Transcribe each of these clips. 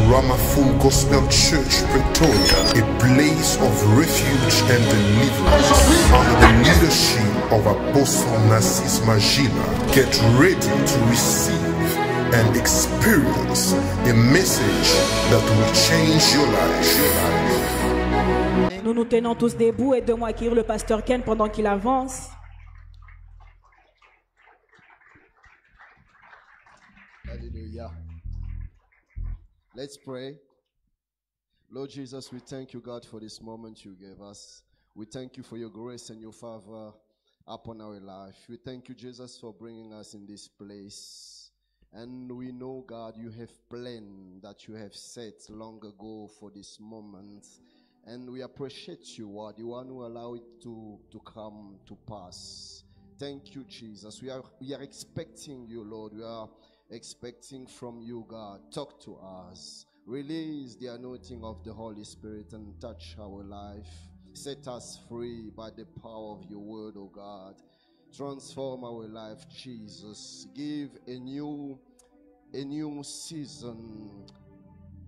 Rama Full Gospel Church, Pretoria, a place of refuge and deliverance under the leadership of Apostle Narcisse Magila. Get ready to receive and experience a message that will change your life. Nous nous tenons tous debout et aidons-moi à accueillir le pasteur Ken pendant qu'il avance. Hallelujah. Let's pray. Lord Jesus, we thank you, God, for this moment you gave us. We thank you for your grace and your favor upon our life. We thank you, Jesus, for bringing us in this place. And we know, God, you have planned that you have set long ago for this moment. And we appreciate you, Lord. You want to allow it to come to pass. Thank you, Jesus. We are expecting you, Lord. We are expecting from you, God. Talk to us. Release the anointing of the Holy Spirit and touch our life. Set us free by the power of your word, oh God. Transform our life, Jesus. Give a new season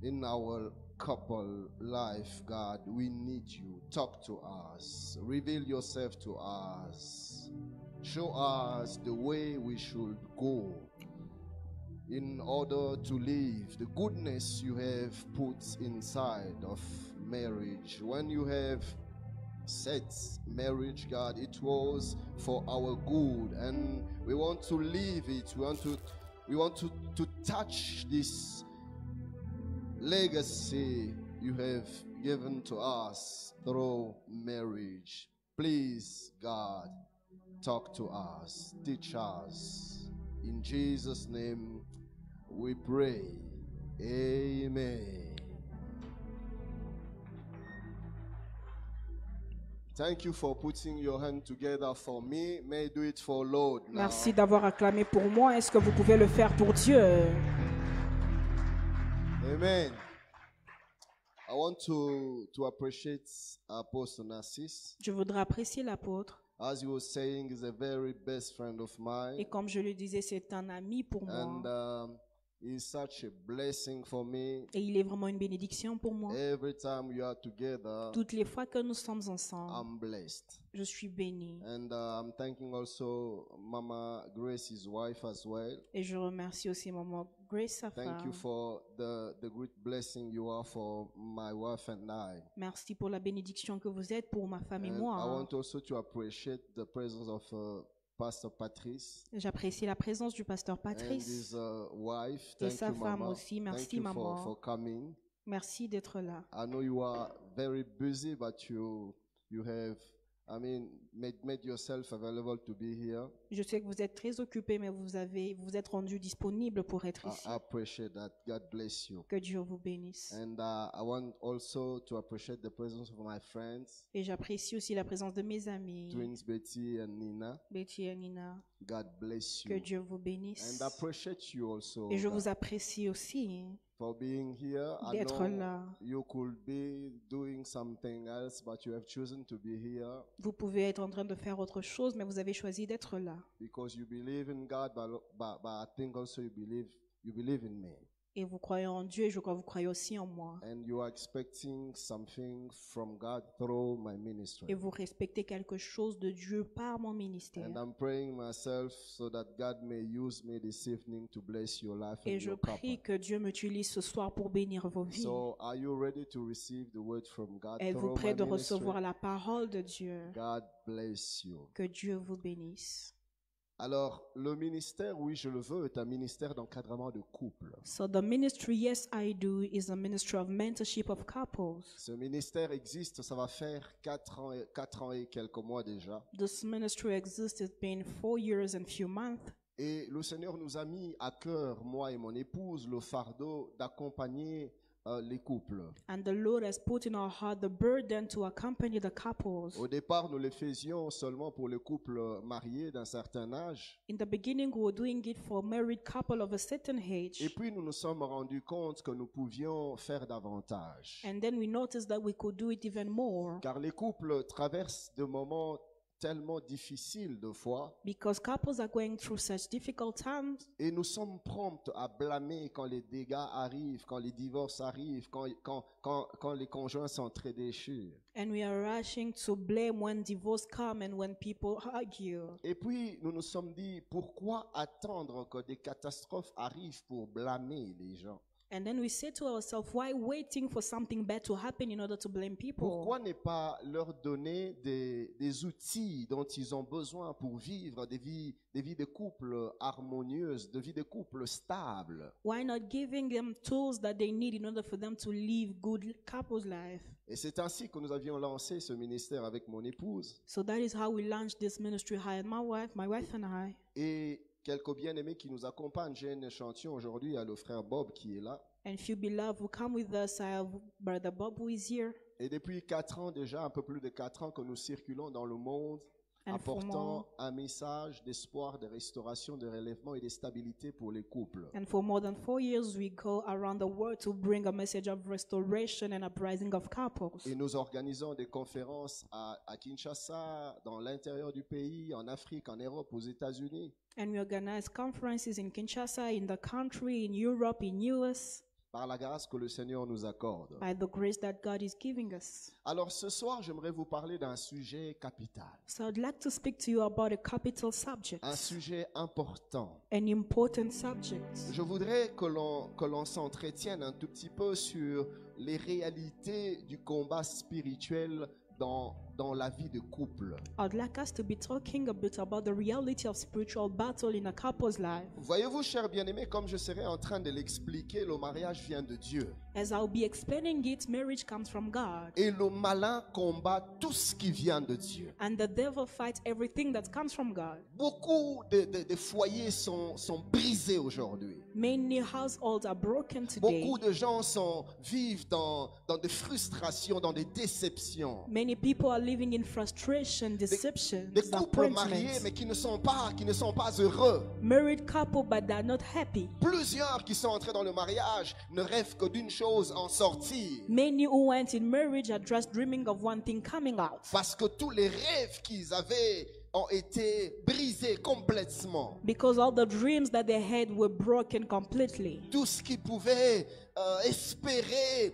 in our couple life, God. We need you. Talk to us. Reveal yourself to us. Show us the way we should go in order to live the goodness you have put inside of marriage. When you have set marriage, God, it was for our good, and we want to live it. We want to touch this legacy you have given to us through marriage. Please, God, talk to us, teach us. In Jesus' name we pray. Amen. Thank you for putting your hand together for me. May I do it for Lord now. Merci d'avoir acclamé pour moi. Est-ce que vous pouvez le faire pour Dieu? Amen. I want to appreciate Apostle Narcisse. Je voudrais apprécier l'apôtre. As you were saying, he's a very best friend of mine. Et comme je le disais, c'est un ami pour moi. And he's such a blessing for me. Et il est vraiment une bénédiction pour moi. Every time we are together, Toutes les fois que nous sommes ensemble, I'm blessed. je suis béni. And I'm thanking also Mama Grace, his wife, as well. Et je remercie aussi maman Grace, sa Thank femme. you for the great blessing you are for my wife and I. Merci pour la bénédiction que vous êtes pour ma femme et And moi. I want also to appreciate the presence of Pastor Patrice J'apprécie la présence du pasteur and Patrice his wife. et Thank sa you, femme Mama. aussi. Thank Merci you maman. for coming. Merci d'être là. I know you are very busy, but you have, made yourself available to be here. Je sais que vous êtes très occupé, mais vous êtes rendu disponible pour être ici. I appreciate that. God bless you. Que Dieu vous bénisse. And I want also to appreciate the presence of my friends, Et j'apprécie aussi la présence de mes amis, twins Betty and Nina. Betty et Nina. God bless Que you. Dieu vous bénisse. And I appreciate you also Et je God, vous apprécie aussi for being here. I d'être know là. you could be doing something else, but you have chosen to be here Vous pouvez être en train de faire autre chose, mais vous avez choisi d'être là. because you believe in God, but I think also you believe in me. Et vous croyez en Dieu, et je crois que vous croyez aussi en moi. And you are expecting something from God through my ministry. Et vous respectez quelque chose de Dieu par mon ministère. And I'm praying myself so that God may use me this evening to bless your life Et and je your prie couple. que Dieu m'utilise ce soir pour bénir vos vies. So are you ready to receive the word from God Êtes-vous through prêt my de ministry? recevoir la parole de Dieu? God bless you. Que Dieu vous bénisse. Alors, le ministère, oui, je le veux, est un ministère d'encadrement de couple. So the ministry, yes, I do, is a ministry of mentorship of couples. Ce ministère existe, ça va faire 4 ans et quelques mois déjà. This ministry exists, it's been 4 years and few months. Et le Seigneur nous a mis à cœur, moi et mon épouse, le fardeau d'accompagner les couples. And the Lord has put in our heart the burden to accompany the couples. Au départ, nous le faisions seulement pour les couples mariés d'un certain âge. In the beginning, we were doing it for married couple of a certain age. Et puis, nous nous sommes rendus compte que nous pouvions faire davantage. And then we noticed that we could do it even more. Car les couples traversent des moments tellement difficiles de fois because couples are going through such difficult times, et nous sommes prompts à blâmer quand les dégâts arrivent, quand les divorces arrivent, quand les conjoints sont très déchus. and we are rushing to blame when divorce come and when people argue. Et puis nous nous sommes dit, pourquoi attendre que des catastrophes arrivent pour blâmer les gens? And then we say to ourselves, why waiting for something bad to happen in order to blame people? Pourquoi ne pas leur donner des outils dont ils ont besoin pour vivre des vies de couple harmonieuses, des vies de couple stables? Why not giving them tools that they need in order for them to live good couples life? Et c'est ainsi que nous avions lancé ce ministère avec mon épouse. So that is how we launched this ministry, I and my wife and I. Et quelques bien-aimés qui nous accompagnent. J'ai un échantillon aujourd'hui, il y a le frère Bob qui est là. And few beloved who come with us, I have Brother Bob who is here. Et depuis 4 ans déjà, un peu plus de 4 ans que nous circulons dans le monde, And for apportant more- un message d'espoir, de restauration, de relèvement et de stabilité pour les couples. And for more than 4 years, we go around the world to bring a message of restoration and uprising of couples. Et nous organisons des conférences à Kinshasa, dans l'intérieur du pays, en Afrique, en Europe, aux États-Unis. And we organize conferences in Kinshasa, in the country, in Europe, in US, Par la grâce que le Seigneur nous accorde. by the grace that God is giving us. Alors ce soir, j'aimerais vous parler d'un sujet capital, So I'd like to speak to you about a capital subject, un sujet important. an important subject. Je voudrais que l'on s'entretienne un tout petit peu sur les réalités du combat spirituel dans la vie de couple. I'd like us to be talking a bit about the reality of spiritual battle in a couple's life. Voyez-vous, chers bien-aimés, comme je serai en train de l'expliquer, le mariage vient de Dieu. As I'll be explaining it, marriage comes from God. Et le malin combat tout ce qui vient de Dieu. And the devil fights everything that comes from God. Beaucoup de foyers sont brisés aujourd'hui. Many households are broken today. Beaucoup de gens vivent dans des frustrations, dans des déceptions. Many people are living in frustration, deception, Des couples mariés mais qui ne sont pas heureux. Married couple, but they're not happy. Plusieurs qui sont entrés dans le mariage ne rêvent que d'une chose, en sortir. Many who went in marriage are just dreaming of one thing coming out. Parce que tous les rêves qu'ils avaient ont été brisés complètement. Because all the dreams that they had were broken completely. Tout ce qu'ils pouvaient espérer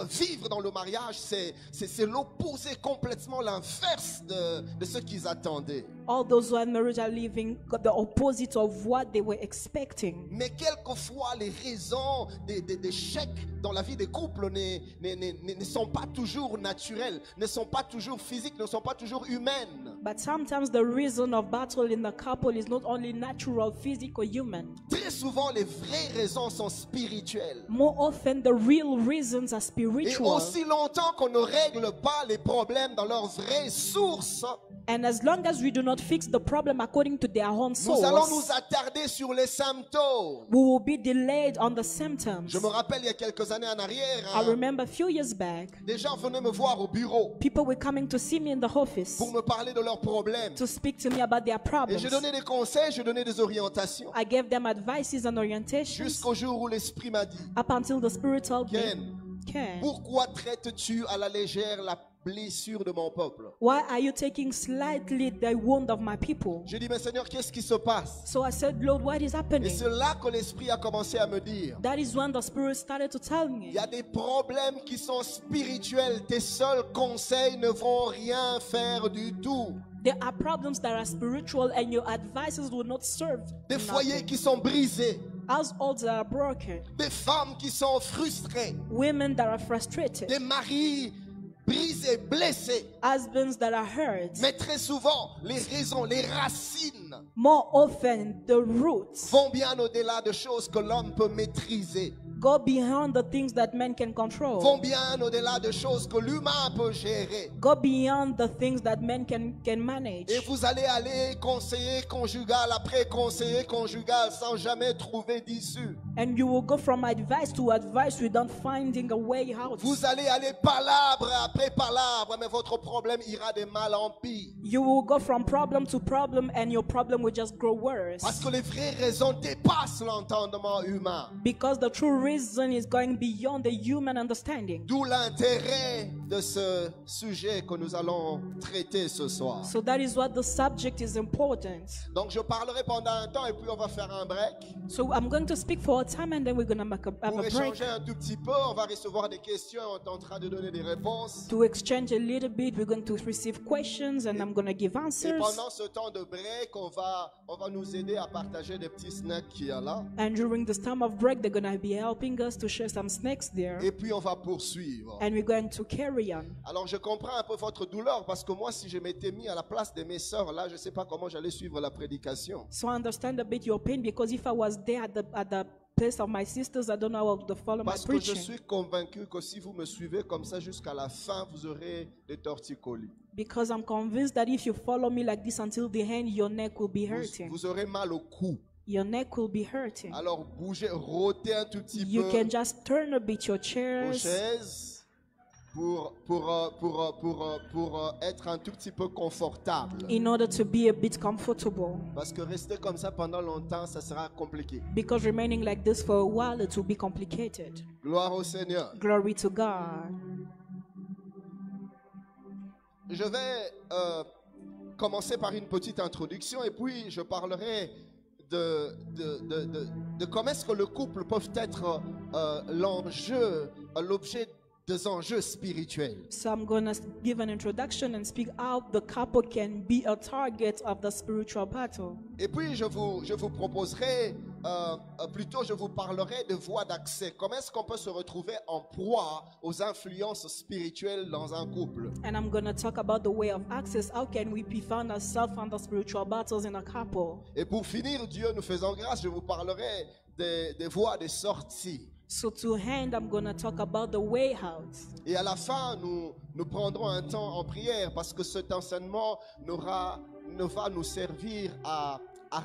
vivre dans le mariage, c'est l'opposé complètement, l'inverse de ce qu'ils attendaient. All those who are in marriage are living the opposite of what they were expecting. Mais quelquefois, les raisons d'échec dans la vie des couples ne sont pas toujours naturelles, ne sont pas toujours physiques, ne sont pas toujours humaines. But sometimes the reason of battle in the couple is not only natural, physical, human. Très souvent, les vraies raisons sont spirituelles. More often, the real reasons are Et spiritual. aussi longtemps qu'on ne règle pas les problèmes dans leur vraie source, And as long as we do not fix the problem according to their own nous allons nous source, attarder sur les symptômes. we will be delayed on the symptoms. Je me rappelle il y a quelques années en arrière, I remember a few years back, des gens venaient me voir au bureau people were coming to see me in the office pour me parler de leurs problèmes. to speak to me about their Et problems. je donnais des conseils, je donnais des orientations. I gave them advices and orientations Jusqu'au jour où l'Esprit m'a dit, up until the Spirit told me, Ken, Ken, pourquoi traites-tu à la légère la blessure de mon peuple? why are you taking slightly the wound of my people? J'ai dit, mais Seigneur, qu'est-ce qui se passe? So I said, Lord, what is Et happening? c'est là que l'Esprit a commencé à me dire, That is when the Spirit started to tell il me, y a des problèmes qui sont spirituels. Tes seuls conseils ne vont rien faire du tout. there are problems that are spiritual and your advices will not serve. Des foyers nothing. qui sont brisés. Households that are broken, Des femmes qui sont frustrées. women that are frustrated, Des maris brisés, blessés. husbands that are hurt. Mais très souvent, les raisons, les racines More often, the roots vont bien au-delà de choses que l'homme peut maîtriser. go beyond the things that men can control, Vont bien au-delà de choses que l'humain peut gérer. go beyond the things that men can manage. Et vous allez aller conseiller conjugal après conseiller conjugal sans jamais trouver d'issue. And you will go from advice to advice without finding a way out. Vous allez aller palabre après palabre, mais votre problème ira de mal en pire. You will go from problem to problem and your problem will just grow worse. Parce que les vraies raisons dépassent l'entendement humain. Because the true reason is going beyond the human understanding. D'où l'intérêt de ce sujet que nous allons traiter ce soir. So that is what the subject is important. Donc je parlerai pendant un temps et puis on va faire un break. So I'm going to speak for a time and then we're going to have Pour a break échanger un tout petit peu, on va recevoir des questions, on tentera de donner des réponses. to exchange a little bit. We're going to receive questions and I'm going to give Et answers. pendant ce temps de break, on va nous aider à partager des petits snacks qu'il y a là. And during this time of break, they're going to be helping us to share some snacks there. Et puis on va poursuivre. And we're going to carry on. Alors je comprends un peu votre douleur parce que moi si je m'étais mis à la place de mes sœurs là, je ne sais pas comment j'allais suivre la prédication. So I understand a bit your pain because if I was there at the place of my sisters, I don't know how to follow my Parce que je preaching. suis convaincu que si vous me suivez comme ça jusqu'à la fin, vous aurez des torticolis. Because I'm convinced that if you follow me like this until the end, your neck will be hurting. Vous aurez mal au cou. Your neck will be hurting. Alors bougez, rôtez un tout petit You peu can just turn a bit your vos chairs chaises pour être un tout petit peu confortable. in order to be a bit comfortable. Parce que rester comme ça pendant longtemps, ça sera compliqué. Because remaining like this for a while, it will be complicated. Gloire au Seigneur. Glory to God. Je vais commencer par une petite introduction et puis je parlerai de comment est-ce que le couple peut être l'objet des enjeux spirituels. So I'm going to give an introduction and speak how the couple can be a target of the spiritual battle. Et puis je vous proposerai, plutôt je vous parlerai de voies d'accès. Comment est-ce qu'on peut se retrouver en proie aux influences spirituelles dans un couple? And I'm going to talk about the way of access. How can we be found ourselves under spiritual battles in a couple? Et pour finir, Dieu nous faisant grâce, je vous parlerai des voies de sortie. So to end, I'm going to talk about the way out. Et à la fin, nous prendrons un temps en prière parce que cet enseignement ne va nous servir à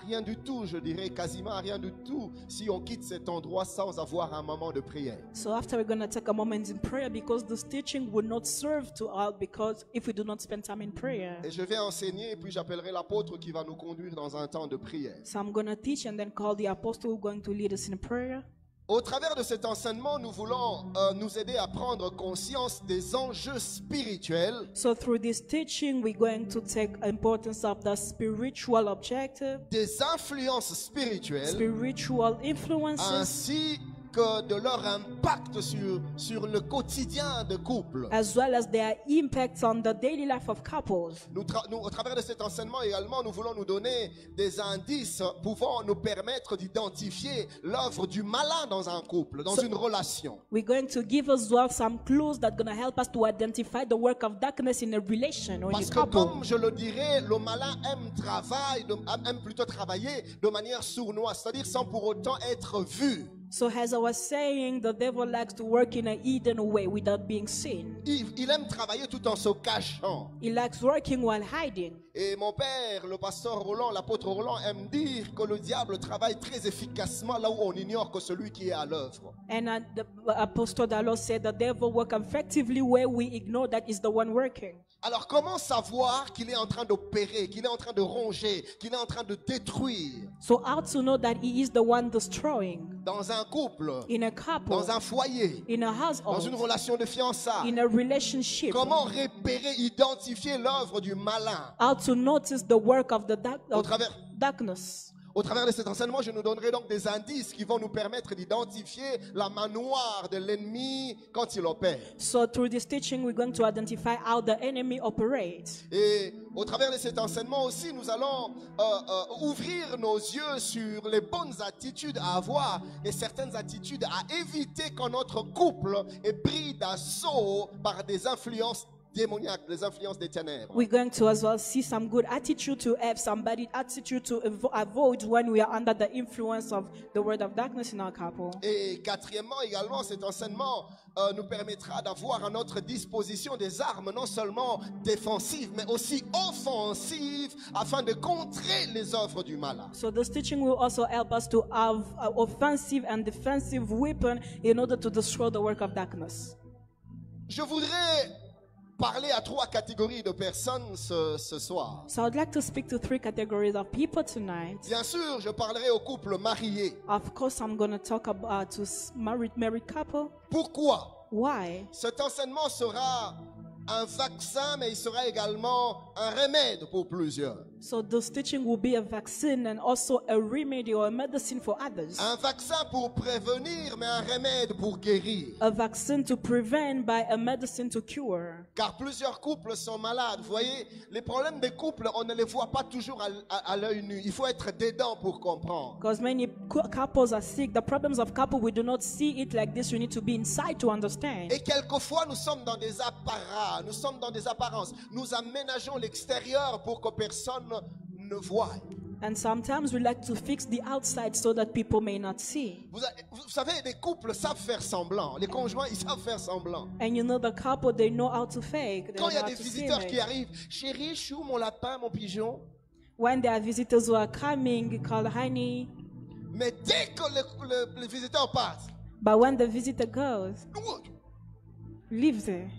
rien du tout, je dirais quasiment à rien du tout, si on quitte cet endroit sans avoir un moment de prière. So after we're going to take a moment in prayer because this teaching will not serve to us because if we do not spend time in prayer. Et je vais enseigner et puis j'appellerai l'apôtre qui va nous conduire dans un temps de prière. So I'm going to teach and then call the apostle who's going to lead us in prayer. Au travers de cet enseignement, nous voulons nous aider à prendre conscience des enjeux spirituels, So through this teaching, we're going to take importance of the spiritual objective, des influences spirituelles, spiritual influences, ainsi que de leur impact sur le quotidien de couple. as well as their impacts on the daily life of couples. Nous, au travers de cet enseignement également, nous voulons nous donner des indices pouvant nous permettre d'identifier l'œuvre du malin dans un couple, dans une relation. We're going to give as well some clues that are going to help us to identify the work of darkness in a relation or in Parce a que couple. comme je le dirais, le malin aime plutôt travailler de manière sournoise, c'est-à-dire sans pour autant être vu. So as I was saying, the devil likes to work in a hidden way without being seen. Il aime travailler tout en se cachant. He likes working while hiding. Et mon père, le pasteur Roland, l'apôtre Roland, aime dire que le diable travaille très efficacement là où on ignore que celui qui est à l'œuvre. And the Apostle Dallas said the devil works effectively where we ignore that is the one working. Alors comment savoir qu'il est en train d'opérer, qu'il est en train de ronger, qu'il est en train de détruire So how to know that he is the one destroying? dans un couple, In a couple, dans un foyer, in a dans une household, relation de fiançailles? in a relationship? Comment repérer, identifier l'œuvre du malin? How to notice the work of the Au travers darkness? Au travers de cet enseignement, je nous donnerai donc des indices qui vont nous permettre d'identifier la manoir de l'ennemi quand il opère. So through this teaching, we're going to identify how the enemy operates. Et au travers de cet enseignement aussi, nous allons ouvrir nos yeux sur les bonnes attitudes à avoir et certaines attitudes à éviter quand notre couple est pris d'assaut par des influences démoniaques, les influences des ténèbres. We're going to as well see some good attitude to have somebody attitude to avoid when we are under the influence of the word of darkness in our couple. Et quatrièmement, également, cet enseignement nous permettra d'avoir à notre disposition des armes non seulement défensives, mais aussi offensives, afin de contrer les œuvres du mal. So this teaching will also help us to have offensive and defensive weapon in order to destroy the work of darkness. Je voudrais parler à 3 catégories de personnes ce soir. So I'd like to speak to 3 categories of people tonight. Bien sûr, je parlerai aux couples mariés. Of course, I'm going to talk about to married couple. Pourquoi? Why? Cet enseignement sera un vaccin, mais il sera également un remède pour plusieurs. So this teaching will be a vaccine and also a remedy or a medicine for others. Un vaccin pour prévenir, mais un remède pour guérir. A vaccine to prevent by a medicine to cure. Car plusieurs couples sont malades. Vous voyez, les problèmes des couples, on ne les voit pas toujours à l'œil nu. Il faut être dedans pour comprendre. Because many couples are sick. The problems of couple, we do not see it like this. We need to be inside to understand. Et quelquefois, nous sommes dans des apparats, nous sommes dans des apparences. Nous aménageons l'extérieur pour que personne ne voit. And sometimes we like to fix the outside so that people may not see. Vous savez, les couples savent faire semblant. Les conjoints, ils savent faire semblant. And you know the couple, they know how to fake. They Quand il y a know how des to visiteurs simulate. qui arrivent, chérie, chou, mon lapin, mon pigeon. When there are visitors who are coming, called honey. Mais dès que le visiteur part, But when the visitor goes, leave there.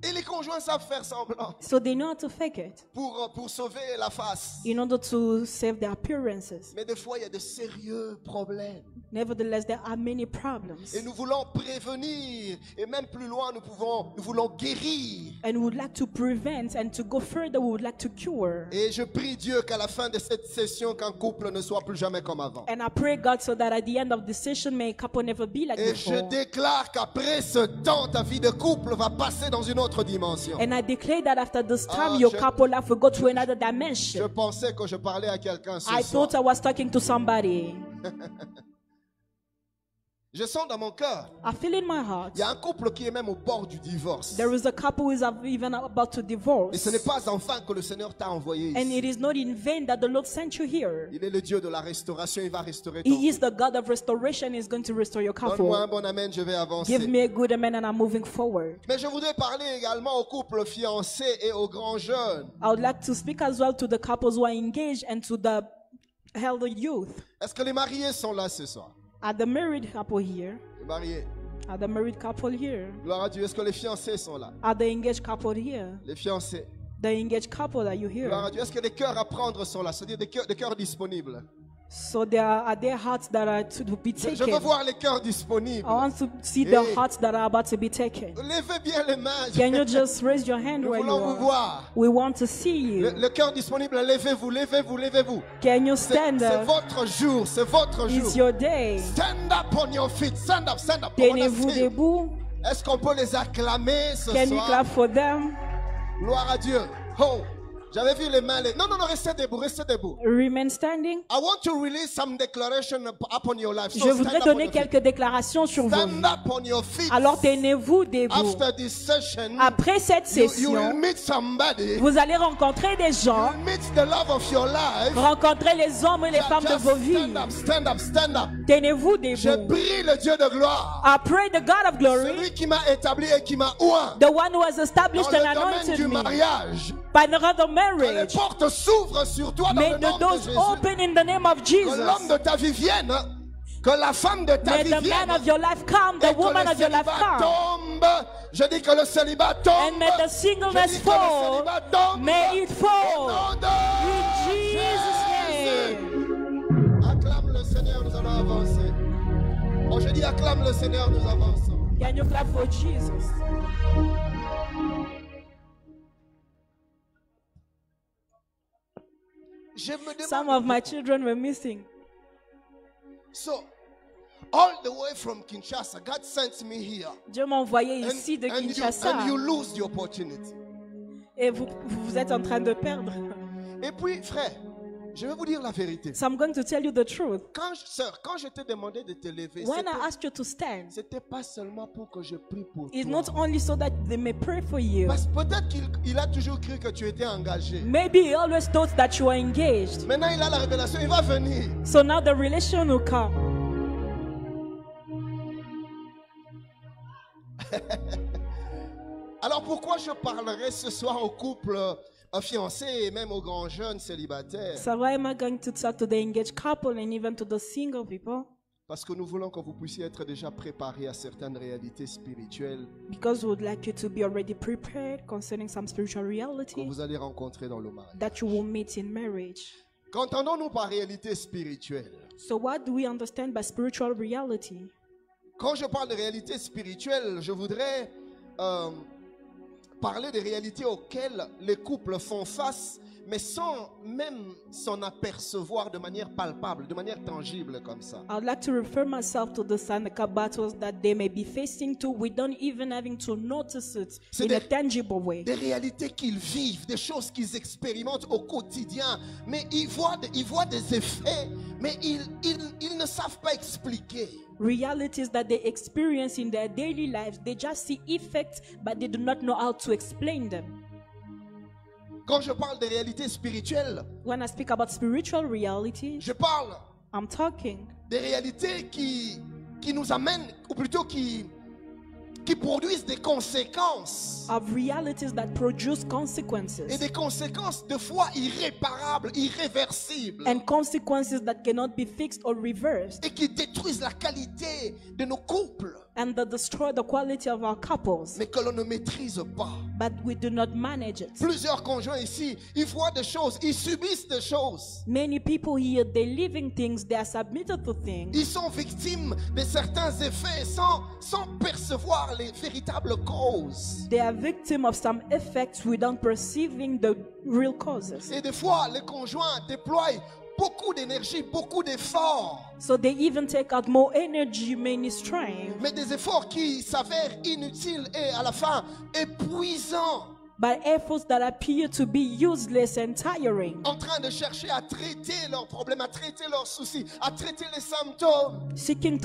et les conjoints savent faire semblant So they know how to fake it pour sauver la face. in order to save their appearances. Mais des fois, il y a de sérieux problèmes. Nevertheless, there are many problems. Et nous voulons prévenir. Et même plus loin, nous voulons guérir. And we would like to prevent, and to go further, we would like to cure. Et je prie Dieu qu'à la fin de cette session, qu'un couple ne soit plus jamais comme avant. And I pray God so that at the end of the session, may a couple never be like Et je before. déclare qu'après ce temps, ta vie de couple va passer dans une autre dimension. And I declare that after this time, Ah, your je- couple life will go to another Je dimension. pensais que je parlais à quelqu'un ce I soir. thought I was talking to somebody. Je sens dans mon cœur, I feel in my heart. il y a un couple qui est même au bord du divorce. There is a couple who is even about to Et divorce. ce n'est pas enfin que le Seigneur t'a envoyé And ici. it is not in vain that the Lord sent you here. Il est le Dieu de la restauration, il va restaurer ton He is couple. the God of restoration. He's going to restore your Donne-moi un couple. bon amen, je vais avancer. Give me a good amen and I'm moving forward. Mais je voudrais parler également aux couples fiancés et aux grands jeunes. I would like to speak as well to the couples who are engaged and to the elder youth. Est-ce que les mariés sont là ce soir? Are the married couple here? Les mariés. Are the married couple here? Gloire à Dieu. Est-ce que les fiancés sont là? Are the engaged couple here? Les fiancés. The engaged couple, are you Gloire à here? Dieu. Est-ce que les cœurs à prendre sont là? C'est-à-dire des cœurs disponibles. So there are their hearts that are to be Je veux taken. voir les cœurs disponibles. I want to see the Hey. hearts that are about to be taken. Levez bien les mains. Can you just raise your hand Nous where you voulons vous are? voir. We want to see you. Le cœur disponible, levez-vous, levez-vous, levez-vous. Can you C'est stand up? votre jour, c'est votre jour. It's your day. Stand up on your feet, stand up, stand up. On va Tenez-vous danser. debout. Est-ce qu'on peut les acclamer ce Can we soir? clap for them? Gloire à Dieu. Oh, j'avais vu les mains. Non, restez debout, restez debout. Remain standing. I want to release some declaration upon your life. So Je voudrais stand up on donner your feet. quelques déclarations sur vous. Stand up on your feet. Alors tenez-vous debout. After this session, Après cette you will session, meet somebody. vous allez rencontrer des gens, You'll meet the love of your life. rencontrer les hommes et les femmes de Just vos vies. stand up, stand up, stand up. Tenez-vous Je debout. prie le Dieu de gloire. I pray the God of glory, Celui qui m'a établi et qui m'a oint. the one who has Dans established le and domaine anointed du me mariage. by the other Que les marriage. portes s'ouvrent sur toi dans May le the nom de doors Jésus. open in the name of Que l'homme Jesus. de ta vie vienne. Que la femme de ta May vie the vienne. man of your life come, Et the que woman le of your life célibat come. tombe. Je dis que le célibat tombe. And may the Je singleness dis que le fall. célibat tombe. May it Au fall. nom de In Jesus' name. Acclame le Seigneur, nous allons avancer. Oh, je dis acclame le Seigneur, nous avançons. Can you clap for Jesus? Je me demande. Some of my children were missing. So, all the way from Kinshasa, God sent me here. Dieu m'a envoyé ici de and Kinshasa. you lose the opportunity. Et vous êtes en train de perdre. Et puis, frère, Je vais vous dire la vérité. So I'm going to tell you the truth. Sœur, quand je t'ai demandé de te lever, When I asked you to stand, c'était pas seulement pour que je prie pour it's toi. not only so that they may pray for you. Parce que peut-être qu'il a toujours cru que tu étais engagé. Maybe he always thought that you were engaged. Maintenant, il a la révélation, il va venir. So now the relation will come. Alors pourquoi je parlerai ce soir aux couples fiancés et même aux grands jeunes célibataires? So why am I going to talk to the engaged couple and even to the single people? Parce que nous voulons que vous puissiez être déjà préparés à certaines réalités spirituelles Because we would like you to be already prepared concerning some spiritual que reality vous allez rencontrer dans le mariage. that you will meet in marriage. Qu'entendons-nous par réalité spirituelle? So what do we understand by spiritual reality? Quand je parle de réalité spirituelle, je voudrais parler des réalités auxquelles les couples font face, mais sans même s'en apercevoir de manière palpable, de manière tangible comme ça. I would like to refer myself to the Sanaka battles that they may be facing to without even having to notice it C'est in a des- tangible way. Des réalités qu'ils vivent, des choses qu'ils expérimentent au quotidien, mais ils voient des effets, mais ils ne savent pas expliquer. Realities that they experience in their daily lives, they just see effects, but they do not know how to explain them. Quand je parle de réalités spirituelles, When I speak about spiritual reality, je parle I'm talking des réalités qui nous amènent, ou plutôt qui produisent des conséquences. of realities that produce Et consequences des conséquences de fois irréparables, irréversibles. and consequences that cannot be fixed or reversed Et qui détruisent la qualité de nos couples. and that destroy the quality of our couples, Mais que l'on ne maîtrise pas. but we do not manage it. Plusieurs conjoints ici, ils voient des choses, ils subissent des choses. Many people here, they're living things, they are submitted to things, Ils sont victimes de certains effets sans percevoir les véritables causes. they are victims of some effects without perceiving the real causes. Et des fois, les conjoints déploient beaucoup d'énergie, beaucoup d'efforts. So they even take out more energy, many strength, Mais des efforts qui s'avèrent inutiles et à la fin épuisants. but efforts that appear to be useless and tiring, En train de chercher à traiter leurs problèmes, à traiter leurs soucis, à traiter les symptômes. seeking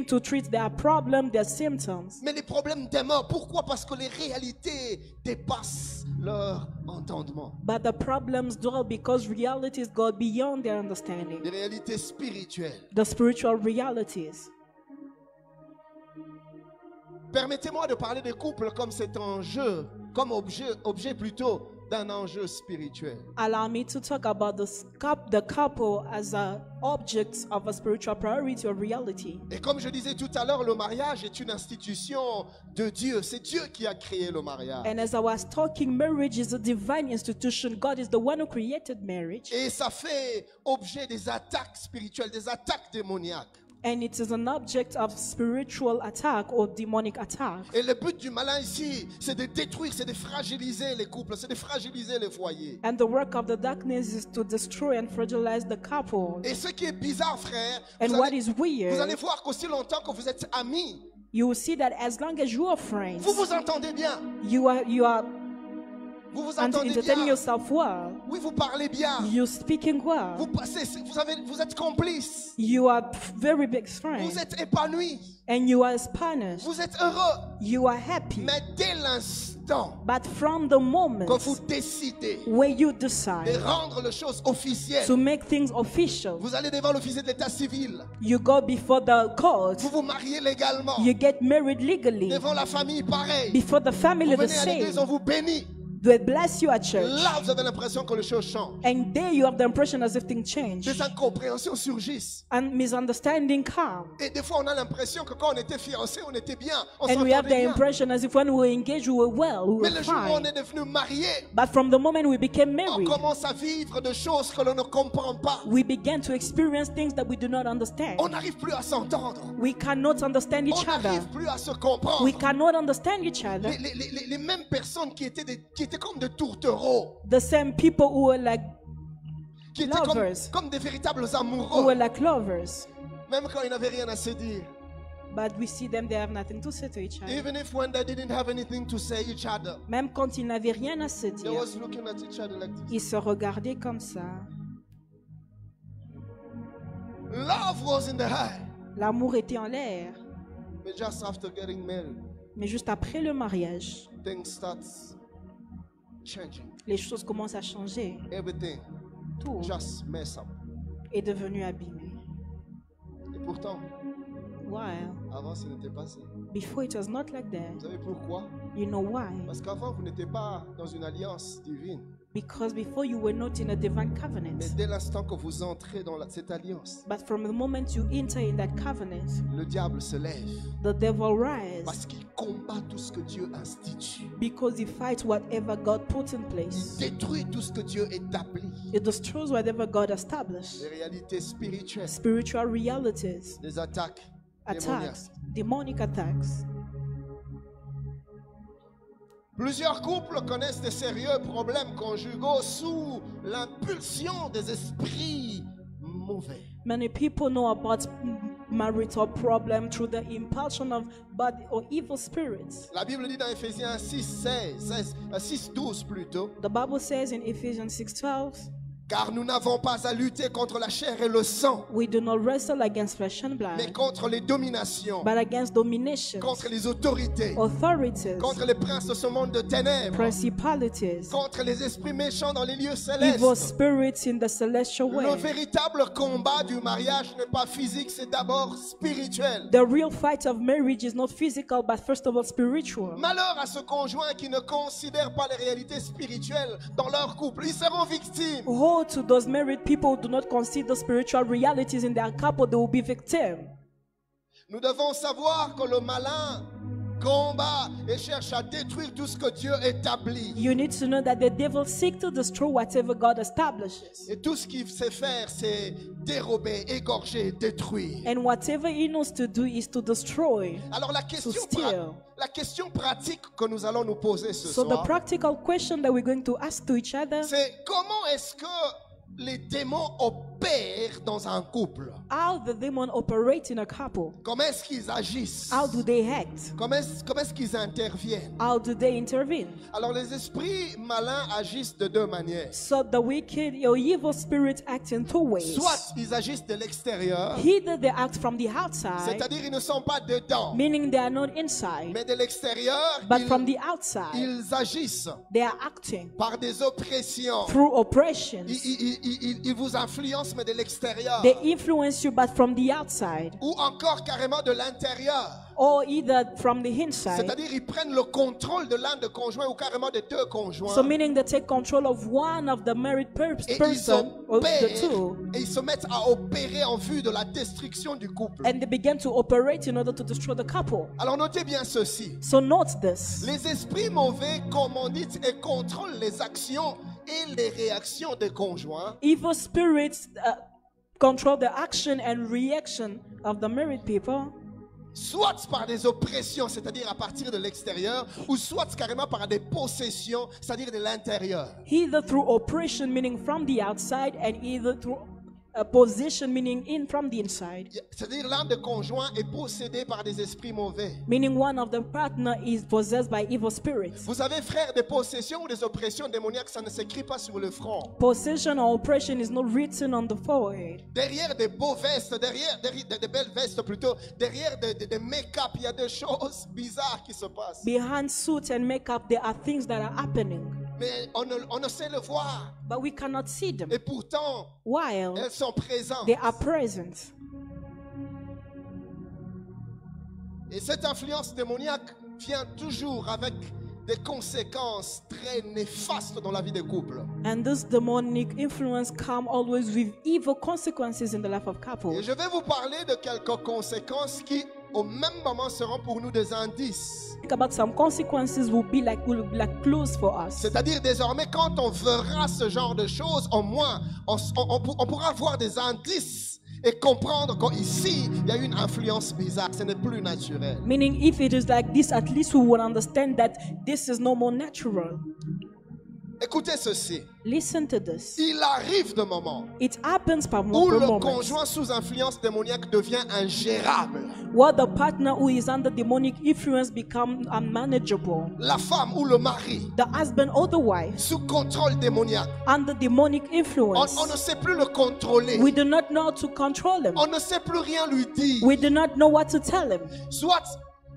to treat their problem, their symptoms. Mais les problèmes demeurent. Pourquoi? Parce que les réalités dépassent leur entendement. But the problems dwell because realities go beyond their understanding. Des réalités spirituelles. The spiritual realities. Permettez-moi de parler des couples comme cet enjeu, comme objet plutôt d'un enjeu spirituel. Allow me to talk about the couple as an object of a spiritual priority or reality. Et comme je disais tout à l'heure, le mariage est une institution de Dieu. C'est Dieu qui a créé le mariage. And as I was talking, marriage is a divine institution. God is the one who created marriage. Et ça fait objet des attaques spirituelles, des attaques démoniaques. And it is an object of spiritual attack or demonic attack. Et le but du malin ici, c'est de détruire, c'est de fragiliser les couples, c'est de fragiliser les foyers. And the work of the darkness is to destroy and fragilize the couple. Et ce qui est bizarre, frère, And vous what allez, is weird, vous allez voir qu'aussi longtemps que vous êtes amis, you will see that as long as you are friends, vous vous entendez bien. you are Vous vous entendez entertaining bien. yourself well. Oui, vous parlez bien. You're speaking well. Vous êtes complices. You are very big Vous friends. êtes épanouis. And you are Spanish. Vous êtes heureux. You are happy. Mais dès l'instant But from the moment que vous décidez where you de decide rendre les choses officielles, to make things official, vous allez devant l'officier de l'état civil. you go before the court. Vous vous mariez légalement. You get married legally. Devant la famille, pareil. Before the family, Vous the venez à l'église, on same. vous bénit. They bless you at church. Là, vous avez l'impression que les choses changent. And there you have the impression as if things change. Des incompréhensions surgissent. And misunderstanding come. Et des fois, on a l'impression que quand on était fiancés, on était bien. On And we have s'entendait the bien. impression as if when we were engaged, we were well, we Mais were le jour où on fine. est devenu mariés, But from the moment we became on married, commence à vivre de choses que l'on ne comprend pas. we began to experience things that we do not understand. On n'arrive plus à s'entendre. We cannot understand On each other. n'arrive plus à se comprendre. We cannot understand each other. Les mêmes personnes qui étaient comme des tourtereaux, The same people who were like qui étaient comme, Lovers. comme des véritables who were amoureux, like lovers. même quand ils n'avaient rien à se dire. But we see them, they have nothing to say to each other. Even if when they didn't have anything to say each other, Même quand ils n'avaient rien à se they dire, was looking at each other like this. ils se regardaient comme ça. Love was in the air. L'amour était en l'air. But just after getting married, Mais juste après le mariage, things starts changing. les choses commencent à changer. Everything Tout just mess up. est devenu abîmé. Et pourtant, While avant, ce n'était pas ça. before it was not like that. Vous savez pourquoi? You know why? Parce qu'avant, vous n'étiez pas dans une alliance divine. Because before you were not in a divine Mais covenant. dès l'instant que vous entrez dans cette alliance, But from the moment you enter in that covenant, le diable se lève. the devil rise Parce qu'il combat tout ce que Dieu institue. because he fights whatever God put in Il place. détruit tout ce que Dieu établit. It destroys whatever God established. Les réalités spirituelles, Spiritual realities, les attaques démoniaques. attacks, demonic attacks. Plusieurs couples connaissent de sérieux problèmes conjugaux sous l'impulsion des esprits mauvais. Many people know about marital problem through the impulsion of bad or evil spirits. La Bible dit dans Éphésiens 6, 12 plutôt, The Bible says in Ephesians 6:12, car nous n'avons pas à lutter contre la chair et le sang, we do not wrestle against flesh and mais blood, contre les dominations, but against dominations, contre les autorités, authorities, contre les princes de ce monde de ténèbres, principalities, contre les esprits méchants dans les lieux evil célestes. spirits in the celestial Le way. véritable combat du mariage n'est pas physique, c'est d'abord spirituel. The real fight of marriage is not physical, but first of all spiritual. Malheur à ce conjoint qui ne considère pas les réalités spirituelles dans leur couple. Ils seront victimes. Woe to those married people who do not consider spiritual realities in their couple, they will be victims. Nous devons savoir que le malin combat et cherche à détruire tout ce que Dieu établit. You need to know that the devil seeks to destroy whatever God establishes. Et tout ce qu'il sait faire, c'est dérober, égorger, détruire. And whatever he knows to do is to destroy. Alors la question pratique que nous allons nous poser ce So the soir, practical question that we're going to ask to each other, c'est comment est-ce que les démons opèrent dans un couple? how the demon operate in a couple. Comment est-ce qu'ils agissent? How do they act? Comment est-ce qu'ils interviennent? How do they intervene? Alors les esprits malins agissent de deux manières. So the wicked or evil spirits act in two ways. Soit ils agissent de l'extérieur, Either they act from the outside, c'est-à-dire ils ne sont pas dedans, meaning they are not inside, mais de l'extérieur, but from the outside, ils agissent they are acting par des oppressions. through oppressions. Ils vous influencent, mais de l'extérieur. They influence you, but from the outside, Ou encore carrément de l'intérieur. or either from the inside. C'est-à-dire ils prennent le contrôle de l'un des conjoints ou carrément des deux conjoints. So meaning they take control of one of the married Et person, or the two, ils se mettent à opérer en vue de la destruction du couple. and they begin to operate in order to destroy the couple. Alors notez bien ceci. So note this. Les esprits mauvais commanditent et contrôlent les actions et les réactions des conjoints. Evil spirits control the action and reaction of the married people, Soit par des oppressions, c'est-à-dire à partir de l'extérieur, ou soit carrément par des possessions, c'est-à-dire de l'intérieur. either through oppression, meaning from the outside, and either through a possession, meaning in from the inside. C'est-à-dire l'un des conjoints est possédé par des esprits mauvais. Meaning one of the partner is possessed by evil spirits. Vous savez, frère, des possessions ou des oppressions démoniaques, ça ne s'écrit pas sur le front. Possession or oppression is not written on the forehead. Derrière des beaux vestes, derrière des belles vestes plutôt, derrière des make-up, il y a des choses bizarres qui se passent. Behind suit and makeup, there are things that are happening, Mais on ne sait le voir. but we cannot see them. Et pourtant, While elles sont présentes. they are present. Et cette influence démoniaque vient toujours avec des conséquences très néfastes dans la vie des couples. And this demonic influence come always with evil consequences in the life of Et couples. je vais vous parler de quelques conséquences qui, au même moment, seront pour nous des indices. Think about some consequences will be like clues for us. C'est-à-dire désormais, quand on verra ce genre de choses, au moins, on pourra voir des indices et comprendre qu'ici, il y a une influence bizarre. Ce n'est plus naturel. Meaning, if it is like this, at least we will understand that this is no more natural. Écoutez ceci. Listen to this. Il arrive de moments It happens par où le moments conjoint sous influence démoniaque devient ingérable. where the partner who is under demonic influence become unmanageable. La femme ou le mari The husband or the wife sous contrôle démoniaque. under demonic On influence. ne sait plus le contrôler. We do not know how to control him. On ne sait plus rien lui dire. We do not know what to tell him. Soit,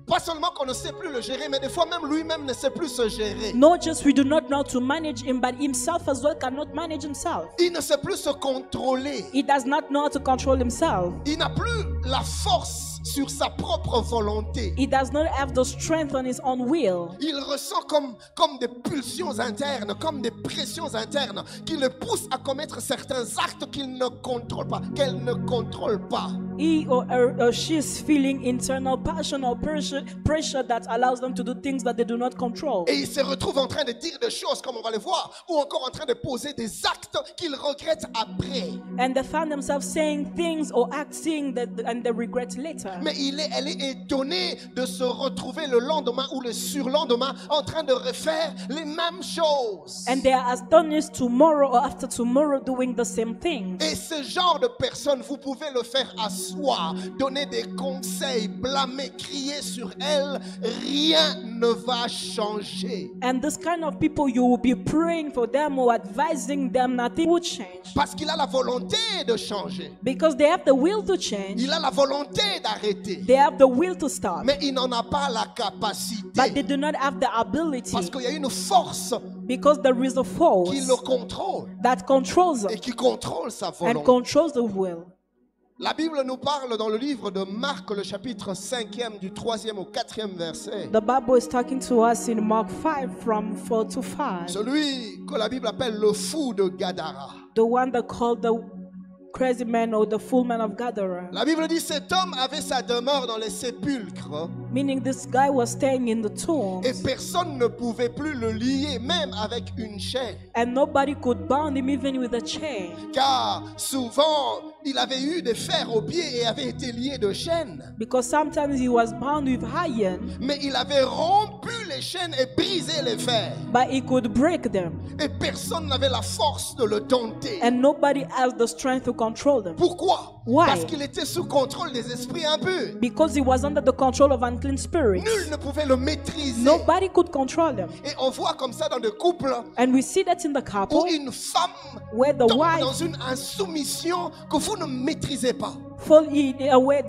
pas seulement qu'on ne sait plus le gérer, mais des fois même lui-même ne sait plus se gérer. Not just we do not know how to manage him, but himself as well cannot manage himself. Il ne sait plus se contrôler. He does not know how to control himself. Il n'a plus la force sur sa propre volonté. He does not have the strength on his own will. Il ressent comme des pulsions internes, comme des pressions internes qui le poussent à commettre certains actes qu'il ne contrôle pas, qu'elle ne contrôle pas. He or she is feeling internal passion or pressure that allows them to do things that they do not control. Et il se retrouve en train de dire des choses, comme on va le voir, ou encore en train de poser des actes qu'il regrette après. And they find themselves saying things or acting and they regret later. Mais elle est étonnée de se retrouver le lendemain ou le surlendemain en train de refaire les mêmes choses. And they are astonished tomorrow or after tomorrow doing the same thing. Et ce genre de personnes, vous pouvez le faire asseoir, donner des conseils, blâmer, crier sur elle, rien ne va changer. And this kind of people, you will be praying for them or advising them, nothing will change. Parce qu'il a la volonté de changer. Because they have the will to change, Il a la volonté d'arrêter. they have the will to stop, Mais il n'en a pas la capacité. but they do not have the ability Parce qu'il y a une force because there is a qui force le contrôle that controls et them qui contrôle sa and volonté. controls the will. La Bible nous parle dans le livre de Marc, le chapitre 5e, du 3e au 4e verset. The Bible is talking to us in Mark 5 from 4 to 5. Celui que la Bible appelle le fou de Gadara. The one that called the crazy man or the fool man of Gadara. La Bible dit cet homme avait sa demeure dans les sépulcres Meaning this guy was staying in the tombs et personne ne pouvait plus le lier, même avec une chaîne. and nobody could bound him even with a chain. Car souvent, il avait eu des fers aux pieds et avait été lié de chaînes. Because sometimes he was bound with iron, Mais il avait rompu les chaînes et brisé les fers. but he could break them. Et personne n'avait la force de le dompter. And nobody has the strength to control them. Pourquoi? Why? Parce qu'il était sous contrôle des esprits impurs. Because he was under the control of unclean spirits. Nul ne pouvait le maîtriser. Nobody could control them. Et on voit comme ça dans des couples And we see that in the où couple une femme where the tombe wife dans une insoumission que vous ne maîtrisez pas. fall in a way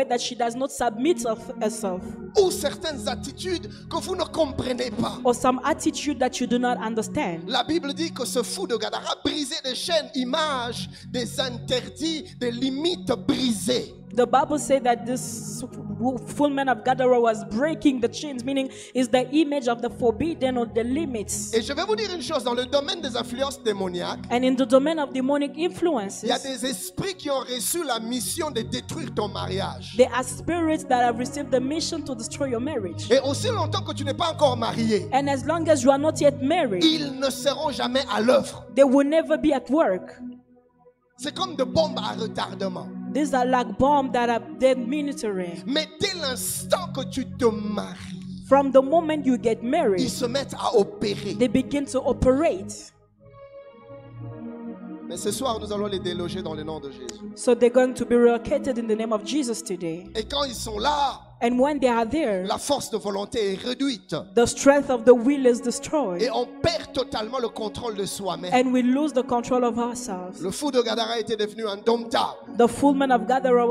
that she does not submit herself, Ou certaines attitudes que vous ne comprenez pas. or some attitude that you do not understand. La Bible dit que ce fou de Gadara brisait des chaînes, image des interdits, des limites brisées. The Bible said that this full man of Gadara was breaking the chains, meaning is the image of the forbidden or the limits. Et je vais vous dire une chose, dans le domaine des influences démoniaques, And in the domain of demonic il y a influences, des esprits qui ont reçu la mission de détruire ton mariage. there are spirits that have received the mission to destroy your marriage. Et aussi longtemps que tu n'es pas encore marié, And as long as you are not yet married, ils ne seront jamais à l'œuvre. they will never be at work. C'est comme des bombes à retardement. These are like bombs that are dead military. Mais dès l'instant que tu te maries, From the moment you get ils married, se mettent à opérer. they begin to operate. Mais ce soir, nous allons les déloger dans le nom de Jésus. So they're going to be relocated in the name of Jesus today. Et quand ils sont là, And when they are there, la force de volonté est réduite. the strength of the will is destroyed. Et on perd totalement le contrôle de soi-même. And we lose the control of ourselves. Le fou de Gadara était devenu indomptable, The full man of Gadara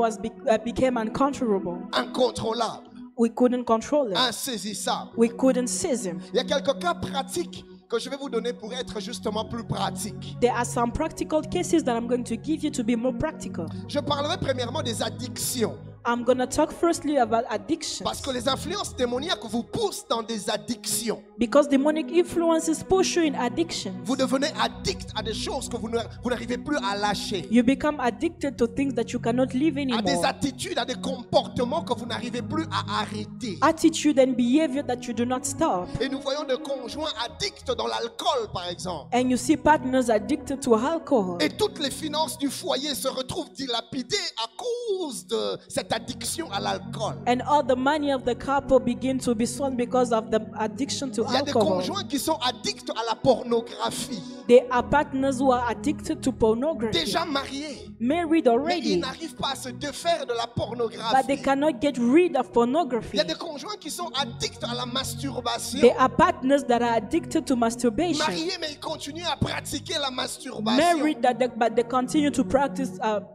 became uncontrollable. incontrôlable, We couldn't control him. insaisissable. We couldn't seize him. Il y a quelques cas pratiques que je vais vous donner pour être justement plus pratique. There are some practical cases that I'm going to give you to be more practical. Je parlerai premièrement des addictions. I'm going to talk firstly about addiction. Parce que les influences démoniaques vous poussent dans des addictions. Because demonic influences push you in addictions. Vous devenez addict à des choses que vous n'arrivez plus à lâcher. You become addicted to things that you cannot live À des anymore. attitudes, à des comportements que vous n'arrivez plus à arrêter. Attitude and behavior that you do not stop. Et nous voyons des conjoints addicts dans l'alcool, par exemple. And you see partners addicted to alcohol. Et toutes les finances du foyer se retrouvent dilapidées à cause de cette addictions à l'alcool. And all the money of the couple begin to be sold because of the addiction to Il y a des alcohol. conjoints qui sont addicts à la pornographie. They are partners who are addicted to pornography, Déjà mariés. married Mais ils already, n'arrivent pas à se défaire de la but they pornographie. cannot get rid of Il pornography. y a des conjoints qui sont addicts à la masturbation. They are partners that are addicted to masturbation. Mariés, mais ils continuent à pratiquer la masturbation. Married, but they continue to practice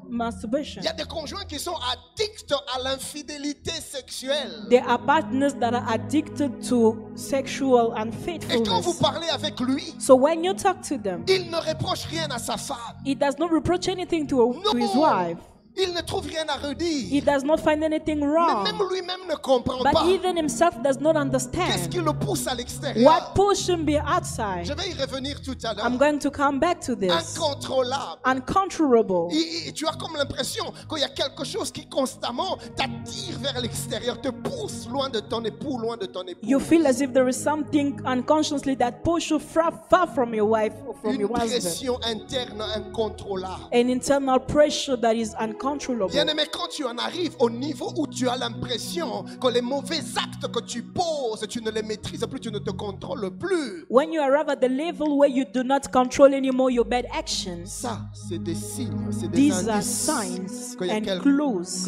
masturbation. Il y a des conjoints qui sont addicts à l'infidélité sexuelle. They are partners that are addicted to sexual Et quand vous unfaithfulness. parlez avec lui, So when you talk to them, il ne reproche rien à sa femme. he does not reproach anything to his wife. Il ne trouve rien à redire. He does not find anything Mais wrong. même lui-même ne comprend But pas. even himself does not Qu'est-ce understand qui le pousse à l'extérieur? what pushed him be outside. Je vais y revenir tout à l'heure. I'm going to come back to this. Incontrôlable. Uncontrollable. Et tu as comme l'impression qu'il y a quelque chose qui constamment t'attire vers l'extérieur, te pousse loin de ton époux, loin de ton époux. You feel as if there is something unconsciously that pushes you far from your wife or from Une your husband. pression interne incontrôlable. An internal pressure that is uncontrollable. Bien-aimé, quand tu en arrives au niveau où tu as l'impression que les mauvais actes que tu poses, tu ne les maîtrises plus, tu ne te contrôles plus. When you arrive at the level where you do not control anymore your bad actions, Ça, c'est des signes, c'est des these are indices signs qu'il y a and qu'il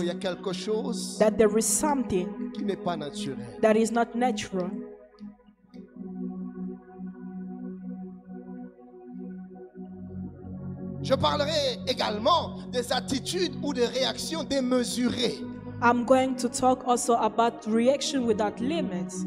y a clues quelque chose that there is something qui n'est pas naturel. that is not natural. Je parlerai également des attitudes ou des réactions démesurées. I'm going to talk also about reaction without limits,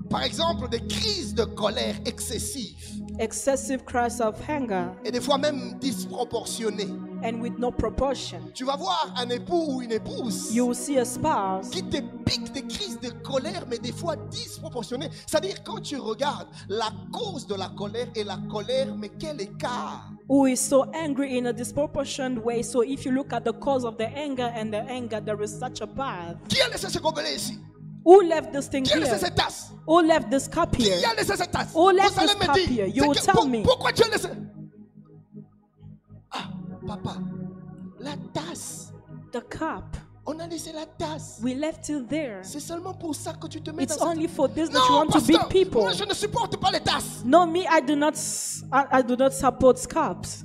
Par exemple, des crises de colère excessives excessive cries of anger, et des fois même disproportionnées. and with no proportion. Tu vas voir un époux ou une épouse You will see a spouse qui te pique des crises de colère, mais des fois disproportionnées. C'est-à-dire, quand tu regardes la cause de la colère et la colère, mais quel écart! who is so angry in a disproportionate way. So if you look at the cause of the anger and the anger, there is such a path. Qui a laissé ce gobelet ici? Who left this thing Qui a laissé here? cette tasse? Who left this cup Qui here? a laissé cette tasse? Who left Vous allez this me cup dire, here? You c'est will que- tell me. pourquoi tu as laissé? Ah, papa, la tasse. The cup. On a laissé la tasse. We left it there. C'est seulement pour ça que tu te mets It's dans only for this that Non, you want to pasteur, beat people. moi je ne supporte pas les tasses. No, me, I do not support cups.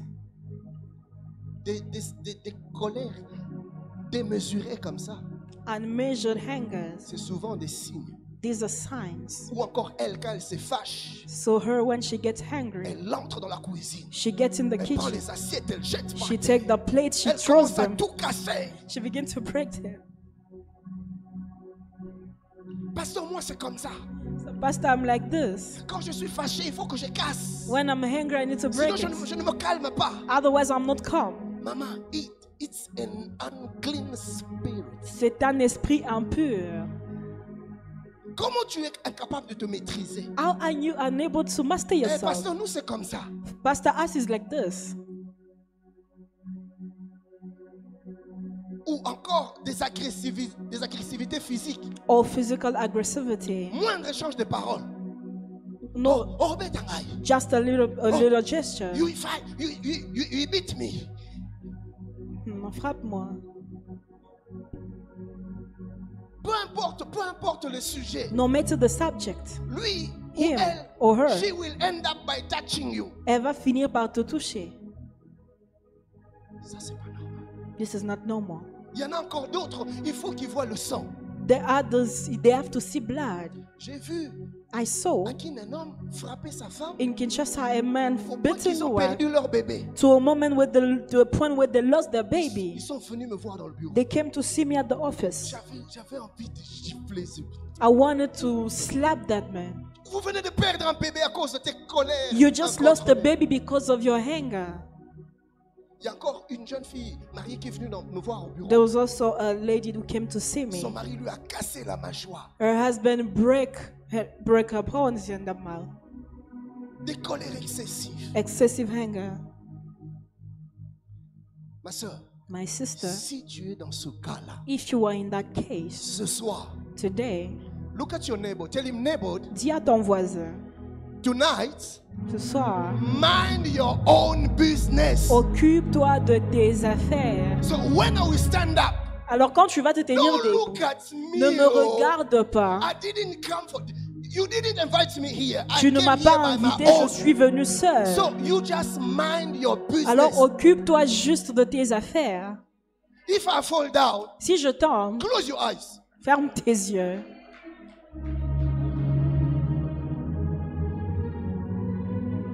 Des colères démesurées comme ça, Unmeasured hangers. c'est souvent des signes. These are signs. Ou encore elle, quand elle se fâche, So her, when she gets angry, elle entre dans la cuisine. she gets in the Elle prend kitchen. les assiettes, elle jette par She terre. take the plates, she Elle throws commence à them. tout casser. She begins to break them. Pasteur, moi c'est comme ça. So, Pastor, I'm like this. Quand je suis fâché, il faut que je casse. When I'm angry, I need to break Sinon, it. je ne me calme pas. Otherwise, I'm not calm. Maman, it's an unclean spirit. C'est un esprit impur. Comment tu es incapable de te maîtriser? How are you unable to master Eh, yourself? pasteur, nous c'est comme ça. Pastor, us is like this. Ou encore des agressivités physiques. Or physical aggressivity. Moindre échange de paroles. No, Oh, Robert Tangaï. just a little gesture. You fight, you beat me. Frappe-moi. Peu importe le sujet. No matter the subject, Lui ou him elle, or her, she will end up by touching you. elle va finir par te toucher. Ça, c'est pas normal. This is not normal. Il y en a encore d'autres, il faut qu'ils voient le sang. There are those, they have to see blood. J'ai vu I saw à qui un homme frappait sa femme in Kinshasa a man au point beating qu'ils a ont wife perdu leur bébé. to a moment where to a point where they lost their baby. Ils sont venus me voir dans le bureau. They came to see me at the office. J'avais envie de gifler ce. I wanted to slap that man. Vous venez de perdre un bébé à cause de tes colères. You just lost the incontrôlées. baby because of your anger. Il y a encore une jeune fille mariée qui est venue me voir au bureau. There was also a lady who came to see me. Son mari lui a cassé la mâchoire. Her husband broke her bones in the mouth. Des colères excessives. Excessive anger. Ma soeur, My sister, si tu es dans ce cas-là, if you are in that case ce soir, today, look at your neighbor. Tell him, neighbor, dis à ton voisin, tonight, ce soir, mind your own business. occupe-toi de tes affaires. So when we stand up, Alors quand tu vas te tenir Don't debout, look at me. ne me regarde pas. I didn't come for. You didn't invite me here. I Tu ne came m'as here pas by my invité, je own. suis venu seul. So you just mind your business. Alors occupe-toi juste de tes affaires. If I fall down, Si je tombe, close your eyes. ferme tes yeux.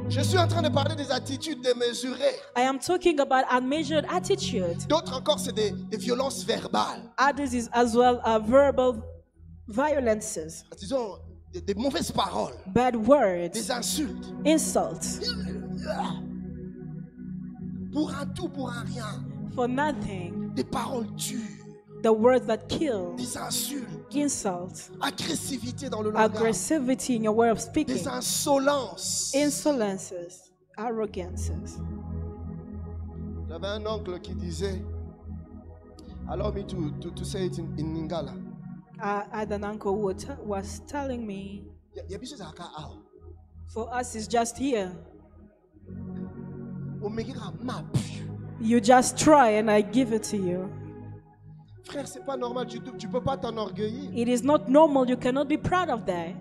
Je suis en train de parler des attitudes démesurées. I am talking about unmeasured attitude. D'autres encore, c'est des violences verbales. Others is as well verbal violences, Disons, des mauvaises paroles, bad words, des insultes. insults, Pour un tout, pour un rien. for nothing, Des paroles dures, the words that kill, des insultes, insults, agressivité dans le langage, aggressivity in your way of speaking, des insolences. insolences, arrogances. J'avais un oncle qui disait, allow me to say it in Lingala. I had an uncle who was telling me, Il y a des choses à faire. for us it's just here. On m'écrira map. You just try and I give it to you. Frère, c'est pas normal, tu peux pas t'enorgueillir. It is not normal. You cannot be proud of that.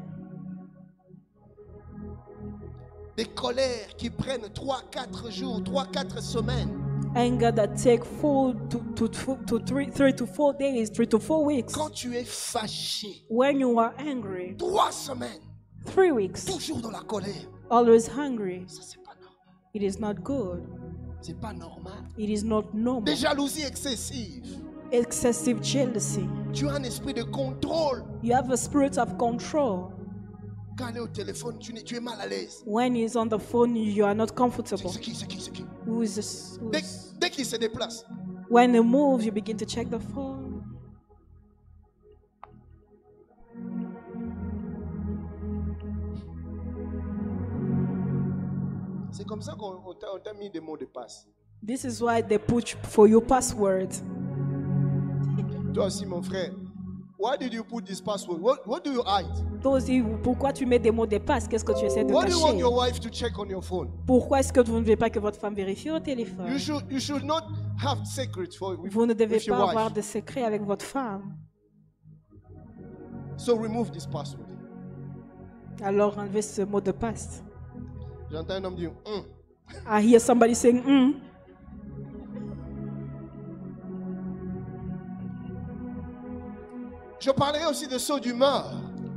Des colères qui prennent 3-4 jours, 3-4 semaines. Anger that take 3 to 4 days, 3 to 4 weeks. Quand tu es fâché, When you are angry, 3 semaines, 3 weeks, toujours dans la colère. always hungry. Ça, c'est pas normal. It is not good. C'est pas normal. It is not normal. Des jalousies excessives. Excessive jealousy. Tu as un esprit de contrôle. You have a spirit of control. Quand elle est au téléphone, tu es mal à l'aise. When he's on the phone, you are not comfortable. C'est qui? Who is this? Dès qu'il se déplace, When he moves, you begin to check the phone. c'est comme ça qu'on t'a mis des mots de passe. This is why they put for your password. Toi aussi, mon frère. Why did you put this password? What do you hide? Toi aussi, pourquoi tu mets des mots de passe? Qu'est-ce que tu essaies de What do you want cacher? your wife to check on your phone? Pourquoi est-ce que vous ne voulez pas que votre femme vérifie au téléphone? You should not have secrets Vous ne devez with your pas wife. avoir de secret avec votre femme. So remove this password. Alors enlevez ce mot de passe. J'entends un homme dire, I hear somebody saying, Je parlerai aussi de saut d'humeur.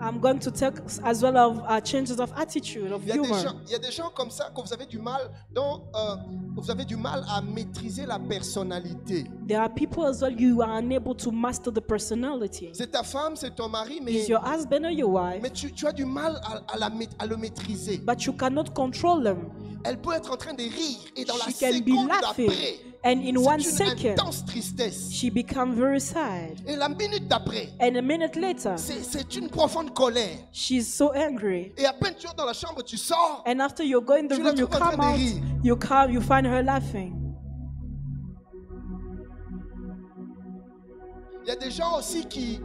I'm going to talk as well of changes of attitude, of Il y humor. a des gens comme ça que vous avez du mal, vous avez du mal à maîtriser la personnalité. There are people as well you are unable to master the personality. C'est ta femme, c'est ton mari, mais, Is your husband or your wife? mais tu as du mal à le maîtriser. But you cannot control them. Elle peut être en train de rire et dans la She can be seconde laughing, d'après, and in one c'est une second, intense tristesse. she becomes very sad. Et la minute d'après, And a minute later, c'est une profonde colère. she's so angry. Et à peine tu es dans la chambre, tu sors. And after you go in the Tu la room, you trouves en train come de out, rire. you find her laughing. Il y a des gens aussi qui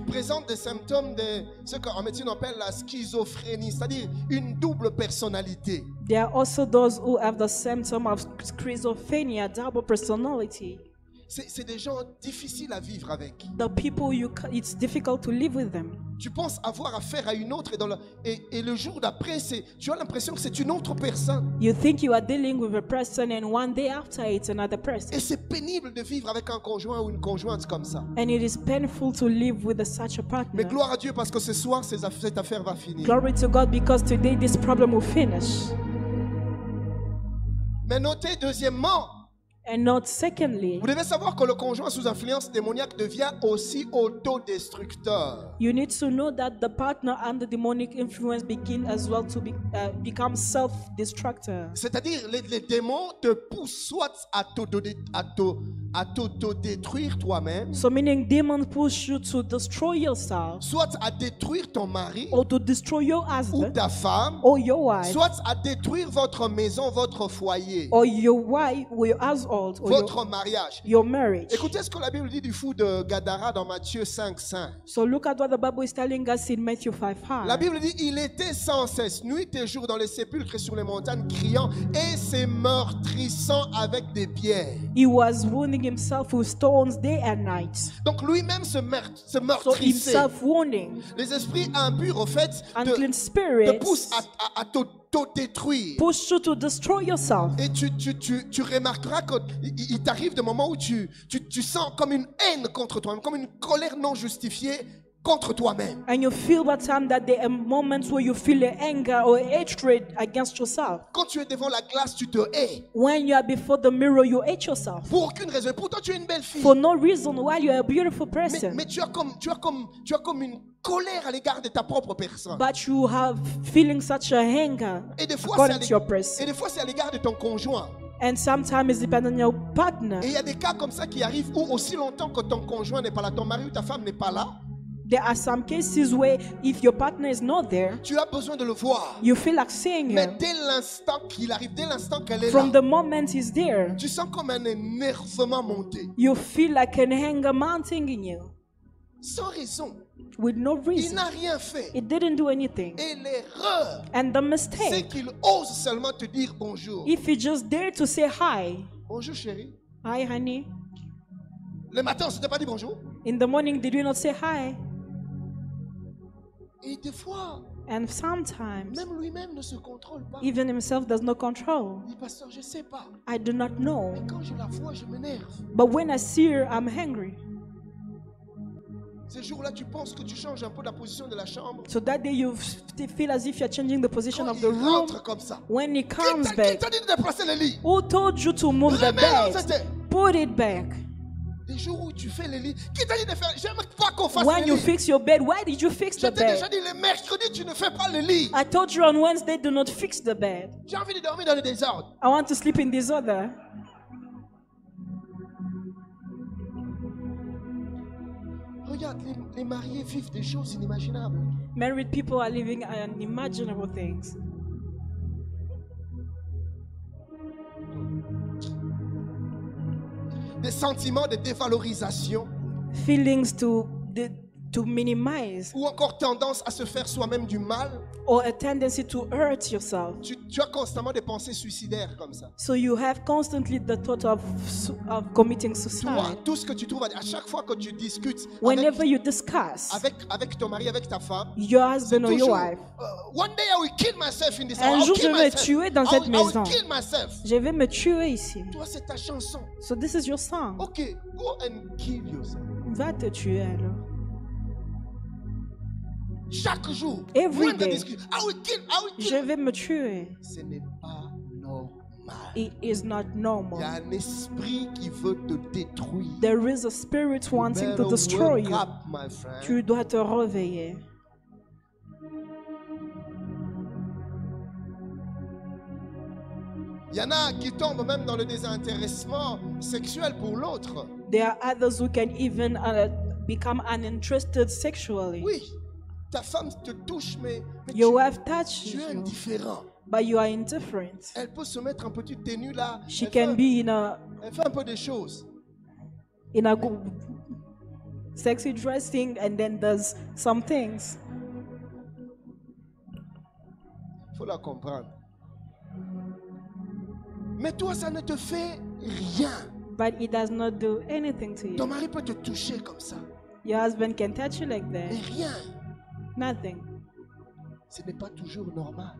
présentent des symptômes de ce qu'en médecine on appelle la schizophrénie, c'est-à-dire une double personnalité. There are also those who have the symptom of schizophrenia, double personality. C'est des gens difficiles à vivre avec. The people it's difficult to live with them. Tu penses avoir affaire à une autre et le jour d'après, tu as l'impression que c'est une autre personne. You think you are dealing with a person, and one day after it's another person. Et c'est pénible de vivre avec un conjoint ou une conjointe comme ça. And it is painful to live with such a Mais partner. gloire à Dieu parce que ce soir, cette affaire va finir. Glory to God, because today this problem will finish. Mais notez deuxièmement, And not secondly, vous devez savoir que le conjoint sous influence démoniaque devient aussi autodestructeur. you need to know that the partner under demonic influence begin as well to become self-destructor. C'est-à-dire, les démons te poussent soit à t'autodétruire toi-même, So meaning demons push you to destroy yourself, soit à détruire ton mari or to destroy your ou husband, ta femme, or your wife, soit à détruire votre maison, votre foyer. or your wife, or your husband, household or votre mariage. your marriage. Écoutez ce que la Bible dit du fou de Gadara dans Matthieu 5:5. So look at what the Bible is telling us in Matthew 5:5. La Bible dit, il était sans cesse, nuit et jour, dans les sépulcres et sur les montagnes, criant et se meurtrissant avec des pierres. He was wounding himself with stones day and night. Donc lui-même se So meurtrissait. himself wounding. Les esprits impurs, au fait, Unclean te spirits poussent à t'auto-détruire. push you to destroy yourself. Et tu remarqueras qu'il t'arrive des moments où tu sens comme une haine contre toi-même, comme une colère non justifiée contre toi-même. And you feel by the time that there are moments where you feel anger or hatred against yourself. Quand tu es devant la glace, tu te hais. When you are before the mirror, you hate yourself. Pour aucune raison. Pourtant, tu es une belle fille. For no reason while you are a beautiful person. Mais tu as comme une colère à l'égard de ta propre personne. But you have feeling such a anger Et des fois, according to your person. c'est à l'égard de ton conjoint. And sometimes it's depending on your partner. Et il y a des cas comme ça qui arrivent où aussi longtemps que ton conjoint n'est pas là, ton mari ou ta femme n'est pas là, There are some cases where if your partner is not there, tu as besoin de le voir. you feel like seeing Mais him. dès l'instant qu'il arrive, dès l'instant qu'elle est From là, the moment he's there, tu sens comme un énervement monter. you feel like an anger mounting in you Sans raison. with no Il reason. n'a rien fait. It didn't do anything. Et l'erreur, And the c'est mistake, qu'il ose seulement te dire bonjour. if you just dare to say hi, Bonjour chérie. hi honey. Le matin, on ne s'était pas dit bonjour. In the morning, did you not say hi? Et des fois, And sometimes, même lui-même ne se contrôle pas. even himself does not control. Il dit, pasteur, je ne sais pas. I do not know. Mais quand je la vois, je m'énerve. But when I see her, I'm angry. Ces jours-là, tu penses que tu changes un peu la position de la chambre. So that day you feel as if you're changing the position Quand of il the room. rentre comme ça. When he Qui comes t'a back, dit de déplacer le lit? who told you to move the Remets-le, bed? c'était. Put it back. Des jours où tu fais le lit. Qui t'a dit de faire? J'aime pas qu'on fasse When le you lit. fix your bed, why did you fix Je the t'ai déjà bed? dit, le mercredi, tu ne fais pas le lit. I told you on Wednesday, do not fix the bed. J'ai envie de dormir dans le désordre. I want to sleep in disorder. Regarde, les mariés vivent des choses inimaginables. Married people are living unimaginable things. Des sentiments de dévalorisation Feelings to minimize, ou encore tendance à se faire soi-même du mal. or a tendency to hurt yourself. Tu as constamment des pensées suicidaires comme ça. So you have constantly the thought of committing Tu vois, suicide. tout ce que tu trouves, à chaque fois que tu discutes Whenever you discuss avec ton mari, avec ta femme, your c'est husband or your toujours, wife, one day I will kill myself in this un house. jour I'll je kill vais myself. tuer dans I cette will- I will maison. kill myself. Je vais me tuer ici. Toi, c'est ta chanson. So this is your song. Ok, go and kill yourself. Va te tuer alors. Chaque jour, Every moindre day. discussion. I will kill. Je vais me tuer. Ce n'est pas normal. It is not Il y normal. a un esprit qui veut te détruire. There is a spirit wanting Better to destroy wake you. up, my friend. Tu dois te réveiller. Il y en a qui tombent même dans le désintéressement sexuel pour l'autre. There are others who can even become uninterested sexually. Oui, ta femme te touche, mais Your wife touches tu es you, indifférent. but you are indifferent. Elle peut se mettre en petite tenue là. She Elle can fait- be in a Elle fait un peu des choses. Sexy dressing and then does some things. Il faut la comprendre. Mais toi, ça ne te fait rien. But it does not do anything to Ton you. mari peut te toucher comme ça. Your husband can touch you like Mais that. rien. Nothing. Ce n'est pas toujours normal.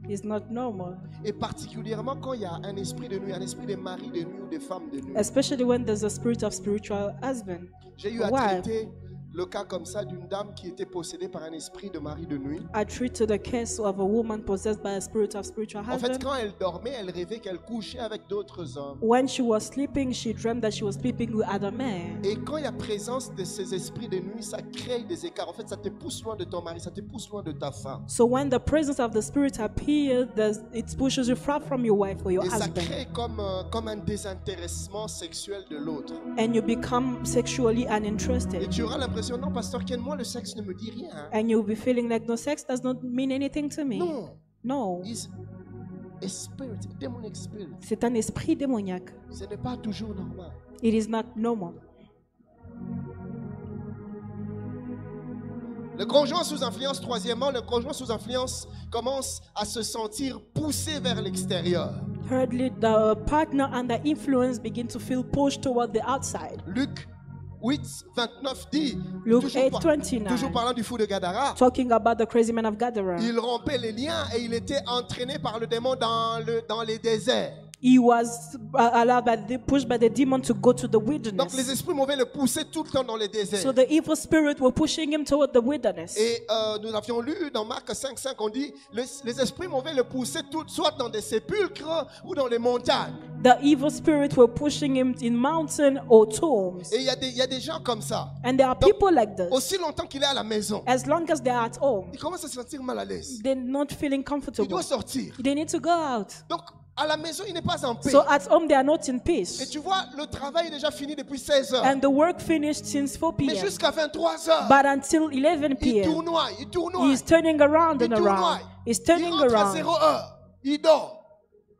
It's not normal. Et particulièrement quand il y a un esprit de nuit, un esprit de mari de nuit ou de femme de nuit. Especially when there's a spirit of spiritual husband. J'ai eu à Wife. traiter le cas comme ça d'une dame qui était possédée par un esprit de mari de nuit. I treated a case of a woman possessed by a spirit of spiritual En fait, husband. quand elle dormait, elle rêvait qu'elle couchait avec d'autres hommes. When she was sleeping, she dreamt that she was sleeping with other men. Et quand il y a présence de ces esprits de nuit, ça crée des écarts. En fait, ça te pousse loin de ton mari, ça te pousse loin de ta femme. So when the presence of the spirit appears, it pushes you far from your wife or your Et ça husband. crée comme un désintéressement sexuel de l'autre. And you become sexually Et uninterested. tu auras l'impression, non, pasteur Ken, moi le sexe ne me dit rien. And you'll be feeling like no sex does not mean anything to me. Non. No. a spirit, a demonic spirit. C'est un esprit démoniaque. Ce n'est pas toujours normal. It is not normal. Le conjoint sous influence, troisièmement, le conjoint sous influence commence à se sentir poussé vers l'extérieur. Thirdly, the partner under influence begin to feel pushed toward the outside. Luc 8, 29 dit, Luke toujours, 8:29. toujours parlant du fou de Gadara, Talking about the crazy man of Gadara. il rompait les liens et il était entraîné par le démon dans les déserts. He was allowed pushed by the demon to go to the Donc les wilderness. esprits mauvais le poussaient tout le temps dans les déserts. So the evil spirit were pushing him toward the wilderness. Et nous avions lu dans Marc 5:5, on dit, les esprits mauvais le poussaient soit dans des sépulcres ou dans les montagnes. The evil spirit were pushing him in mountain or tombs. Et il y a des gens comme ça. And there are Donc, people like this. aussi longtemps qu'il est à la maison, As long as they are at home, il commence à se sentir mal à l'aise. they're not feeling Il comfortable. doit sortir. They need to go out. Donc, à la maison, il n'est pas en paix. So at home, they are not in Et peace. tu vois, le travail est déjà fini depuis 16 heures. And the work finished since 4 Mais p.m. jusqu'à 23 heures, But until 11 il p.m., tournoie. he's turning around Il and tournoie. around. He's Il turning rentre à around. 0 heure. Il dort.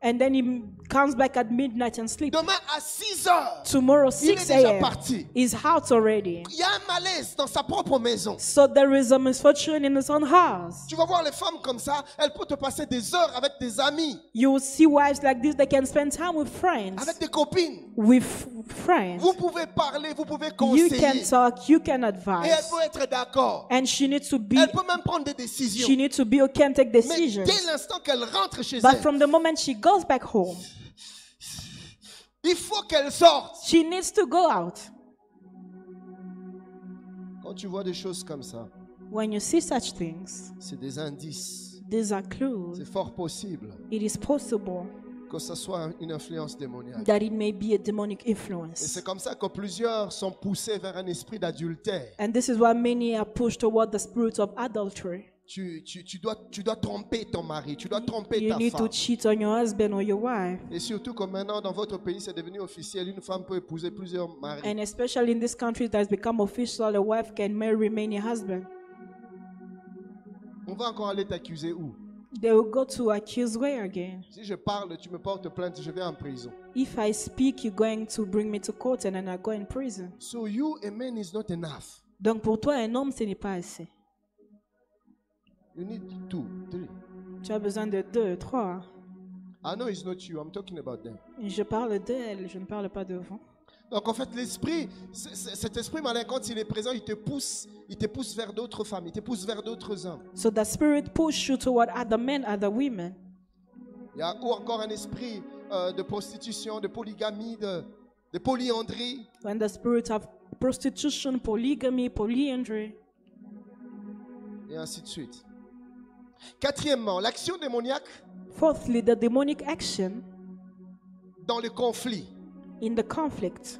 And then he comes back at midnight and sleeps. Demain à 6 heures, Tomorrow, il est 6 déjà a.m., parti. he's out already. Il y a un malaise dans sa propre maison. So there is a misfortune in his own house. Tu vas voir les femmes comme ça, elles peuvent te passer des heures avec des amis, You will see wives like this that can spend time with friends. avec des copines. With friends. Vous pouvez parler, vous pouvez You conseiller. can talk, you can Et elle advise. peut être d'accord. And she needs to be, Elle peut même prendre des décisions. she needs to be, can take Mais decisions. dès l'instant qu'elle rentre chez But elle, from the moment she goes back home, il faut qu'elle sorte. she needs to go out. Quand tu vois des choses comme ça, When you see such things, c'est des indices. these are clues. C'est fort possible It is possible que ce soit une influence démoniaque. that it may be a demonic Et influence. c'est comme ça que plusieurs sont poussés vers un esprit d'adultère. And this is why many are pushed toward the spirit of adultery. Tu dois tromper ton mari, tu dois tromper You ta need to femme. cheat on your husband or your wife. Et surtout que maintenant dans votre pays c'est devenu officiel, une femme peut épouser plusieurs maris. And especially in this country that has become official, a wife can marry many husbands. On va encore aller t'accuser où? They will go to accuse where again? Si je parle, tu me portes plainte, je vais en prison. If I speak, you're going to bring me to court and then I go in prison. So you, a man, is not enough. Donc pour toi, un homme, ce n'est pas assez. You need 2, 3. Tu as besoin de 2, 3. I know it's not you, I'm talking about them. Je parle d'elle, je ne parle pas de vous. Donc en fait, l'esprit, cet esprit malin, quand il est présent, il te pousse vers d'autres femmes, il te pousse vers d'autres hommes. So the spirit push you toward other men, other women. Il y a ou encore un esprit de prostitution, de polygamie, de polyandrie. When the spirit of prostitution, polygamy, polyandry, Et ainsi de suite. Quatrièmement, l'action démoniaque fourthly, the demonic action dans le conflit. in the conflict.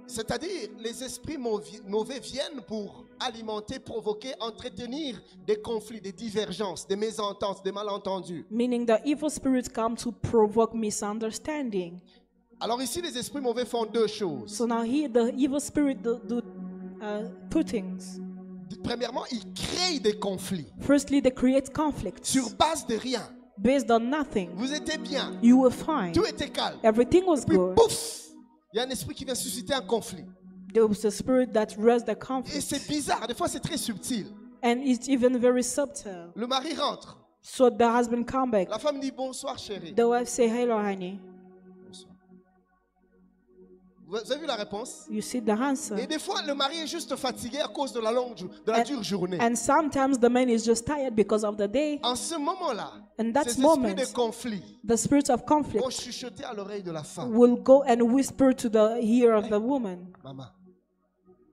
C'est-à-dire, les esprits mauvais viennent pour alimenter, provoquer, entretenir des conflits, des divergences, des mésententes, des malentendus. Meaning the evil spirits come to provoke misunderstanding. Alors ici, les esprits mauvais font 2 choses. So now here the evil spirit do two things. Premièrement, ils créent des conflits Firstly, they create conflicts sur base de rien. based on nothing. Vous étiez bien, You were fine. tout était calme. Everything was Puis good. pouf, il y a un esprit qui vient susciter un conflit. There was a spirit that raised the Et conflict. c'est bizarre, des fois c'est très subtil. And it's even very subtle. Le mari rentre, So the husband come back. la femme dit bonsoir chérie. The wife say, hello, honey. Bonsoir. Vous avez vu la réponse? You see the answer. Et des fois le mari est juste fatigué à cause de la dure journée. And sometimes the man is just tired because of the day. En ce moment-là, And that ces esprits moment, de conflit the spirit of vont conflict chuchoter à l'oreille de la femme. will go and whisper to the ear of the woman Maman,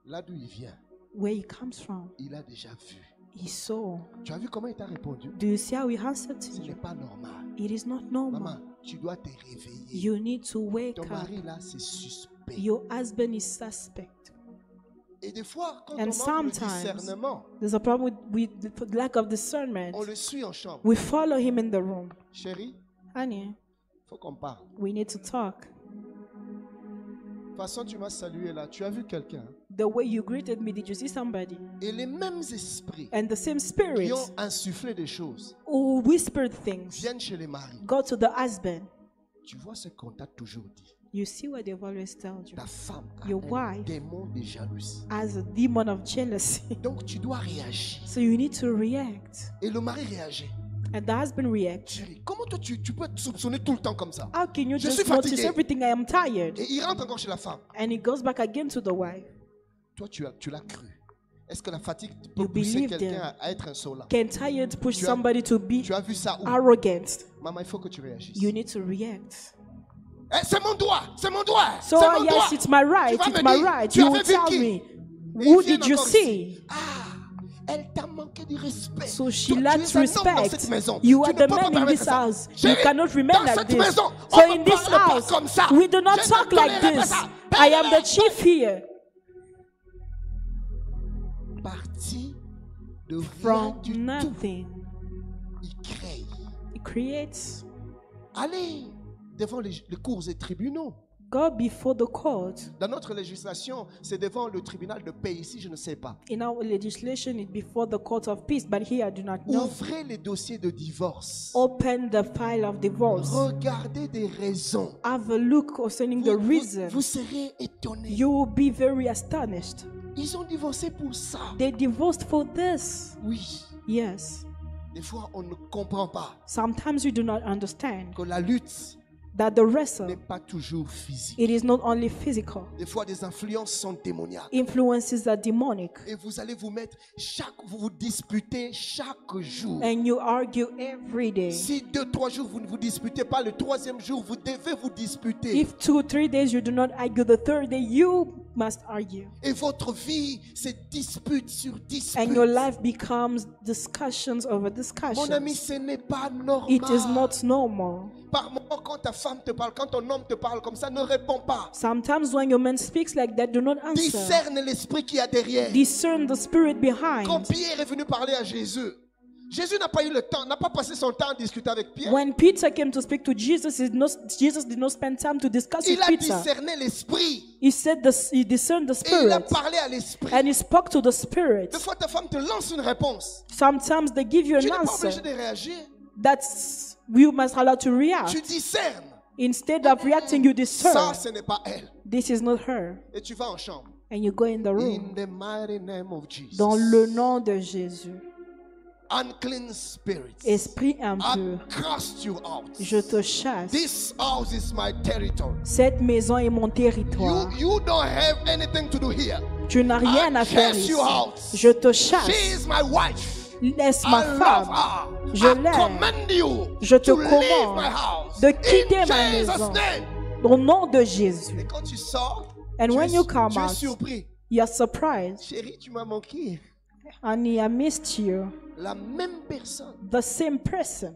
là d'où il vient, where he comes from. il a déjà vu. He saw. Tu as vu comment il t'a répondu? Do you see how he answered to Ce n'est you? pas normal. It is not normal. Maman, tu dois te réveiller. You need to wake Ton up. mari là, c'est suspect. Your husband is suspect. Et des fois, quand And on manque le sometimes discernement, there's a problem with the lack of discernment. on le suit en chambre. We follow him in the room. Chérie, Honey, il faut qu'on parle. we need to talk. De toute façon, tu m'as salué là. Tu as vu quelqu'un? The way you greeted me, did you see somebody? Et les mêmes esprits And the same qui spirits ont insufflé des choses who whispered things viennent chez les maris. go to the husband. Tu vois ce qu'on t'a toujours dit. You see what they've always told you. Ta femme a Your un wife démon de jalousie. has a demon of jealousy. Donc tu dois réagir. So you need to react. Et le mari réagit. And the husband reacts. Chérie, comment toi tu peux te soupçonner tout le temps comme ça? How can you Je just suis notice fatigué. everything? I am tired. Et il rentre encore chez la femme. And he goes back again to the wife. Toi, tu l'as cru. Est-ce que la fatigue peut You pousser believed quelqu'un him. à être insolent? Can tired push Tu as- somebody to be Tu as vu ça où? arrogant? Maman, il faut que tu réagisses. You need to react. Eh, c'est mon doigt, c'est mon doigt, So c'est mon doigt. yes, it's my right, Tu vas it's me my dire, right. tu You avais will vu tell qui? me. Et Who ils viennent did you encore see? ici. Ah, elle t'a manqué de respect. So she Toi, tu lacks es un homme dans cette respect. maison. You Tu are ne the peux pas man in permettre this ça. house. You Chérie, cannot remain dans like cette this. maison, on So ne in this parle pas house, comme ça. we do not Je ne talk like tolérerai pas this. ça. I am the chief here. Parti de rien From du tout. nothing, Il crée. he creates. Allez devant les cours et tribunaux. Go before the court. Dans notre législation, c'est devant le tribunal de paix. Ici, je ne sais pas. In our legislation, it's before the court of peace, but here I do not know. Ouvrez les dossiers de divorce. Open the file of divorce. Regardez des raisons. Have a look concerning the reason. Vous serez étonnés. You will be very astonished. Ils ont divorcé pour ça. They divorced for this. Oui. Yes. Des fois, on ne comprend pas Sometimes we do not understand que la lutte that the wrestle, n'est pas toujours physique. it is not only physical. Des fois, des influences sont démoniaques. Influences are demonic. Et vous allez vous mettre vous vous disputez chaque jour. And you argue every day. Si 2-3 jours vous ne vous disputez pas, le troisième jour vous devez vous disputer. If 2-3 days you do not argue, the third day you must argue. Et votre vie se dispute sur dispute. And your life becomes discussions over Mon ami, discussions. ce n'est pas normal. It is not normal. Par moment, quand ta femme te parle, quand ton homme te parle comme ça, ne réponds pas. Sometimes when your man speaks like that, do not answer. Discerne l'esprit qu'il y a derrière. Discern the spirit Quand behind. Pierre est venu parler à Jésus, Jésus n'a pas eu le temps, n'a pas passé son temps à discuter avec Pierre. When Peter came to speak to Jesus, Jesus did not spend time to discuss Il with a Peter. discerné l'esprit. He he discerned the Et il a spirit. parlé à l'esprit. And he spoke to the spirit. Des fois, ta femme te lance une réponse. Sometimes they give you Tu an n'es pas obligé answer. de réagir. That's you must allow to Tu react. discernes. Instead of reacting, you Ça, discern. ce n'est pas elle. This is not her. Et tu vas en chambre. And you go in the room. In the mighty name of Jesus. Dans le nom de Jésus. Unclean spirits. Esprit I impur, cast you out. je te chasse. This house is my territory. Cette maison est mon territoire. You don't have anything to do here. Tu n'as rien à faire cast ici. you out. Je te She chasse. is my wife. Laisse I ma love femme. her. Je I l'aime. command you Je te to leave commande my house. de quitter In ma Jesus' maison. name. Au nom de Jésus. Et quand tu sors, And when you come tu es out, surpris. you're surprised. Chérie, tu m'as manqué. Honey, I missed you. La même personne. The same person.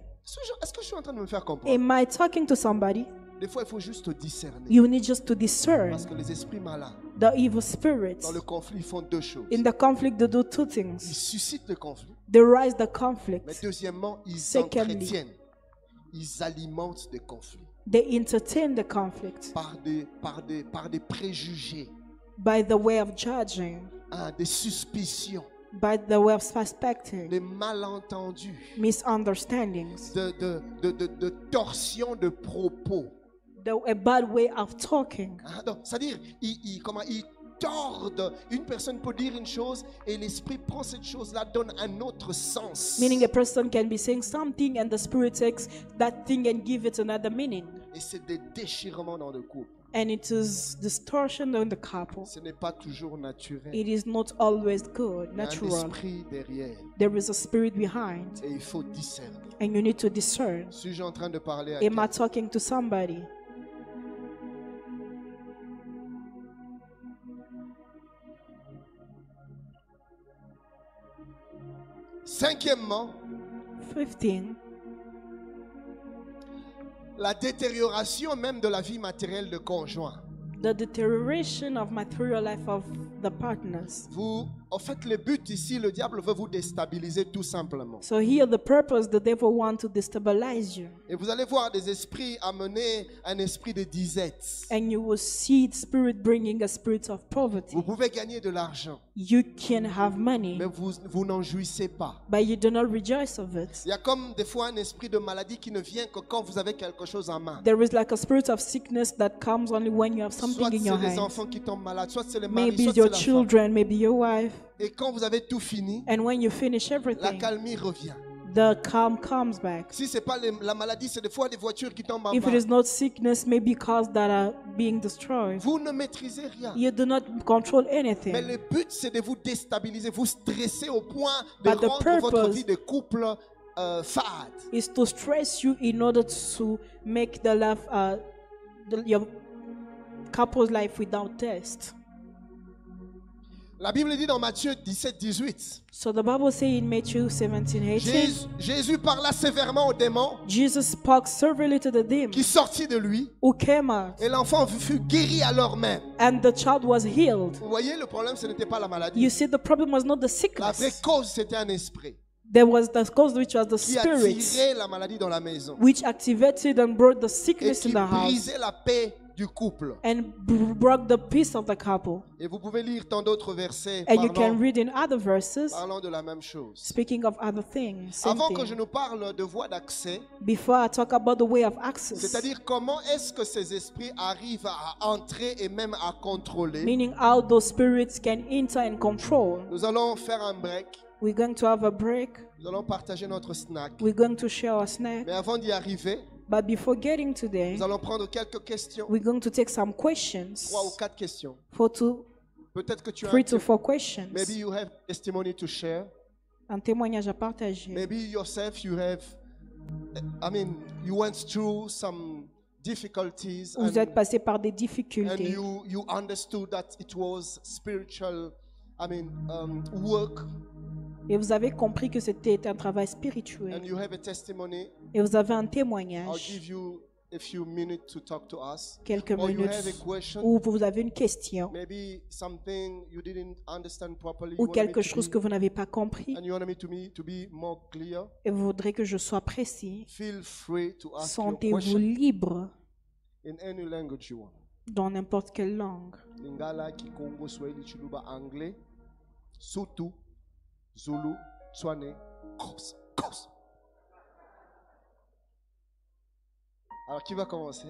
Est-ce que je suis en train de me faire comprendre? Am I talking to somebody? Des fois, il faut juste discerner. You need just to discern Parce que les esprits malins, the evil spirits. dans le conflit, ils font deux choses. In the conflict, they do two Ils things. suscitent le conflit. They rise the Mais conflict. deuxièmement, ils Secondly. entretiennent. Ils alimentent des conflits. They entertain the conflict Par des préjugés. by the way of judging, Des suspicions. by the way of suspecting, Des malentendus. misunderstandings, De torsion de propos. a bad way of talking. Donc, c'est-à-dire, ils tordent. Une personne peut dire une chose et l'esprit prend cette chose-là, donne un autre sens. Meaning a person can be saying something and the spirit takes that thing and give it another meaning. Et c'est des déchirements dans le couple. And it is distortion in the couple. Ce n'est pas toujours naturel. It is not always good, Il y a un natural. esprit derrière There is a spirit behind, et il faut discerner. and you need to discern. Suis-je en train de parler à Am I quelqu'un? talking to somebody? Cinquièmement, 15. la détérioration même de la vie matérielle de conjoint. The deterioration of material life of the partners. En fait, le but ici, le diable veut vous déstabiliser tout simplement. So here the purpose, the devil wants to destabilize you. Et vous allez voir des esprits amener un esprit de disette. And you will see the spirit bringing a spirit of poverty. Vous pouvez gagner de l'argent, You can have money, mais vous n'en jouissez pas. but you do not rejoice of it. Il y a comme des fois un esprit de maladie qui ne vient que quand vous avez quelque chose en main. There is like a spirit of sickness that comes only when you have something Soit in your c'est les hands. enfants qui tombent malades, soit c'est les maris, Maybe soit your c'est la femme. children, maybe your wife. Et quand vous avez tout fini, And when you finish la everything, calmie revient. the calm comes back. Si c'est pas la maladie, c'est des fois des voitures qui tombent en If it bas. is not sickness, maybe cars that are being destroyed. Vous ne maîtrisez rien. You do not control Mais anything. le but, c'est de vous déstabiliser, vous stresser au point de But the rendre votre purpose- vie de couple fade. Is to stress you in order to make the life, your couple's life without test. La Bible dit dans Matthieu 17, 18, So the Bible says in Matthew 17:18, Jésus parla sévèrement au démon Jesus spoke severely to the demon qui sortit de lui who came out, et l'enfant fut guéri alors même. and the child was healed. Vous voyez, le problème, ce n'était pas la maladie. You see, the problem was not the La vraie sickness. cause, c'était un esprit There was the cause, which was the qui spirit, attirait la maladie dans la maison which activated and brought the et sickness qui in the house brisait la paix du couple. and broke the peace of the couple. Et vous pouvez lire tant d'autres versets And you can parlant, read in other verses, parlant de la même chose. speaking of other things. Same Avant que je thing. nous parle de voie d'accès, Before I talk about the way of access, c'est-à-dire comment est-ce que ces esprits arrivent à entrer et même à contrôler, meaning how those spirits can enter and control, nous allons faire un break. we're going to have a break. Nous allons partager notre snack. We're going to share our snack. Mais avant d'y arriver, But before getting to there, nous allons prendre quelques questions, we're going to take some questions. 3 ou 4 questions. Peut-être que tu as 3 to 4 questions. maybe you have testimony to share. Un témoignage à partager. Maybe yourself you have, you went through some difficulties Vous êtes and, passé par des and difficultés. you understood that it was spiritual, work, Et vous avez compris que c'était un travail and spirituel. you have a testimony. Et vous avez un I'll témoignage, give you a few minutes to talk to us. quelques Or you minutes, have a question, où vous avez une question maybe something you didn't understand properly. ou quelque chose que vous n'avez pas compris And you want me to be more clear. et vous voudrez que je sois précis. Feel free to ask your Sentez-vous question libre in any language you want. dans n'importe quelle langue. Lingala, Kikongo, Swahili, Chiluba, Anglais, Sotho, Zulu, Tswane, Xhosa. Alors, qui va commencer?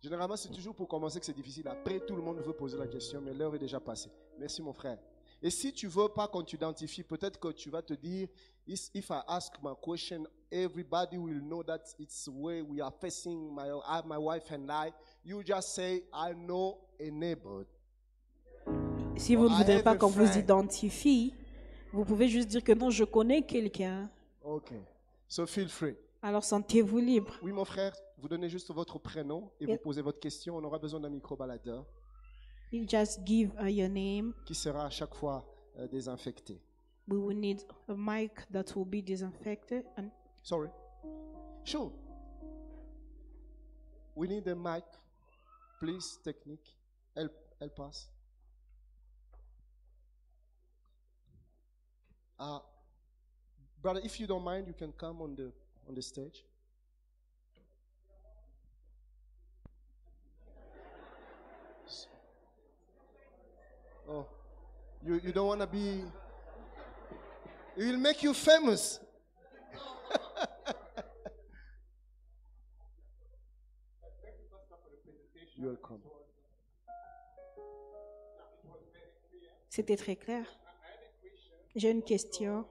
Généralement, c'est toujours pour commencer que c'est difficile. Après, tout le monde veut poser la question, mais l'heure est déjà passée. Merci, mon frère. Et si tu veux pas qu'on t'identifie, peut-être que tu vas te dire, if I ask my question, everybody will know that it's where we are facing, my wife and I. You just say, I know a neighbor. Si vous ne I voudrez have pas a qu'on vous friend. identifie, vous pouvez juste dire que non, je connais quelqu'un. Ok. So feel free. Alors sentez-vous libre. Oui, mon frère, vous donnez juste votre prénom et vous posez votre question. On aura besoin d'un micro-baladeur You just give your name. qui sera à chaque fois désinfecté. We will need a mic that will be disinfected. And Sorry. Sure. We need a mic. Please, technique. Elle passe. Brother, if you don't mind, you can come on the stage. Oh, you don't want to be. It will make you famous. You're welcome. c'était très clair. J'ai une question.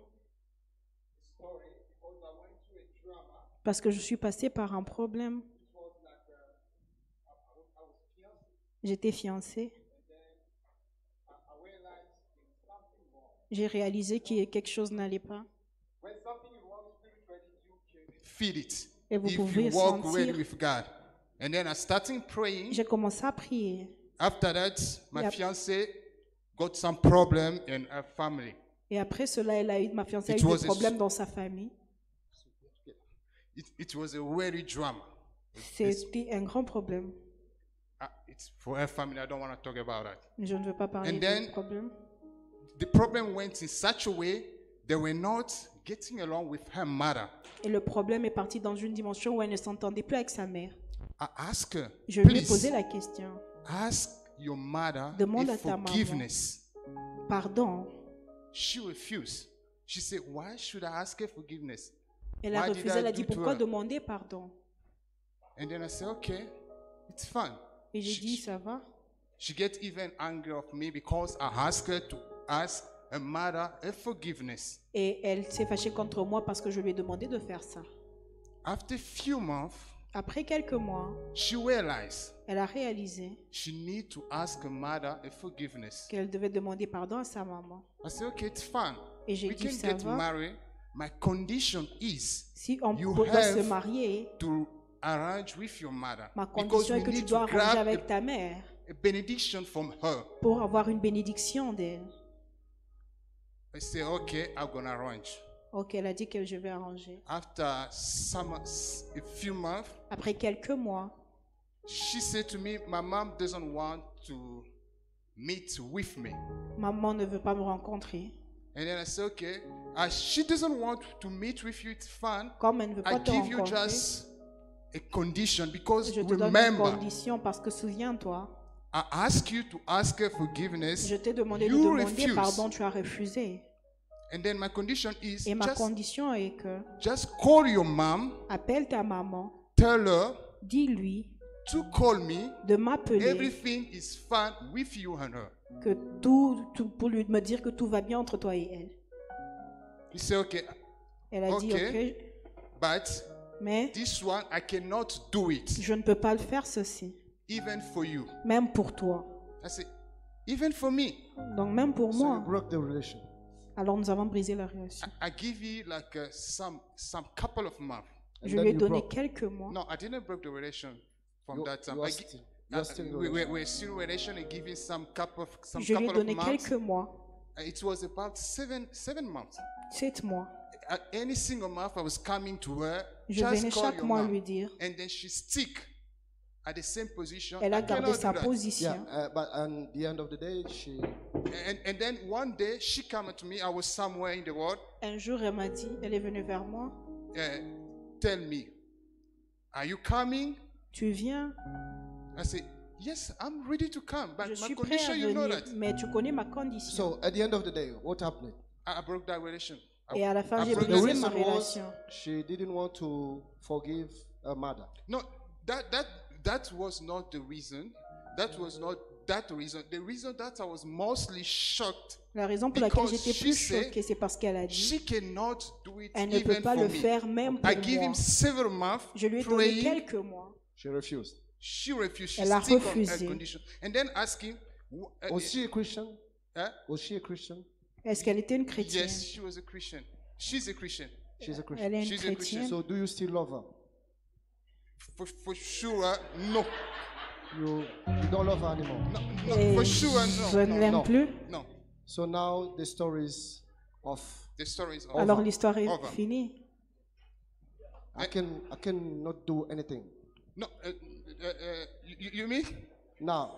Parce que je suis passée par un problème. J'étais fiancée. J'ai réalisé que quelque chose n'allait pas. Feel it. Et vous If pouvez you walk sentir. well with God. And then I started praying. J'ai commencé à prier. After that, my Yep. fiancée got some problem in her family. Et après cela, ma fiancée a It eu was des a- problèmes dans sa famille. It was a very drama. C'était un grand problème. It's for her family. I don't want to talk about that. Je ne veux pas parler And de then- problème. The problem went in such a way they were not getting along with her mother. Et le problème est parti dans une dimension où elle ne s'entendait plus avec sa mère. I asked her, Je lui ai posé please la question. ask your mother Demande à if ta maman. forgiveness. Pardon. She refused. She said, why should I ask her forgiveness? Elle a Why did refusé. I Elle a do dit to pourquoi her? demander pardon. And then I said, okay, it's fine. Et j'ai She- dit ça va. She gets even angry of me because I asked her to ask her mother a forgiveness. Et elle s'est fâchée contre moi parce que je lui ai demandé de faire ça. After a few months, Après quelques mois, she realized elle a réalisé she need to ask her mother a forgiveness. qu'elle devait demander pardon à sa maman. I said, okay, it's fine. Et j'ai We dit can ça get va. married. My condition is Si on You doit se have marier, to arrange with your mother ma because condition we est que tu need dois to arranger grab avec ta mère a benediction from her. pour avoir une bénédiction d'elle. I say, okay, I'm gonna arrange. Ok, elle a dit que je vais arranger. After a few months, Après quelques mois, she said to me, my mom doesn't want to meet with me. maman ne veut pas me rencontrer. And then I said, okay, as she doesn't want to meet with you, it's fine. Comme elle ne veut I pas te give you rencontrer, just a condition because je te donne une remember, condition parce que souviens-toi, I ask you to ask her forgiveness. je t'ai demandé de You demander refuse. pardon, tu as refusé. And then my condition is Et ma condition est que just call your mom, appelle ta maman, tell her dis-lui to call me. de m'appeler, Everything is fine with you and her. que tout, pour lui me dire que tout va bien entre toi et elle. He said, okay, Elle a dit Okay. ok, but mais this one I cannot do it, je ne peux pas le faire ceci, even for you. même pour toi. I said, even for me. Donc même pour So you moi. broke the relation. Alors nous avons brisé la relation. I give you like some couple of months. And Je then lui ai you donné broke. quelques mois. No, I didn't break the relation from You- that time. you are I gi- still- you are still in a relation. we're still in a relation and giving some Je lui ai couple donné of months. quelques mois, It was about seven months. 7 mois. At any single month, I was coming to her. Je Just venais call chaque your mois mom. lui dire. And then she stick at the same position. Elle a I gardé cannot sa do that. position. Yeah, but at the end of the day, she And then one day she came to me. I was somewhere in the world. Un jour, elle m'a dit, elle est venue vers moi. Tell me, are you coming? Tu viens? I said, yes, I'm ready to come. But Je my suis prêt à condition, you know venir, that. mais tu connais ma condition. So at the end of the day, what happened? I broke that relation. Et à la fin, j'ai broke The that brisé ma reason was relation. she didn't want to forgive her mother. No, that was not the reason. That was not that reason. The reason that I was mostly shocked, La raison pour laquelle Because j'étais she plus said choquée, c'est parce qu'elle a dit, she cannot do it elle ne peut even pas for le me. faire même pour I give moi. him several months Je lui ai donné praying. quelques mois. She refused. She refused. She Elle a stick on her refusé. condition. And then asking, Was she a Christian? eh? Was she a Christian? Est-ce qu'elle était une chrétienne? Yes, she was a Christian. She's a Christian. She's a Christian. Elle est une She's a Christian. chrétienne. So do you still love her? For sure, no. You don't love her anymore. No, Et for sure, je no. ne l'aime no. plus. No. So now the story is off. The story is over. Alors l'histoire est Over. finie. I cannot do anything. No, you mean? Now,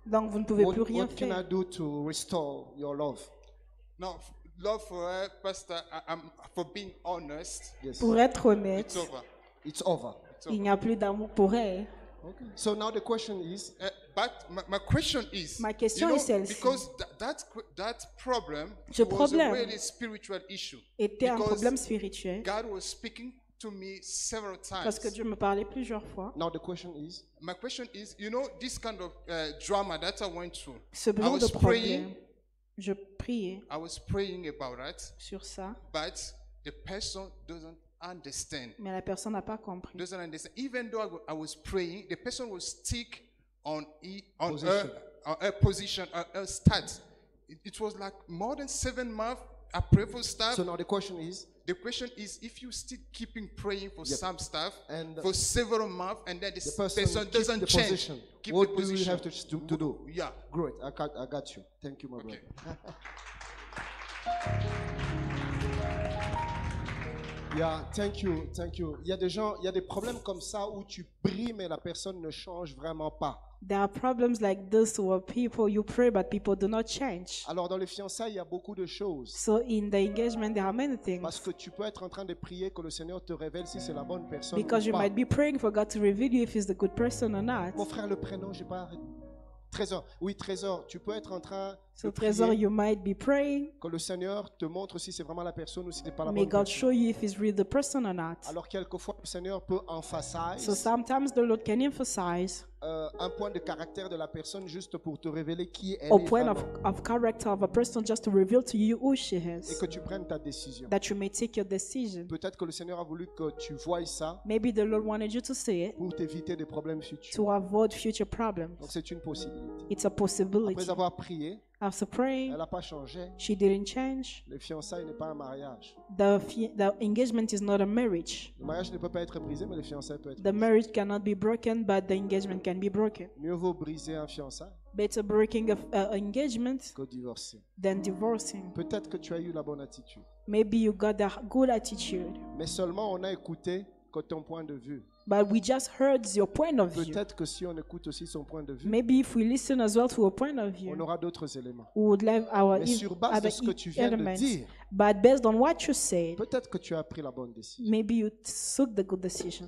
Donc vous ne pouvez plus rien what can I faire. do to restore your love? No, love for her, Pastor. I'm for being honest. Yes. Pour être honnête, It's over. It's over. It's il over. n'y a plus d'amour pour elle. Okay. So now the question is, But my question is, Ma question you know, est celle-ci. because that problem Ce was problème a really spiritual issue. Était un Because problème spirituel God was speaking to me several parce que times. Dieu me parlait plusieurs fois. now the question is, My question is, you know, this kind of drama that I went through. Ce I genre de was problème, praying. je priais I was praying about that, sur ça, but the person doesn't understand. mais la personne n'a pas compris. Doesn't understand. Even though I was praying, the person will stick on Position. her position, her stats. It was like more than 7 months. I pray for stuff. so now the question is, The question is, if you still keeping praying for Yep. some stuff And for several months, and then the this person person keep doesn't the change, position. keep What the do we position. have to do? Yeah. Great, I got you. Thank you, my Okay. brother. Yeah, thank you. Il y a des gens, il y a des problèmes comme ça où tu pries mais la personne ne change vraiment pas. There are problems like this where people, you pray, but people do not change. Alors dans les fiançailles, il y a beaucoup de choses. So in the engagement, there are many Parce things. que tu peux être en train de prier que le Seigneur te révèle si c'est la bonne personne Because ou you pas. might be praying for God to reveal you if he's the good person or not. Mon frère, le prénom, j'ai pas arrêté. Trésor. Oui, Trésor, tu peux être en train So de Trésor, prier you might be praying. que le Seigneur te montre si c'est vraiment la personne ou si c'est pas la May bonne God personne. show you if he's really the person or not. Alors quelquefois, le Seigneur peut emphasize So sometimes the Lord can emphasize un point de caractère de la personne juste pour te révéler qui elle a est point vraiment. of character of a person just to reveal to you who she Et is, que tu prennes ta décision. that you may take your decision. Peut-être que le Seigneur a voulu que tu voies ça Maybe the Lord wanted you to see it pour t'éviter des problèmes futurs. to avoid future problems. Donc c'est une possibilité. It's a possibility. Après avoir prié, After praying, elle n'a pas changé. she didn't change. Le fiançailles n'est pas un mariage. The engagement is not a marriage. Le mariage ne peut pas être brisé, mais le fiançailles peut être The brisé. marriage cannot be broken, but the engagement can be broken. Mieux vaut briser un fiançailles Better breaking an engagement que divorcer. than divorcing. Peut-être que tu as eu la bonne attitude. Maybe you got a good attitude, Mais seulement on a écouté que ton point de vue. but we just heard your point of view. Peut-être que si on écoute aussi son point de vue, Maybe if we listen as well to a point of on view, aura d'autres éléments. we would have our Mais sur base de other ce que tu viens de elements. dire, But based on what you said, peut-être que tu as pris la bonne décision. maybe you took the good decision.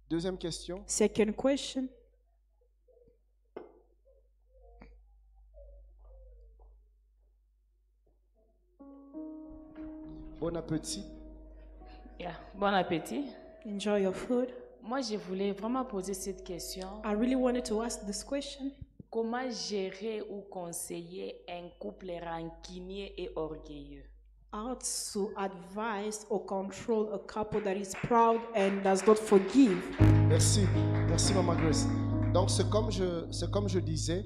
Deuxième question. Second question. Bon appétit. Yeah. Bon appétit. Enjoy your food. Moi, je voulais vraiment poser cette question. I really wanted to ask this question. Comment gérer ou conseiller un couple rancunier et orgueilleux? How to advise or control a couple that is proud and does not forgive. Merci. Merci, Maman Grace. Donc, c'est comme je disais,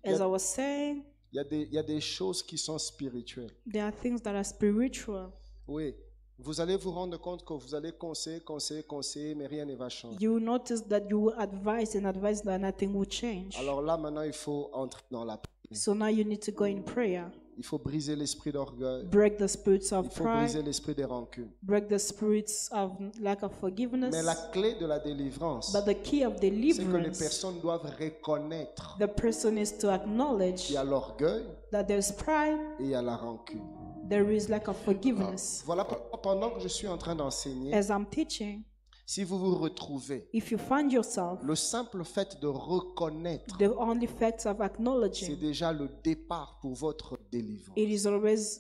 As I was saying, il y a des choses qui sont spirituelles. there are things that are spiritual. Oui. Vous allez vous rendre compte que vous allez conseiller, mais rien ne va changer. You notice that you will advise and advise that nothing will change. Alors là, maintenant, il faut entrer dans la prière. So now you need to go in prayer. Il faut briser l'esprit d'orgueil. Break the spirits Il of faut briser pride. l'esprit des rancunes. Break the spirits of lack of forgiveness. Mais la clé de la délivrance, But the key of c'est que les deliverance, personnes doivent reconnaître the person is to acknowledge qu'il y a l'orgueil that there's pride, et il y a la rancune. there is lack of forgiveness. Voilà pourquoi pendant que je suis en train d'enseigner, As I'm teaching, si vous vous retrouvez, if you find yourself, le simple fait de reconnaître, the only fact of c'est acknowledging, déjà le départ pour votre délivrance. it is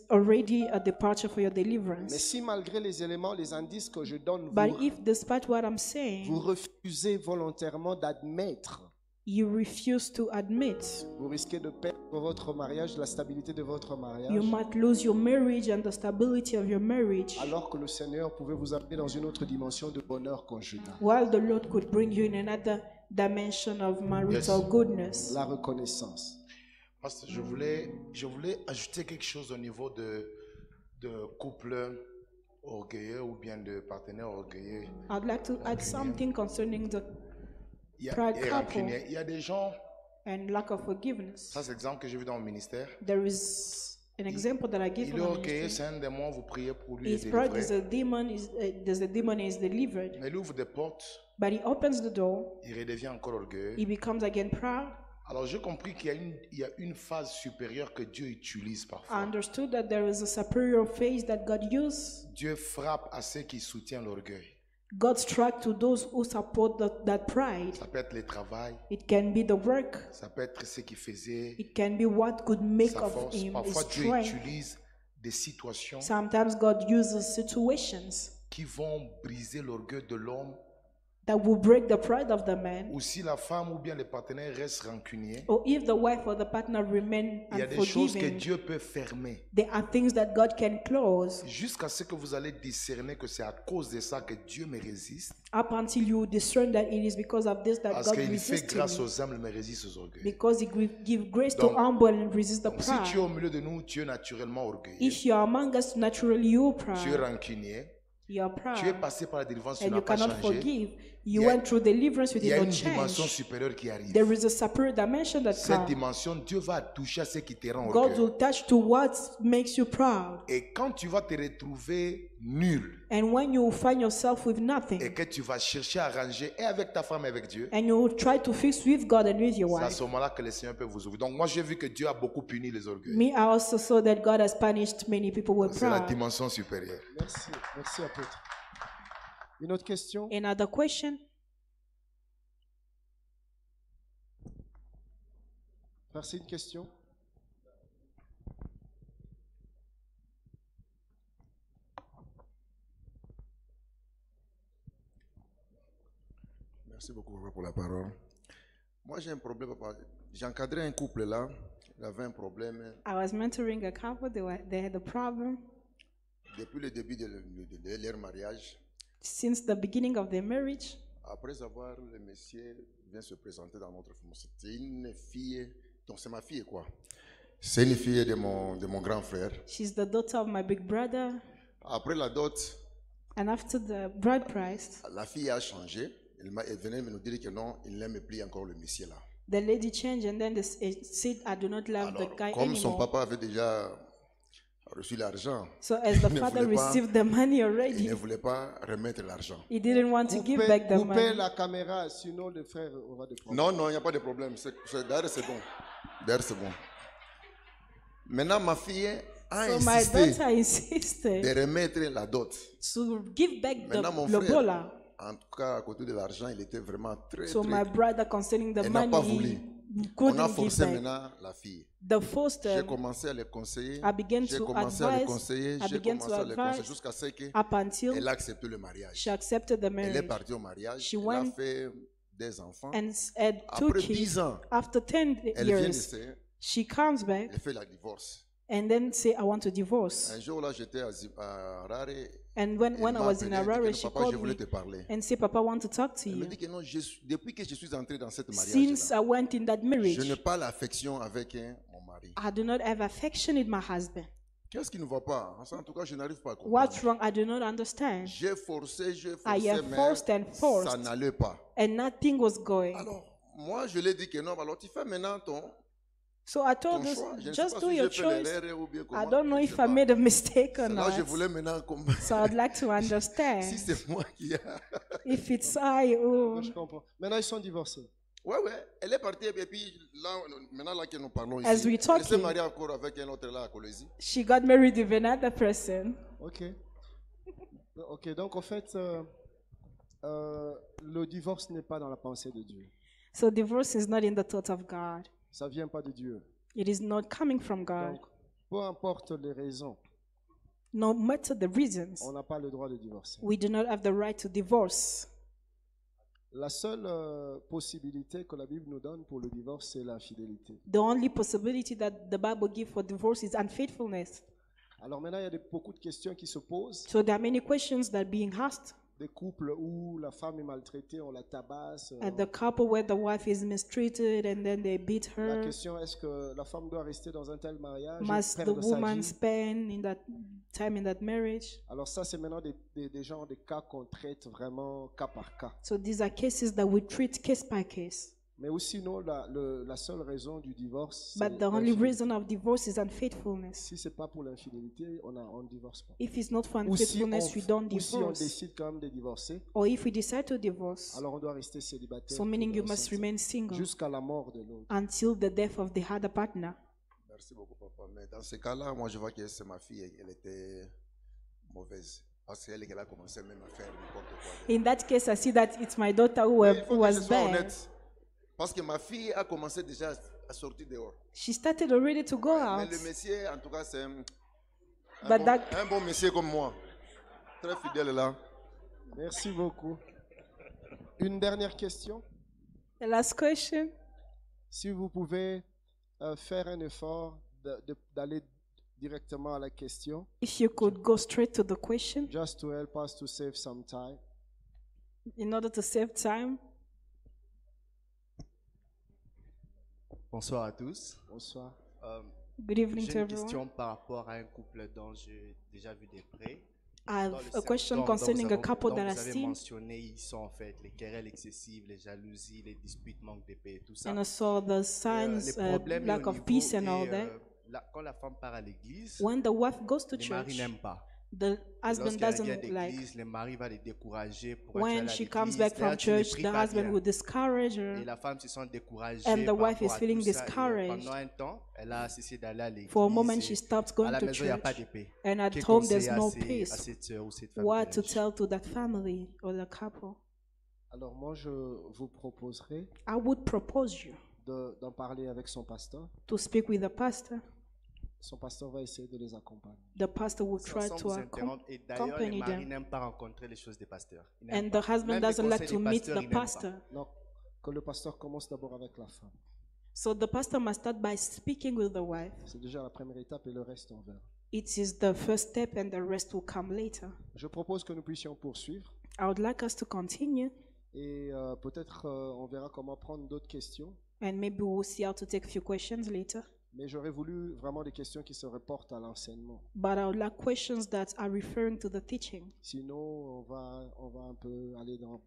already a departure for your Mais deliverance. si malgré les éléments, les indices que je donne, But vous, if despite what I'm vous saying, refusez volontairement d'admettre, you refuse to admit, vous risquez de perdre votre mariage, la stabilité de votre mariage, you might lose your marriage and the stability of your marriage, alors que le Seigneur pouvait vous amener dans une autre dimension de bonheur conjugal. while the Lord could bring you in another dimension of marital Yes. goodness. La reconnaissance. Pasteur, je voulais ajouter quelque chose au niveau de couple orgueilleux ou bien de partenaire orgueilleux. I'd like to add something concerning the Il y a, Pride et couple. rancunier. Il y a des gens, and lack of forgiveness. ça c'est l'exemple que j'ai vu dans mon ministère. There is an example that I give Il from est my orgueilleux, ministry. c'est un démon, vous priez pour lui His et pride is délivrer. a demon. There's a demon is delivered, Mais il ouvre des portes, but he opens the door. il redevient encore orgueilleux. He becomes again proud. Alors j'ai compris qu'il y a une phase supérieure que Dieu utilise I parfois. understood that there is a superior phase that God uses. Dieu frappe à ceux qui soutiennent l'orgueil. God strikes to those who support that pride. Ça peut être le travail, It can be the work. ça peut être ce qu'il faisait, It can be what could make sa of force. him his Parfois Dieu strength. utilise des situations Sometimes God uses situations qui vont briser l'orgueil de l'homme. that will break the pride of the man. Ou si la femme ou bien le partenaire reste rancunier, Or if the wife or the partner remain il y a des choses que unforgiving, Dieu peut fermer. there are things that God can close Jusqu'à ce que vous allez discerner que c'est à cause de ça que Dieu me résiste. up until you discern that it is because of this that Parce God qu'il fait resists grâce me. aux humbles, mais résiste aux orgueils. Because He give grace Donc- to humble and resist the Donc, si tu es pride. au milieu de nous, tu es naturellement orgueilleux. If you are among us, naturally you are Tu es proud. rancunier. You are Tu es proud. passé par la délivrance, tu And n'as you pas cannot changé. forgive. You Il y a- went through deliverance, you il y did a not une dimension change. supérieure qui arrive. There is a separate dimension that Cette comes. dimension, Dieu va toucher à ce qui te rend God orgueilleux. will touch to what makes you proud. Et quand tu vas te retrouver nul And when you find yourself with et nothing, que tu vas chercher à arranger et avec ta femme et avec Dieu, and you will try to fix with God and with your c'est à wife. ce moment-là que le Seigneur peut vous ouvrir. Donc moi j'ai vu que Dieu a beaucoup puni les orgueils. Me, I also saw that God has punished many people who were C'est la proud. dimension supérieure. Merci, merci apôtre. Une autre question? Another question? Merci, une question? Merci beaucoup papa, pour la parole. Moi j'ai un problème, papa. J'ai encadré un couple là, il avait un problème I was mentoring a couple, they had a problem. depuis le début de leur mariage. Since the beginning of their marriage, Après avoir, le monsieur vient se présenter dans notre famille. C'est une fille, donc c'est ma fille quoi. C'est une fille de mon grand frère. she's the daughter of my big brother. Après la dot, And after the bride price, la fille a changé. Elle venait nous dire que non, il n'aime plus encore le monsieur là. the lady changed and then said, I do not love the Alors, guy comme son anymore. papa avait déjà reçu l'argent, So as the il ne father voulait pas- received the money il already, ne voulait pas remettre l'argent. he didn't want to give back the Coupez money. la caméra, sinon le frère aura des problèmes. Non, non, il n'y a pas de problème. D'ailleurs, c'est bon. D'ailleurs, c'est bon. Maintenant, ma fille a So my insisté daughter insisted de remettre la dot. to give back Maintenant, mon the frère, lobola. en tout cas, à côté de l'argent, il était vraiment très, So très... my brother, concerning the Elle n'a pas voulu. money, On a couldn't give forcé back. maintenant la fille. The first, J'ai commencé à les conseiller. I began J'ai to commencé à les advise, conseiller. I J'ai began to commencé à les conseiller advise jusqu'à ce qu'elle up until a accepté le mariage. she accepted the Elle est marriage partie au mariage. She Elle a went fait des enfants. and had two Après kids. 10 ans, After 10 elle vient years, d'essayer. she comes back Elle fait la divorce. and then say, I want to divorce. Un jour là, j'étais à Harare. And when Elle I m'a was appelé, in elle dit que Harare, non, she papa, je called voulais me te parler. and say, Papa, I want to talk to Elle me you. dit que non, depuis que je suis entré dans cette mariage, Since I went in that je marriage, n'ai pas l'affection avec mon mari. I do not have affection with my husband. Qu'est-ce qui ne va pas? En tout cas, je n'arrive pas à What's comprendre. wrong? I do not understand. J'ai forcé, I have mais forced and forced. ça n'allait pas. And nothing was going. Alors, moi, je lui ai dit que non, alors tu fais maintenant ton So I told her, choix. Je ne sais just pas do si your j'ai fait choice. l'erreur ou bien I comment. don't know je if sais I pas. made a mistake or Là, je not. voulais maintenant comme So I'd like to si understand c'est moi qui a. if it's I or Je comprends. Maintenant, ils sont divorcés. Ouais, ouais, elle est partie et puis là, maintenant là que nous parlons As ici, we elle s'est talking. mariée encore avec un autre là à Colosie. she got married with another person. Ok. Ok, donc en fait, le divorce n'est pas dans la pensée de Dieu. So divorce is not in the thought of God. Ça vient pas de Dieu. It is not coming from God. Donc, peu importe les raisons, No matter the reasons, on n'a pas le droit de divorcer. we do not have the right to divorce. La seule possibilité que la Bible nous donne pour le divorce, c'est l'infidélité. The only possibility that the Bible gives for divorce is unfaithfulness. Alors maintenant, il y a beaucoup de questions qui se posent. So there are many questions that are being asked. Des couples où la femme est maltraitée, on la tabasse. At the couple where the wife is mistreated and then they beat La her. question, est-ce que la femme doit rester dans un tel mariage et Must the perdre sa woman vie? spend in that time in that marriage? Alors ça, c'est maintenant des genres de cas qu'on traite vraiment cas par cas. So these are cases that we treat case by case. Mais aussi, non, la seule raison du divorce, c'est But the only l'infidélité. reason of divorce is unfaithfulness. Si c'est pas pour l'infidélité, on ne divorce pas. If it's not for Ou si on, unfaithfulness, we don't ou si on divorce. décide quand même de divorcer, Or if we decide to divorce, alors on doit rester célibataire so meaning you pour must remain single jusqu'à la mort de l'autre. until the death of the other partner. Merci beaucoup, papa. Mais dans ce cas-là, moi, je vois que c'est ma fille, elle était mauvaise. Parce qu'elle a commencé même à faire n'importe quoi. In that case, I see that it's my daughter who, Mais il faut who que je was sois there. honnête. Parce que ma fille a commencé déjà à sortir dehors. She started already to go Mais out. le monsieur, en tout cas, c'est But that- un bon monsieur comme moi. Très fidèle là. Merci beaucoup. Une dernière question. The last question. Si vous pouvez faire un effort d'aller directement à la question, If you could go straight to the question just to help us to save some time. in order to save time. Bonsoir à tous. Bonsoir. Good evening J'ai to une everyone. question par rapport à un couple dont j'ai déjà vu des prêts. I Dans have le a question dont concerning a couple dont that vous I've avez seen, mentionné, ils sont en fait les querelles excessives, les jalousies, les disputes, manque de paix, tout ça. and I saw the Les signs, problèmes est lack au of niveau peace and all et, that. quand la femme part à l'église, When the wife goes to les maris church, n'aiment pas. the husband Lorsqu'elle vient doesn't like. d'église, les maris vont les décourager pour When aller à she comes l'église. back D'ailleurs, from tu ne church, pries the pas husband bien. will discourage Et her, la femme se sent découragée and the par wife rapport is à feeling tout ça. Et discouraged. pendant un temps, elle a cessé d'aller à l'église. For a moment, et she stopped à going la to maison, il n'y a pas de church, paix. and at Quel home, conseil there's à no ces- à peace. cette sœur ou cette femme What to dirais-je? tell to that family or the couple? Alors moi, je vous proposerai I would propose you d'en parler avec son pasteur. to speak with the pastor. Son pasteur va essayer de les accompagner. The pastor will try Sans to vous interrompre, et d'ailleurs, les accompany maris them. n'aiment pas rencontrer les choses des pasteurs. Ils n'aiment And pas. the husband Même les doesn't like conseils to des meet pasteurs, the ils n'aiment pas. pastor. Donc, que le pasteur commence d'abord avec la femme. So the pastor must start by speaking with the wife. C'est déjà la première étape et le reste on verra. It is the first step and the rest will come later. Je propose que nous puissions poursuivre I would like us to continue et peut-être on verra comment prendre d'autres questions. and maybe we'll see how to take a few questions later. Mais j'aurais voulu vraiment des questions qui se reportent à l'enseignement. But I would like questions that are referring to the teaching. Sinon, on va un peu aller dans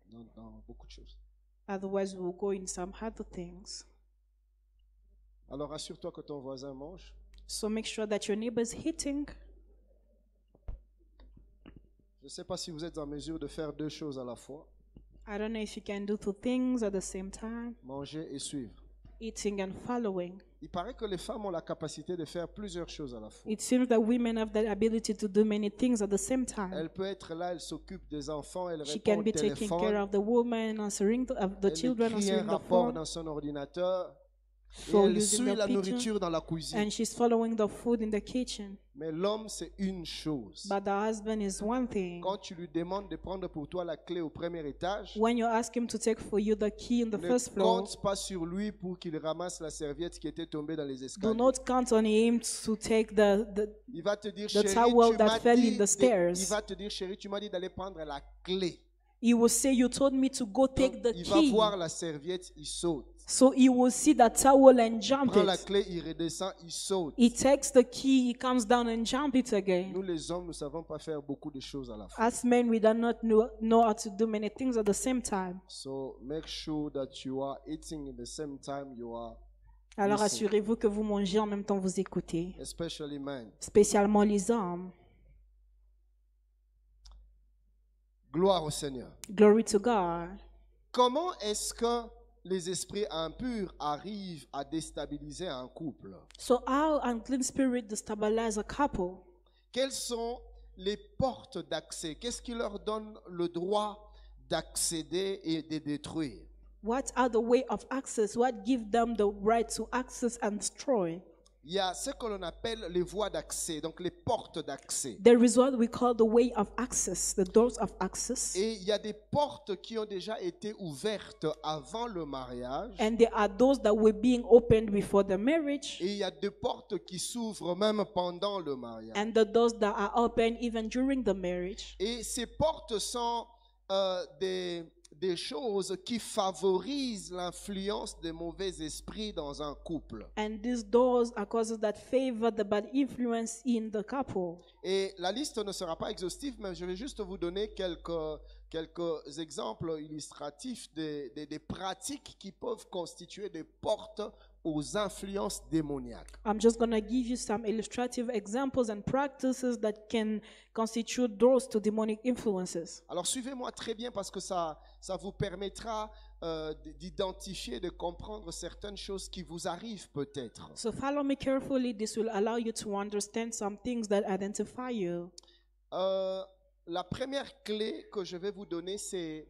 beaucoup de choses. Otherwise, we'll go in some other things. Alors assure-toi que ton voisin mange. So make sure that your neighbor is eating. Je ne sais pas si vous êtes en mesure de faire deux choses à la fois, I don't know if you can do two things at the same time, manger et suivre. eating and following. Il paraît que les femmes ont la capacité de faire plusieurs choses à la fois. It seems that women have that ability to do many things at the same time. Elle peut être là, elle s'occupe des enfants, elle She répond can au be taking care téléphone, of the woman, answering of the elle children, écrit un answering the rapport phone, dans son ordinateur, et so elle using suit the la picture, nourriture dans la cuisine. and she's following the food in the kitchen. Mais l'homme, c'est une chose. But the husband is one thing. Quand tu lui demandes de prendre pour toi la clé au premier étage, When you ask him to take for you the key in the ne first floor, compte pas sur lui pour qu'il ramasse la serviette qui était tombée dans les do escaliers. not count on him to take Il va te dire, the chérie, towel tu that m'as fell in dit, the stairs. il va te dire, chérie, tu m'as dit d'aller prendre la clé. He will say, you told me to go Donc, take the il va key. voir la serviette, il saute. So he will see that towel and jump Prend la it. clé, il redescend, il saute. He takes the key, he comes down and jump it again. Nous les hommes, nous savons pas faire beaucoup de choses à la fois. As men, we do not know how to do many things at the same time. So make sure that you are eating at the same time you are, Alors Listen. assurez-vous que vous mangez en même temps vous écoutez, especially men. spécialement les hommes. Gloire au Seigneur. Glory to God. Comment est-ce que les esprits impurs arrivent à déstabiliser un couple? So how unclean spirit destabilize a couple? Quelles sont les portes d'accès? Qu'est-ce qui leur donne le droit d'accéder et de détruire? What are the way of access? What give them the right to access and destroy? Il y a ce que l'on appelle les voies d'accès, donc les portes d'accès. There is what we call the way of access, the doors of access. Et il y a des portes qui ont déjà été ouvertes avant le mariage. And there are those that were being opened before the marriage, Et il y a des portes qui s'ouvrent même pendant le mariage. and the doors that are open even during the marriage. Et ces portes sont des choses qui favorisent l'influence des mauvais esprits dans un couple. And these doors are causes that favor the bad influence in the couple. Et la liste ne sera pas exhaustive, mais je vais juste vous donner quelques exemples illustratifs des pratiques qui peuvent constituer des portes aux influences démoniaques. I'm just going to give you some illustrative examples and practices that can constitute doors to demonic influences. Alors suivez-moi très bien parce que ça vous permettra d'identifier, de comprendre certaines choses qui vous arrivent peut-être. So follow me carefully. This will allow you to understand some things that identify you. La première clé que je vais vous donner, c'est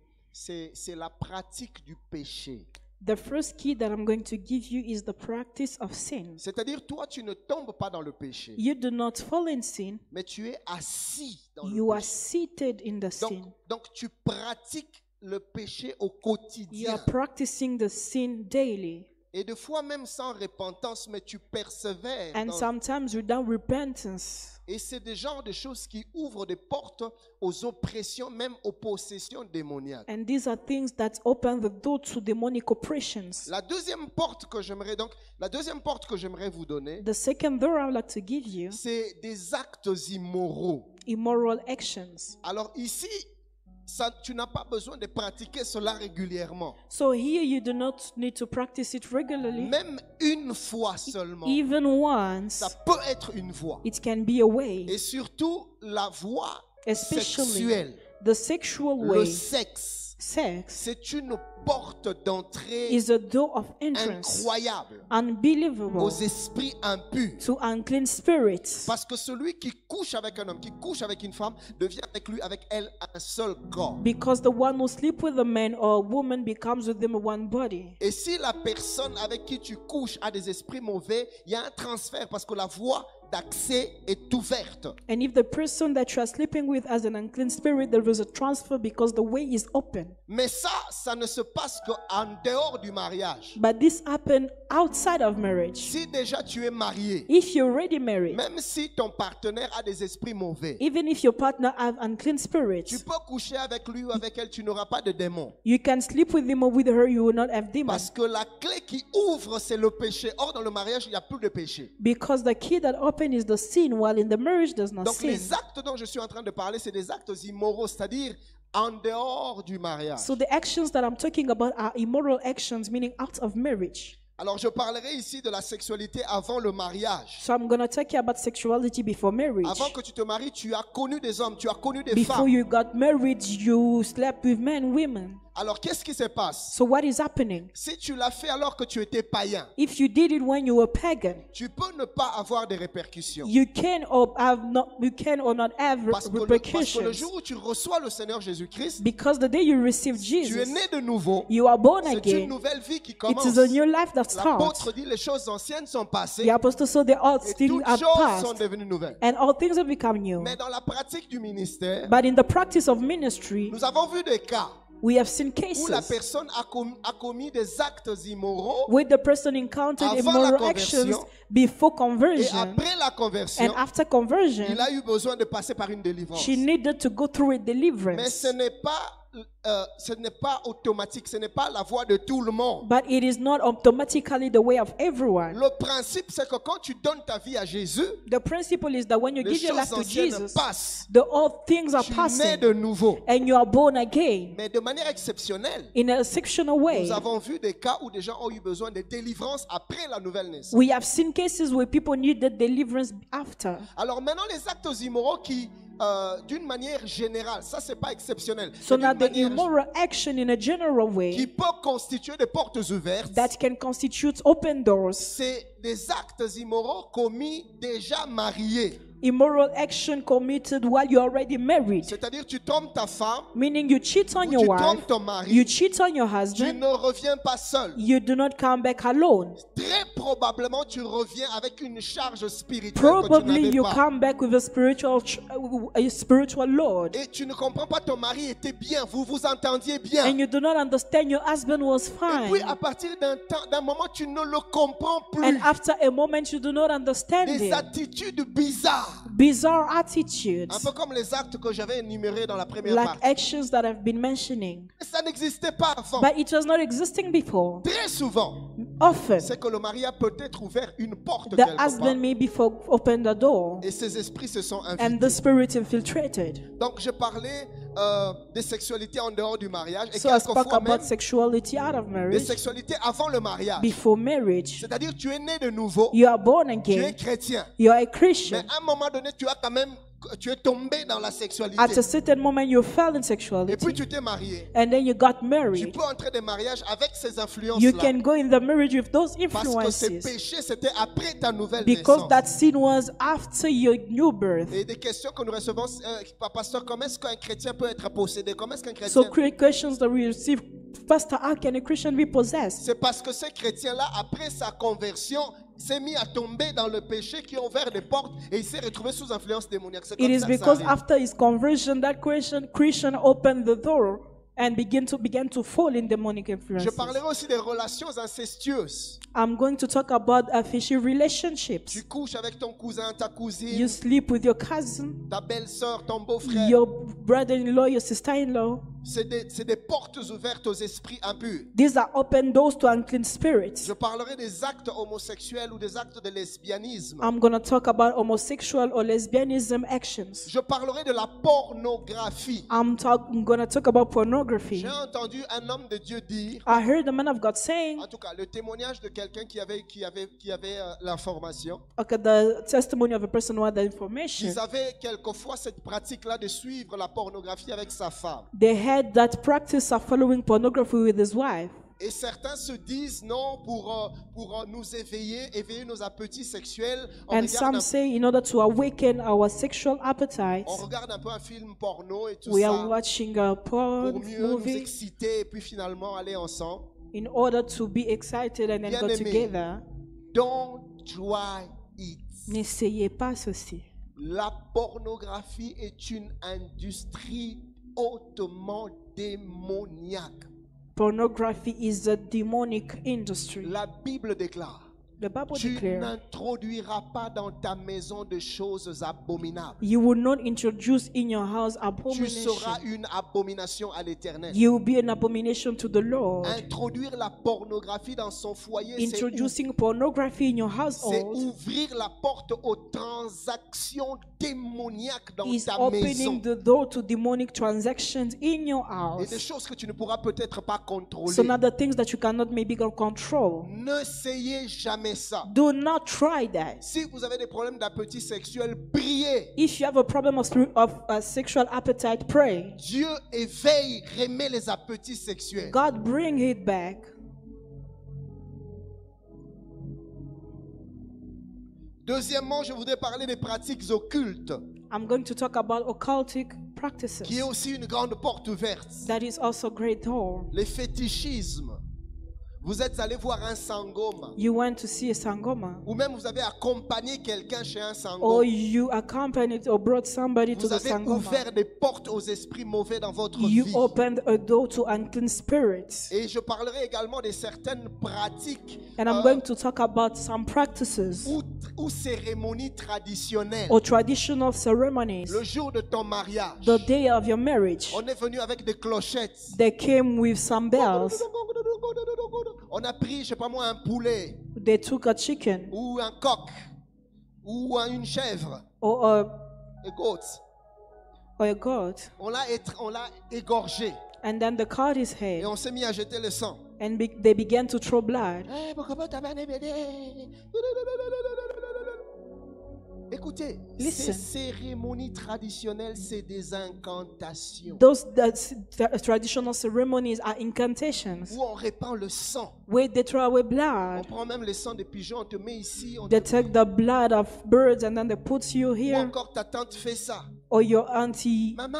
la pratique du péché. The first key that I'm going to give you is the practice of sin. C'est-à-dire, toi, tu ne tombes pas dans le péché, You do not fall in sin. mais tu es assis dans You le are péché. seated in the sin. Donc, tu pratiques le péché au You quotidien. are practicing the sin daily. Et des fois même sans repentance, mais tu persévères. And sometimes without repentance. Et c'est des genres de choses qui ouvrent des portes aux oppressions, même aux possessions démoniaques. And these are things that open the door to demonic oppressions. La deuxième porte que j'aimerais vous donner, The second door I would like to give you c'est des actes immoraux. immoral actions. Alors ici, tu n'as pas besoin de pratiquer cela régulièrement. So here you do not need to practice it regularly. Même une fois seulement. Even once, Ça peut être une voie. it can be a way, Et surtout, la voie especially sexuelle. the sexual Le way. sexe, Sex c'est une porte d'entrée is a door of entrance, incroyable unbelievable, aux esprits impurs. to unclean spirits. Parce que celui qui couche avec un homme, qui couche avec une femme, devient avec lui, avec elle, un seul corps. Because the one who sleep with a man or a woman becomes with them one body. Et si la personne avec qui tu couches a des esprits mauvais, il y a un transfert parce que la voie d'accès est ouverte. And if the person that you are sleeping with has an unclean spirit, there is a transfer because the way is open. Mais ça ne se passe qu'en dehors du mariage. But this happened outside of marriage. Si déjà tu es marié, If you're already married, même si ton partenaire a des esprits mauvais, even if your partner have unclean tu spirits, peux coucher avec lui ou avec elle, tu n'auras pas de démon. you can sleep with him or with her, you will not have demons. Parce que la clé qui ouvre, c'est le péché. Or, dans le mariage, il n'y a plus de péché. Because the key that opens is the sin, while in the marriage does not Donc, sin. les actes dont je suis en train de parler, c'est des actes immoraux, c'est-à-dire en dehors du mariage. So the actions that I'm talking about are immoral actions, meaning out of marriage. Alors, je parlerai ici de la sexualité avant le mariage. So I'm going to talk about sexuality before marriage. Avant que tu te maries, tu as connu des hommes, tu as connu des Before femmes. you got married, you slept with men, women. Alors, qu'est-ce qui se passe? So what is happening? Si tu l'as fait alors que tu étais païen, If you did it when you were pagan, tu peux ne pas avoir de répercussions. you can or not have Parce que le repercussions. jour où tu reçois le Seigneur Jésus-Christ, Because the day you receive tu es Jesus, né de nouveau. you are born C'est une again. nouvelle vie qui It commence. is a new life that starts. L'apôtre dit les choses anciennes sont passées The apostle saw the old et things toutes are choses sont past, devenues nouvelles. and all things have become new. Mais dans la pratique du ministère, But in the practice of ministry, nous avons vu des cas we have seen où la cases personne a commis des actes immoraux where the person encountered avant la immoral actions conversion, before et conversion, après la conversion, and after conversion, il a eu besoin de passer par une délivrance. she needed to go through a Mais deliverance. ce n'est pas automatique, ce n'est pas la voie de tout le monde. But it is not automatically the way of everyone. Le principe, c'est que quand tu donnes ta vie à Jésus, The principle is that when you les give your life choses to anciennes Jesus, passent. the old things are Tu nais passing de nouveau. and you are born again Mais de manière exceptionnelle, in a exceptional way. nous avons vu des cas où des gens ont eu besoin de délivrance après la nouvelle naissance. We have seen cases where people needed deliverance after. Alors maintenant, les actes immoraux qui, d'une manière générale, ça c'est pas exceptionnel, So mais now d'une the manière immoral action in a general qui way peut constituer des portes ouvertes, that can constitute open doors. c'est des actes immoraux commis déjà mariés. Immoral action committed while you're already married. C'est-à-dire tu trompes ta femme, Meaning you cheat on ou your tu wife, trompes ton mari, you cheat on your tu husband, ne reviens pas seul. you do not come back alone. Très probablement tu reviens avec une charge spirituelle que tu Probably n'avais you pas. come back with a spiritual load. Et tu ne comprends pas, ton mari était bien, vous vous entendiez bien. And you do not understand your husband was Et puis fine. à partir d'un moment, tu ne le comprends plus. And after a moment you do not understand Des it. attitudes bizarres. Bizarre attitudes, Un peu comme les actes que j'avais énumérés dans la première like partie. actions that I've been mentioning. Ça n'existait pas avant. But it was not existing before. Très souvent, Often, c'est que le mari a peut-être ouvert une porte the quelque part. husband maybe opened the door Et ses esprits se sont and invités. the spirit infiltrated. Donc je parlais des sexualités en dehors du mariage et So I spoke quelquefois même about sexuality out of des marriage, sexualités avant le mariage. before marriage. C'est-à-dire tu es né de nouveau, You are born tu es again, chrétien. you are a Mais Christian. à un moment donné, tu es tombé dans la sexualité. At a certain moment you fell in Et puis sexuality tu t'es marié. and then you got Tu married. peux entrer dans le mariage avec ces You influences-là. can go in the marriage with those Parce que ces influences péchés, c'était après ta nouvelle because naissance. that sin was after your new birth. Et des questions que nous recevons, pasteur, comment est-ce qu'un chrétien peut être possédé? Comment est-ce qu'un So chrétien... questions that we receive, Pastor, how can a Christian be possessed? C'est parce que ce chrétien-là, après sa conversion, s'est mis à tomber dans le péché qui a ouvert des portes et il s'est retrouvé sous influence démoniaque. C'est It comme is ça que ça because arrive. after his conversion, that Christian opened the door and began to fall in demonic Je influences. parlerai aussi des relations incestueuses. I'm going to talk about fishy relationships. Tu couches avec ton cousin, ta cousine, You sleep with your cousin, ta belle-sœur, ton beau-frère. your brother-in-law, your sister-in-law. C'est des portes ouvertes aux esprits impurs. These are open doors to unclean spirits. Je parlerai des actes homosexuels ou des actes de lesbianisme. I'm going to talk about homosexual or lesbianism actions. Je parlerai de la pornographie. I'm going to talk about pornography. J'ai entendu un homme de Dieu dire, I heard the man of God saying, en tout cas le témoignage de quelqu'un qui avait l'information, okay, the testimony of a person who had the information. qu'ils avaient quelquefois cette pratique-là de suivre la pornographie avec sa femme. They had that practice of following pornography with his wife. Et certains se disent non pour nous éveiller nos appétits sexuels. And some say in order to awaken our sexual appetites, On regarde un peu un film porno et tout we ça are watching a porn pour mieux nous movie exciter et puis finalement aller ensemble. in order to be excited and then go Bien-aimé. together. Don't try it. N'essayez pas ceci. La pornographie est une industrie hautement démoniaque. Pornography is a demonic industry. La Bible déclare, The Bible tu declares, n'introduiras pas dans ta maison de choses abominables. you will not introduce in your house Tu abomination. seras une abomination à l'Éternel. You will be an abomination to the Lord. Introduire la pornographie dans son foyer, c'est Introducing pornography in your c'est household ouvrir la porte aux transactions démoniaques dans is ta maison. opening the door to demonic transactions in your Et des house. choses que tu ne pourras peut-être pas contrôler. Some other things that you cannot maybe control. N'essayez jamais ça. Do not try that. Si vous avez des problèmes d'appétit sexuel, priez. If you have a problem of sexual appetite, pray. Dieu éveille, remet les appétits sexuels. God bring it back. Deuxièmement, je voudrais parler des pratiques occultes, I'm going to talk about occultic practices. qui est aussi une grande porte ouverte. That is also a great door. Les fétichismes. Vous êtes allé voir un sangoma, You went to see a sangoma, ou même vous avez accompagné quelqu'un chez un or sangoma. you accompanied or brought somebody to Vous the avez sangoma. ouvert des portes aux esprits mauvais dans votre You vie. opened a door to unclean spirits. Et je parlerai également de certaines pratiques And I'm going to talk about some practices ou cérémonies traditionnelles. or traditional ceremonies. Le jour de ton mariage, The day of your marriage, on est venu avec des clochettes. they came with some bells. On a pris, je sais pas moi, un poulet They took a chicken ou un coq ou une chèvre, or a goat. a goat, On l'a égorgé and then they cut his et head, on s'est mis à jeter le sang. and they began to throw blood. Écoutez, Listen. ces cérémonies traditionnelles, c'est des incantations Those traditional ceremonies are incantations où on répand le sang. where they throw away On blood. prend même le sang des pigeons, on te met ici. They take the blood of birds and then they put you Ou here, encore ta tante fait ça. or your auntie Maman,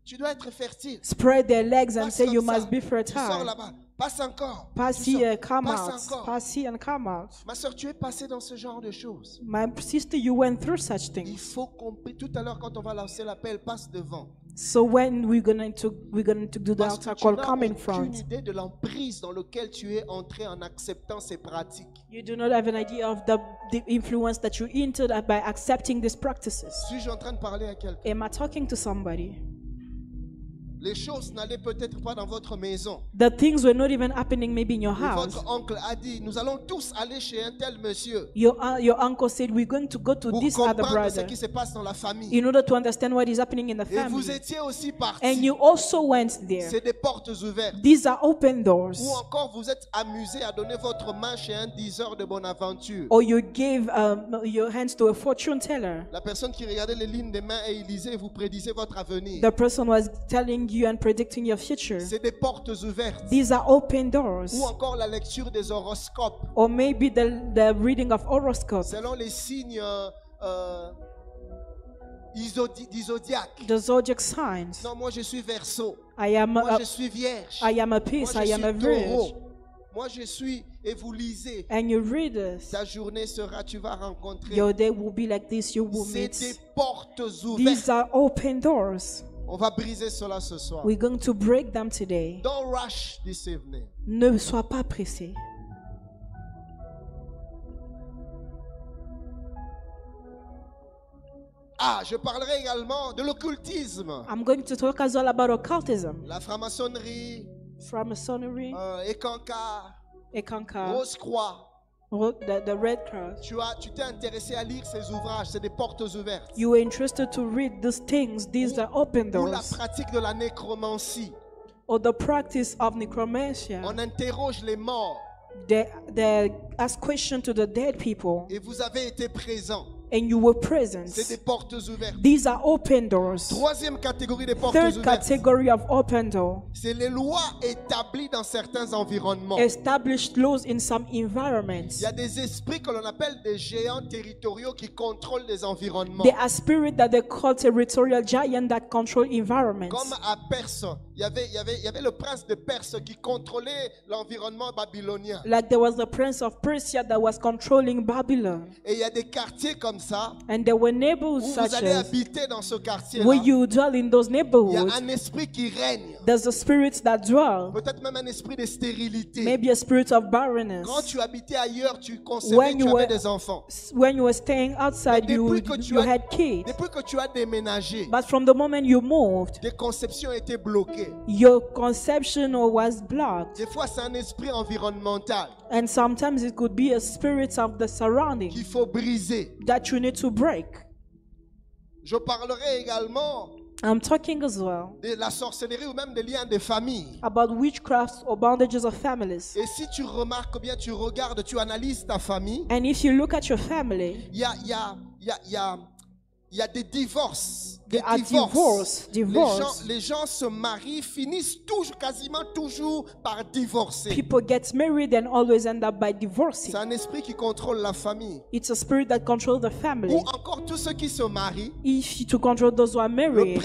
tu dois être fertile. spread their legs and Passe say comme you ça. must be Tu sors fertile. là-bas. Passe encore. Pass Tu sors. here, come Passe out. encore. Pass here and come out. Ma soeur, tu es passée dans ce genre de choses. My sister, you went through such Il things. faut comprendre. Tout à l'heure, quand on va lancer l'appel, passe devant. So when we're going to do the Parce que altar tu call, n'as come in aucune front. idée de l'emprise dans laquelle tu es entré en acceptant ces pratiques. You do not have an idea of the influence that you entered by accepting these practices. Suis-je en train de parler à quelqu'un? Am I talking to somebody? Les choses n'allaient peut-être pas dans votre maison. The things were not even happening maybe in your Mais house. votre oncle a dit, nous allons tous aller chez un tel monsieur Your uncle said, we're going to go to pour this other comprendre ce brother qui se passe dans la famille. in order to understand what is happening in the Et vous family. étiez aussi And partis. you also went there. C'est des portes ouvertes. These are open doors. Ou encore vous êtes amusé à donner votre main chez un diseur de Bonaventure. Or you gave your hands to a fortune teller. La personne qui regardait les lignes des mains et il lisait et vous prédisait votre avenir. The person was telling you and predicting your future. C'est des portes ouvertes. These are open doors. Ou encore la lecture des horoscopes. Or maybe the reading of horoscopes, Selon les signes du zodiaque. the zodiac signs. Non, moi je suis Verseau. I am Moi a, je suis Vierge. I am a Moi piece, je I am a suis virgin. Taureau. Moi je suis, et vous lisez. And you read this. Ta journée sera, tu vas rencontrer. Your day will be like this, you will C'est des meet. portes These ouvertes. are open doors. On va briser cela ce soir. We're going to break them today. Don't rush this evening. Ne sois pas pressé. Ah, je parlerai également de l'occultisme, I'm going to talk as well about occultism, la franc-maçonnerie, Freemasonry, Ekanka, Ekanka, Rose-Croix. the Red Cross. Tu t'es intéressé à lire ces ouvrages, c'est des portes ouvertes. You were interested to read these things. These are open Ou la doors. pratique de la nécromancie. Or the practice of necromancy. On interroge les morts They ask questions to the dead people, et vous avez été présents. and you were present. C'est des portes ouvertes. These are open doors. Troisième catégorie des portes Third ouvertes, category of open door. c'est les lois établies dans certains environnements. Established laws in some environments. Il y a des esprits que l'on appelle des géants territoriaux qui contrôlent des environnements. There are spirits that they call territorial giants that control environments. Comme à Perse, il y avait le prince de Perse qui contrôlait l'environnement babylonien. Like there was the prince of Persia that was controlling Babylon. Et il y a des quartiers comme ça And there were où neighborhoods vous such allez as habiter dans ce quartier-là. where you dwell in those Il y a neighborhoods. un esprit qui règne. There's a spirit that dwell. Peut-être même un esprit de stérilité. Maybe a spirit of barrenness. Quand tu habitais ailleurs, tu concevais, When tu you avais were- des enfants. When you were staying outside, Mais you had kids. depuis que tu as déménagé, But from the moment you moved, tes conceptions étaient bloquées. your conception was blocked. Des fois, c'est un esprit environnemental And sometimes it could be a spirit of the surrounding qu'il faut briser. that you need to break. Je parlerai également I'm talking as well de la sorcellerie ou même des liens de famille. about witchcrafts or bondages of families. Et si tu remarques bien, tu regardes, tu analyses ta famille, And if you look at your family, il y a des divorces. Des there are divorces. divorce. Les gens se marient, finissent toujours, quasiment toujours par divorcer. People get married and always end up by divorcing. C'est un esprit qui contrôle la famille. It's a spirit that controls the family. Ou encore tous ceux qui se marient, If you to control those who are married,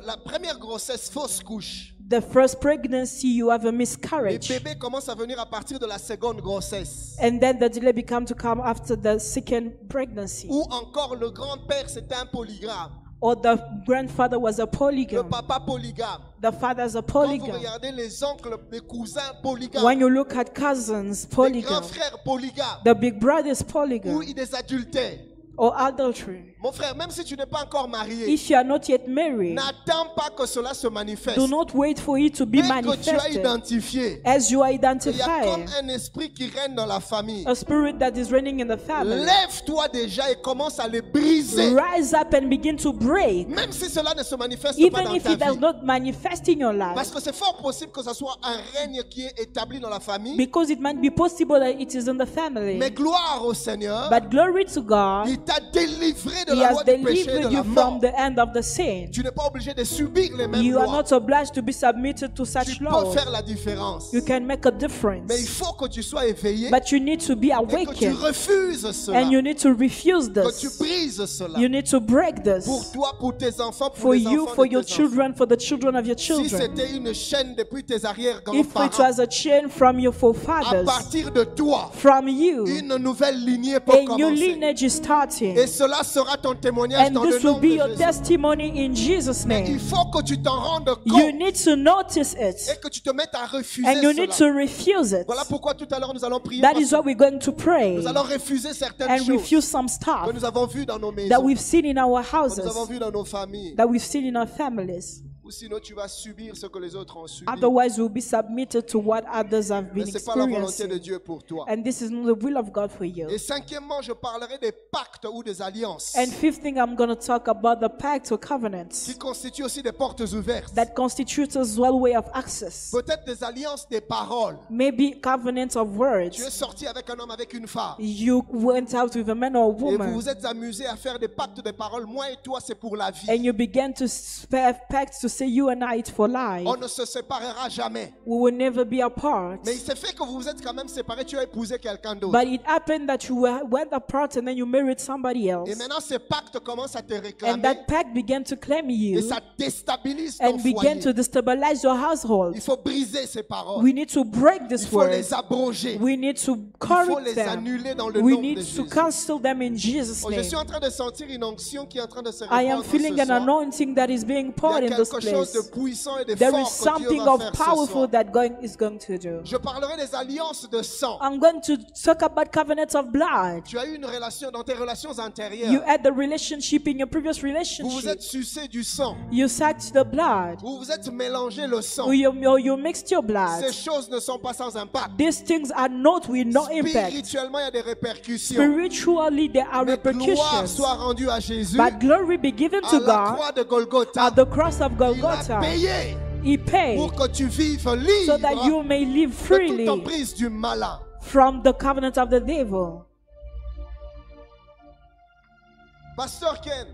la première grossesse, fausse couche. the first pregnancy you have a Les miscarriage. bébés commencent à venir à partir de la seconde grossesse. And then the delay come after the second pregnancy. Ou encore le grand-père, c'était un polygame. Or the grandfather was a Le polygam. papa polygame. The father is a Quand vous polygam. regardez les oncles, les cousins polygames, When you look at cousins, les grands polygam. frères polygames, The big brothers, ou polygam. des adultères. Or adultery. Mon frère, même si tu n'es pas encore marié, If you are not yet married, n'attends pas que cela se manifeste. do not wait for it to be Dès que tu as manifested. identifié, As you il y a comme identify un esprit qui règne dans la famille. a spirit that is reigning in the family, Lève-toi déjà et commence à les briser. rise up and begin to break. Même si cela ne se manifeste pas Even dans if ta it does vie. not manifest in your Parce life. que c'est fort possible que ce soit un règne qui est établi dans la famille. Because it might be possible that it is in the family. Mais gloire au Seigneur, But glory to God, il t'a délivré de He la has loi du péché et de delivered la you mort. from the end of the sin. Tu n'es pas obligé de subir les mêmes You are lois. not obliged to be submitted to Tu such peux laws. faire la différence. You can make a Mais il difference. faut que tu sois éveillé But you need to be et que tu awakened. refuses cela. And you need to refuse Que tu this. brises cela. You need to break Pour this. toi, pour tes enfants, pour For les you, enfants for de your tes enfants. children, for the children of your Si children. c'était une chaîne depuis tes If it arrière-grands-parents, was a chain from your à forefathers, partir de toi, from you, une nouvelle lignée peut a new commencer. lineage is starting. Et cela sera ton témoignage And dans le this will nom be de your Jésus. testimony in Jesus' Mais il name. faut que tu t'en rendes You compte need to notice et it. que tu te mettes à refuser And you need cela. to refuse it. Voilà pourquoi tout à l'heure nous allons prier. That parce is why we're going to pray Nous allons refuser certaines and choses refuse some que stuff nous avons vues dans nos that maisons, we've seen in our que nous avons houses, vues dans nos familles. that we've seen in our families. Ou sinon tu vas subir ce que les autres ont subi. Otherwise, we'll be submitted to what others have Mais been ce n'est pas la volonté de experiencing. Dieu pour toi. And this is not the will of God for you. Et cinquièmement, je parlerai des pactes ou des alliances And fifth thing, I'm going to talk about the pact or covenants qui constituent aussi des portes ouvertes. that constitutes as well way of access. Peut-être des alliances des paroles. Maybe covenants of Tu es words. sorti avec un homme, avec une femme. You went out with a man or a Et vous woman, vous êtes amusé à faire des pactes de paroles. Moi et toi, c'est pour la vie. and you began to have pacts to say you and I it's for life. On ne se séparera jamais. We will never be apart. Mais il s'est fait que vous vous êtes quand même séparés. Tu as épousé quelqu'un d'autre. But it happened that you went apart and then you married somebody else. Et maintenant, ces pactes commencent à te And réclamer. that pact began to claim Et you ça déstabilise ton and began to foyer. destabilize your household. Il faut briser ces paroles. We need to break Il these faut words. les abroger. We need to Il faut correct les them. annuler dans le We nom de need to Jésus. cancel them in Jesus' Oh, je name. suis en train de sentir une onction qui est en train de se I am répandre feeling ce an soir. anointing that is being Il y poured a in this quelque place, de puissant et de there fort is que Dieu something va of faire ce powerful soir. that is going to do. Je parlerai des alliances de sang. I'm going to talk about covenants of blood. Tu as eu une relation dans tes relations You antérieures. had the relationship in your previous Vous vous relationship. êtes sucé du sang. You sucked the blood. Vous vous êtes mélangé le sang. You mixed your Ces blood. choses ne sont pas sans impact. These things are not with no impact. Spirituellement, il y a des répercussions. Spiritually, there are Mais gloire repercussions. soit rendue à Jésus But glory be given à to la God croix de Golgotha. at the cross of Il a Golgotha. payé He paid pour que tu vives so libre that you may live de toute freely emprise du malin. from the covenant of the devil. Pasteur Ken,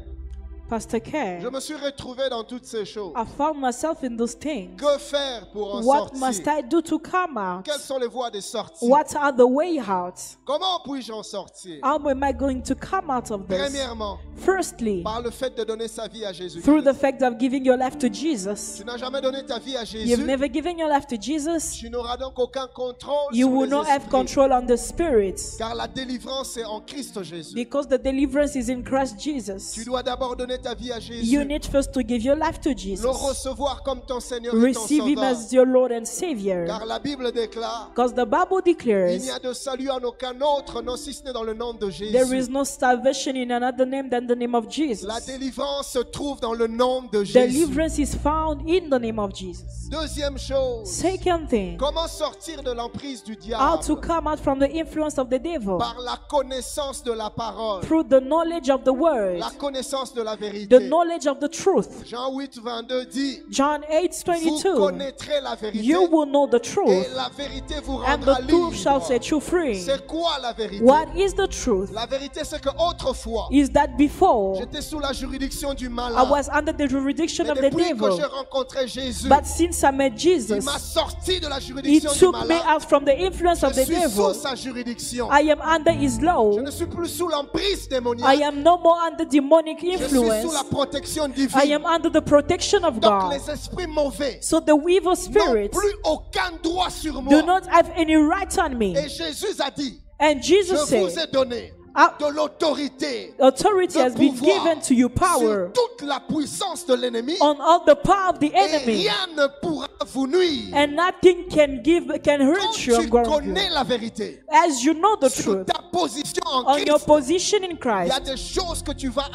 Pastor je Ken, me suis retrouvé dans toutes ces choses. I found myself in those things. Que faire pour en What must sortir? I do to come out? Quelles sont les voies de sortie? What are the way out? Comment puis-je en sortir? How am I going to come out of this? Premièrement, Firstly, par le fait de donner sa vie à Jésus. through the fact of giving your life to Jesus. Tu n'as jamais donné ta vie à You've Jésus. never given your life to Jesus. Tu n'auras donc aucun contrôle You sur will les not have esprits. control on the spirits Car la délivrance est en Christ Jésus. because the deliverance is in Christ Tu Jesus. dois d'abord donner ta vie à Jésus. You need first to give your life to Le Jesus. recevoir comme ton Seigneur et ton Receive Him Sauveur. as your Lord and Savior. Car la Bible déclare, Because the Bible il declares n'y a de salut en aucun autre, non si ce n'est dans le nom de Jésus. there is no salvation in another name than the name of La Jesus. délivrance se trouve dans le nom de Jésus. Deliverance is found in the name of Jesus. Deuxième chose, Second thing, comment sortir de l'emprise du how to diable? come out from the influence of the devil Par la connaissance de la parole, through the knowledge of the word, la connaissance de la the vérité. knowledge of the truth. Jean 8, 22 dit, John vous 8:22. connaîtrez la vérité You will know the et truth, la vérité vous and rendra the truth shall libre. set you free. C'est quoi la vérité? What is the truth? La vérité, c'est que autrefois, Is that before j'étais sous la juridiction du I malin. was under the jurisdiction Mais of the depuis que devil, j'ai rencontré Jésus, but since I met il Jesus, m'a sorti de la He juridiction du took me malin. out from the influence of Je the suis sous devil. sa juridiction. I am under His Je law. ne suis plus sous l'emprise I démoniaque. am no more under demonic Je suis sous la influence. protection I divine. am under the protection of Donc God. les esprits mauvais So the evil n'ont spirits plus aucun droit sur do moi. not have any right on me. Et Jésus a dit, And je Jesus vous ai said, donné "Ah, de l'autorité, authority has de been pouvoir given to you, power sur toute la puissance de l'ennemi. on all the power of the Et enemy, rien ne pourra vous nuire. and nothing can Quand hurt you tu and harm connais you. la vérité As you know the sur truth, ta position en on your Christ, position in il y a Christ, des choses que tu vas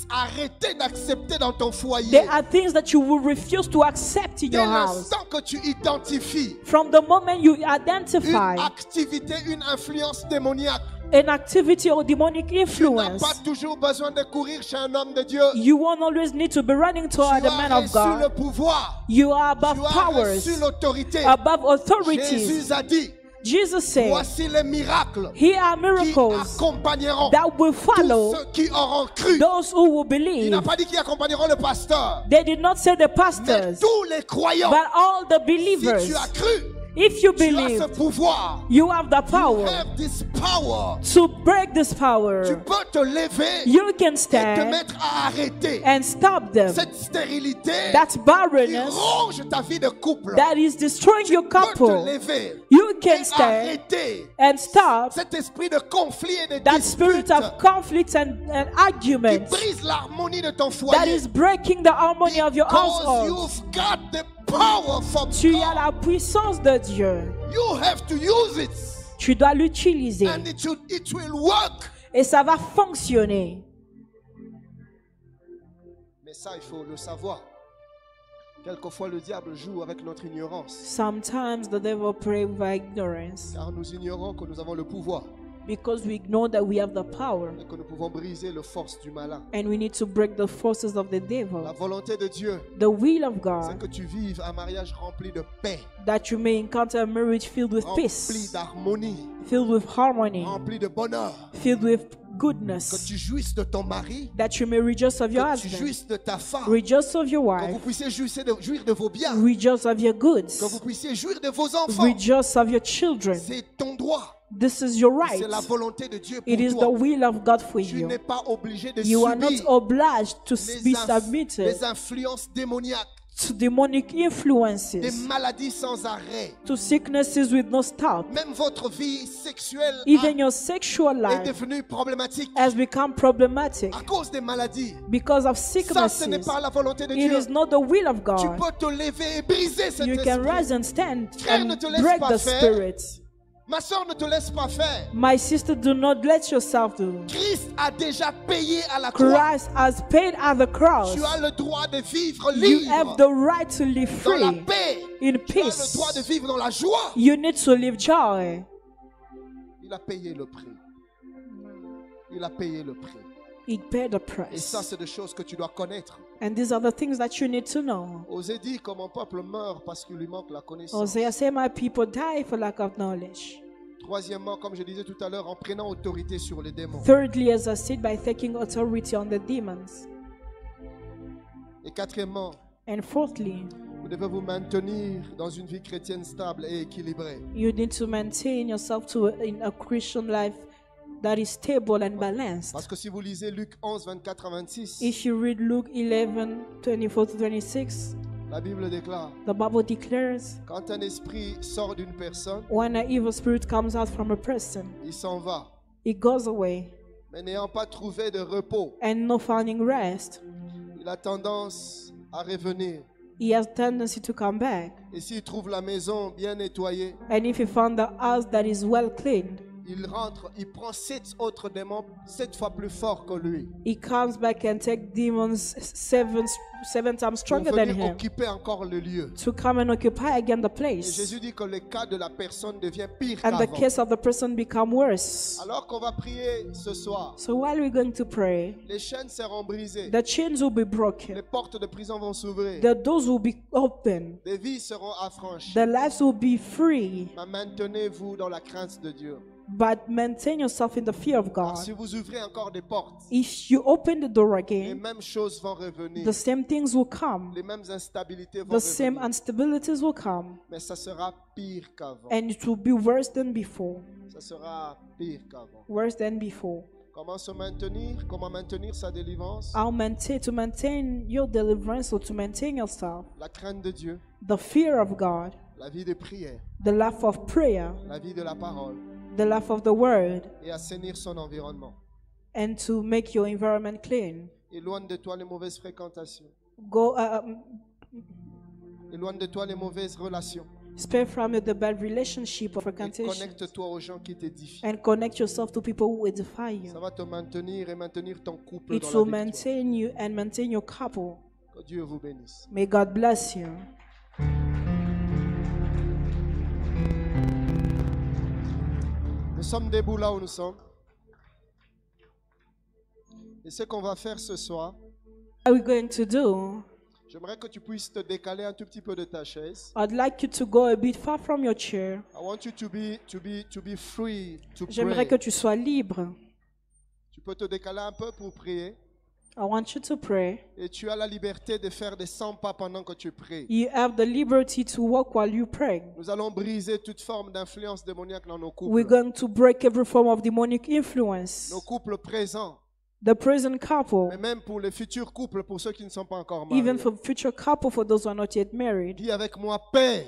arrêter d'accepter dans ton foyer. there are things that you will refuse to accept in Dès your house. l'instant que tu identifies From the moment you une identify activité, une influence démoniaque, an activity or demonic tu n'as influence, pas toujours besoin de courir chez un homme de Dieu. you won't always need to be running Tu toward the as man of reçu le God. pouvoir. You are above Tu as powers, reçu l'autorité. above authorities. Jésus a dit, Jesus said, voici les miracles here are qui miracles accompagneront that will tous follow ceux qui auront cru. those who will Il n'a believe. pas dit qui accompagneront le pasteur, They did not say the mais pastors, tous les croyants. but all the Si believers. tu as cru, If you tu as ce believe, pouvoir. you have the You power have this power. to break this Tu power. peux te lever You can et te stand mettre à arrêter and stop them. cette stérilité That qui barrenness ronge ta vie de couple. that is destroying your Tu peux te couple. lever You et can stand arrêter and stop cet esprit de conflit et de that spirit dispute of conflicts and qui arguments brise l'harmonie de ton that foyer. is breaking the harmony of your Because household. you've got the power from Tu as God. la puissance de Dieu. You have to use it Tu dois l'utiliser and it will work. et ça va fonctionner. Mais ça, il faut le savoir. Quelquefois, le diable joue avec notre ignorance. Sometimes the devil plays with our ignorance Car nous ignorons que nous avons le pouvoir because we ignore that we have the power et que nous pouvons briser les forces du malin. and we need to break the forces of the La devil. volonté de Dieu, The will of c'est God, que tu vives un mariage rempli de paix, that you may encounter a marriage filled with rempli peace, d'harmonie, filled with harmony, rempli de bonheur. filled with Que goodness, tu jouisses de ton mari, that you may rejoice of your que tu husband, jouisses de ta femme, rejoice of your que vous wife, puissiez jouir de vos biens, rejoice of your que goods, vous puissiez jouir de vos enfants. rejoice of your children. C'est ton droit. This is your C'est la right. volonté de Dieu It is pour the toi. will of God for Tu you. n'es pas obligé de You are not subir obliged to be les submitted influences démoniaques. to demonic des influences, maladies sans arrêt. to sicknesses with no stop. Même votre vie sexuelle Even your sexual est life devenue problématique has become problematic à cause des maladies. because of Ça, ce sicknesses. n'est pas la volonté de It Dieu. is not the will of Tu God. peux te lever et briser cet You can esprit. rise and stand Frère, ne and te laisse break pas the faire. spirit. Ma soeur, ne te laisse pas faire. My sister, do not let yourself do. Christ a déjà payé à la croix. Christ has paid at the cross. Tu as le droit de vivre You have libre, the right to live dans la free, paix. in Tu as le droit de peace. vivre dans la joie. You need to live joy. Il a payé le prix. Il a payé le prix. He paid the Et price. ça, c'est des choses que tu dois connaître. And these are the things that you need to know. Osée dit que mon peuple meurt parce qu'il lui manque la connaissance. Hosea said, my people die for lack of knowledge. Troisièmement, comme je disais tout à l'heure, en prenant autorité sur les démons. Thirdly, as I said, by taking authority on the demons. Et quatrièmement, And fourthly, vous devez vous maintenir dans une vie chrétienne stable et équilibrée. you need to maintain yourself in a Christian life that is stable and balanced. Parce que si vous lisez Luc 11, 24 à 26, If you read Luke 11, 24 to 26, la Bible déclare, the Bible declares, quand un esprit sort d'une personne, when an evil spirit comes out from a person, il s'en va. it goes away, Mais n'ayant pas trouvé de repos, and no finding rest, il a tendance à revenir. he has tendency to come back. Et s'il trouve la maison bien nettoyée, And if he found the house that is well cleaned, il rentre, il prend 7 autres démons 7 fois plus forts que lui. he comes back and take demons seven times Pour stronger than venir him occuper encore le lieu. to come and occupy again the Et place. Jésus dit que le cas de la personne devient pire And the qu'avant. case of the person become worse. Alors qu'on va prier ce soir, So while we're going to pray, les chaînes seront brisées, the chains will be les broken, portes de prison vont s'ouvrir, the doors will be open, des vies seront affranchies. the lives will be free. Mais maintenez-vous dans la crainte de Dieu. But maintain yourself in the fear of Car God. si vous ouvrez encore des portes, If you open the door les again, mêmes choses vont revenir, the same things will come, les mêmes instabilités vont the same revenir. instabilities will come, Mais ça sera pire qu'avant. and it will be worse than before. Ça sera pire qu'avant. Worse than before. Comment se maintenir? Comment maintenir sa délivrance? To maintain your deliverance or to maintain yourself, La crainte de Dieu, the fear of God, la vie de prière, the life of prayer, la vie de la parole the life of the word, et assainir son environnement. and to make your environment clean. Éloigne de toi les mauvaises fréquentations. Go, Éloigne de toi les mauvaises relations. spare from you the bad relationship or Et frequentation, connecte-toi aux gens qui t'édifient. and connect yourself to people who edify Ça you. va te maintenir et maintenir ton couple It dans will la victoire. maintain you and maintain your couple. Que Dieu vous bénisse. May God bless you. Nous sommes debout là où nous sommes. Et ce qu'on va faire ce soir, What are we going to do? j'aimerais que tu puisses te décaler un tout petit peu de ta chaise. I'd like you to go a bit far from your chair. I want you to be free to J'aimerais que pray. tu sois libre. Tu peux te décaler un peu pour prier. I want you to pray. Et tu as la liberté de faire des 100 pas pendant que tu pries. You have the liberty to walk while you pray. Nous allons briser toute forme d'influence démoniaque dans nos We're couples. going to break every form of demonic influence. Nos couples présents. The present couple, Mais même pour les futurs couples, pour ceux qui ne sont pas encore even mariés. for future couple, for those who are not yet married. Dis avec moi, Père.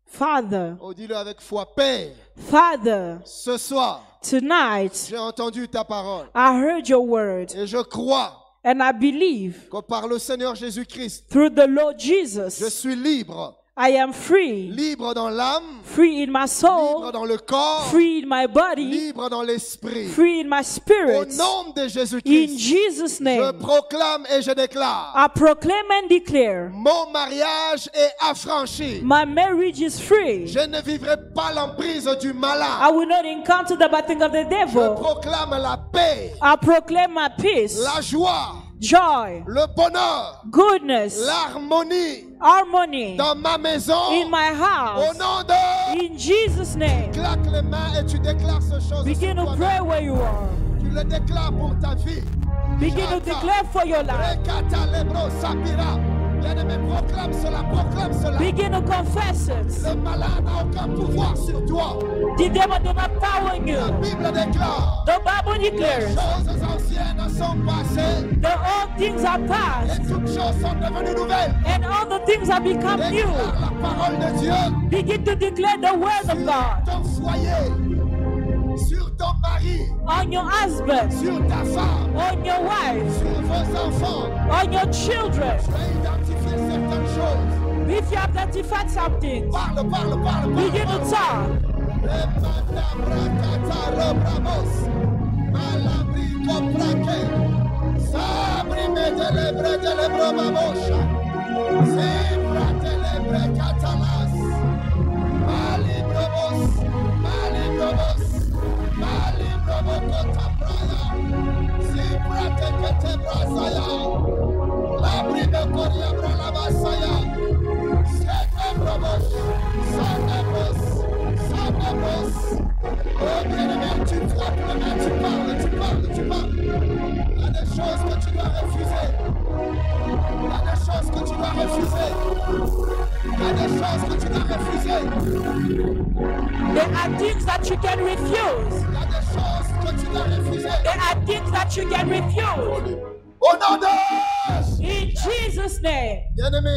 Father, Oh, dis-le avec foi, Père. Father, Ce soir, tonight j'ai entendu ta parole. I heard your word Et je crois and I believe que par le Seigneur Jésus-Christ, through the Lord je Jesus, suis libre. I am free. Libre dans l'âme, Free in my libre soul, dans le corps, free in my body, libre dans l'esprit. free in my Au spirit. nom de In Jésus-Christ, Jesus' je name, proclame et je déclare, I proclaim and declare mon mariage est affranchi. my marriage is free. Je ne vivrai pas l'emprise du I malin. will not encounter the bad thing of the Je devil. proclame la paix, I proclaim my peace, la joie, joy, le bonheur, goodness, l'harmonie harmony dans ma maison. in my Au house. nom de... In Jesus' name, Claque les mains et tu déclares ce chose begin sur to toi-même. pray where you are. Tu le déclares pour ta vie. Begin to Shaka. declare for your life. Rekata lebro sapira. Bien-aimé, proclame cela, proclame cela. Begin to confess it. Le malade n'a aucun pouvoir sur toi. The devil does not power in La you. Bible déclare. The Bible Les declares choses anciennes sont passées the old things are et past toutes choses sont devenues nouvelles. and all the things have become new. Déclare la parole de Dieu Begin to declare the word of sur God ton foyer, sur ton mari, on your husband, sur ta femme, on your wife, sur vos enfants. on your children. Tu as identifié certaines choses. If you have identified something, Parle, parle, parle, begin parle. to talk. Sabri medelebre delebro babosha. Zebra telebre katalas. Malibrobos, malibrobos, malibrobokota praya. Zebra tekete brazaya. Labri de koria bralabasaya. Sekebrobos, sanebos, sanebos. Oh bien-aimé, tu frappes le main, tu parles, tu parles, tu parles. Il y a des choses que tu dois refuser. Il y a des choses que tu dois refuser. Il y a des choses que tu dois refuser. There are things that you can refuse. Il y a des choses que tu dois refuser. There are things that you can refuse. Au nom de In Jesus' name. bien-aimé,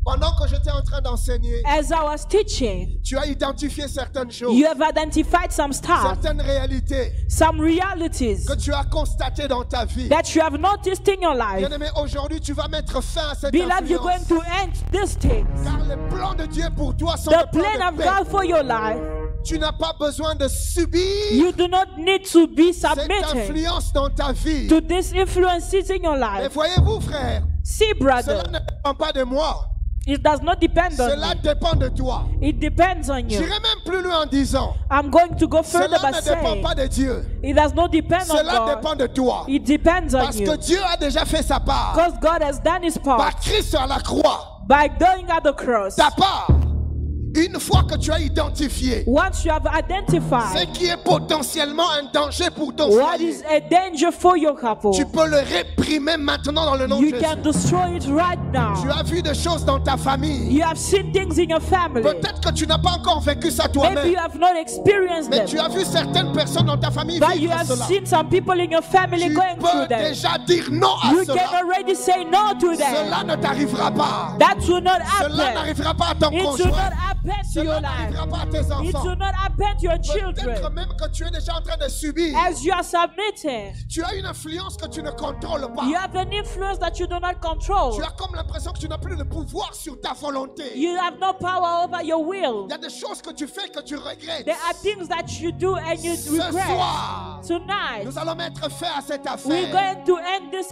pendant que j'étais en train d'enseigner, As I was teaching, tu as identifié certaines choses, you have identified some stuff, certaines réalités some realities que tu as constatées dans ta vie. that you have noticed in your life. Bien-aimé, aujourd'hui, tu vas mettre fin à cette Beloved, you're going influence. to end this thing. Car les plans de Dieu pour toi sont The des plans plan de of paix. God for your life, Tu n'as pas besoin de subir you do not need to be cette submitted influence dans ta vie. to these influences in your Mais life. voyez-vous, frère, See, brother, cela ne dépend pas de moi. it does not depend Cela on me. dépend de toi. It depends on you. J'irai même plus loin en disant, I'm going to go further cela by ne dépend saying pas de Dieu. it does not depend on Cela God. dépend de toi. It depends on Parce que you. Dieu a déjà fait sa part. Because God has done his Par part Christ sur la croix. by going at the cross. Ta part. Une fois que tu as identifié Once you have ce identified qui est potentiellement un danger pour ton what foyer, is a danger for your couple, tu peux le réprimer maintenant dans le nom de you Jésus. can destroy it right Tu now. as vu des choses dans ta famille. You have seen things in your family. Peut-être que tu n'as pas encore vécu ça Maybe toi-même. you have not experienced Mais them, tu as vu certaines personnes dans ta famille but you vivre have cela. seen some people in your family Tu going through peux them. déjà dire non à You cela. can already say no to Cela them. ne t'arrivera pas. That will not Cela happen. n'arrivera pas à ton It will conjoint. not happen to Cela your n'arrivera life. pas à tes It enfants. will not happen to your Peut-être children. même que tu es déjà en train de subir. As you are submitting, Tu as une influence que tu ne contrôles pas. you have an influence that you do not control. Tu as comme l'impression que tu n'as plus le pouvoir sur ta volonté. You have no power over your will. Il y a des choses que tu fais que tu regrettes. There are things that you do and you Ce regret. soir, Tonight, nous allons mettre fin à cette we're affaire. going to end this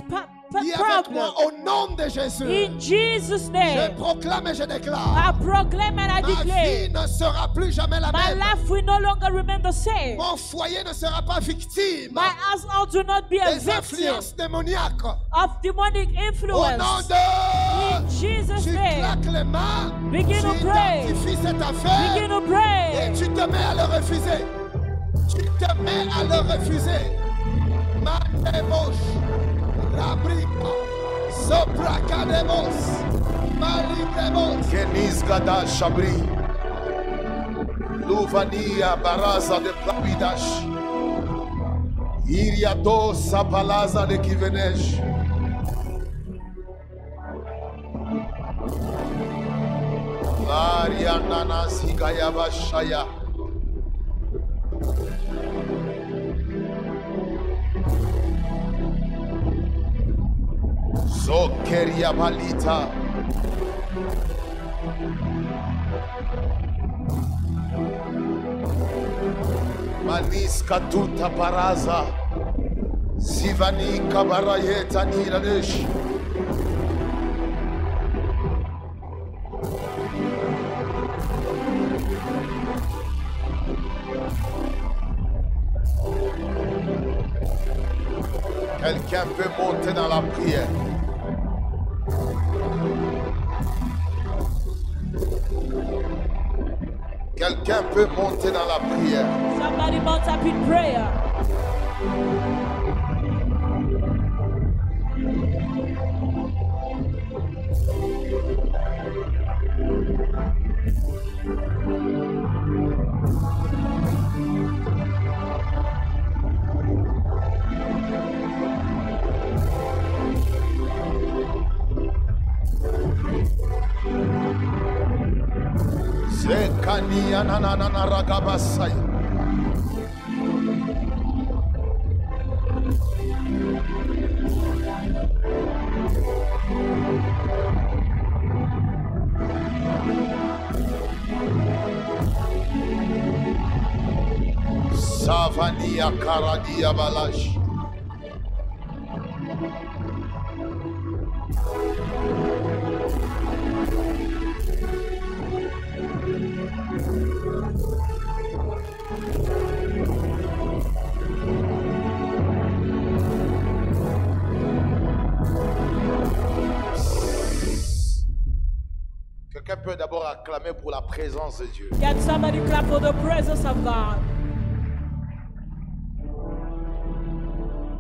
Dis avec moi problem. au nom de Jésus. In Jesus' Je name, proclame et je I déclare. proclaim and I Ma vie declare, ne sera plus jamais la my même. life will no longer remain the same. Mon foyer ne sera pas victime My household will not be a des victim influences démoniaques. of demonic Au nom influence. de... In Jesus' Tu name, claques les mains, Begin tu to pray. identifies cette affaire begin to et pray. tu te mets à le refuser. Tu te mets à le refuser. Manemos, Rabrica, Sopracademos, Malibremos. Kenis Gada Shabri. Luvania Baraza de Plabidash. Iriato Sapalaza de Kivenesh. Ariana Sigayaba Shaya. Zokeria Balita. Maniska tuta paraza. Zivani kabarayeta niradesh. Quelqu'un peut monter dans la prière. Quelqu'un peut monter dans la prière. Somebody mount up in prayer. Zekania na na na na ragabasaya. Savania karadia balash. Quelqu'un peut d'abord acclamer pour la présence de Dieu. Can somebody clap for the presence of God?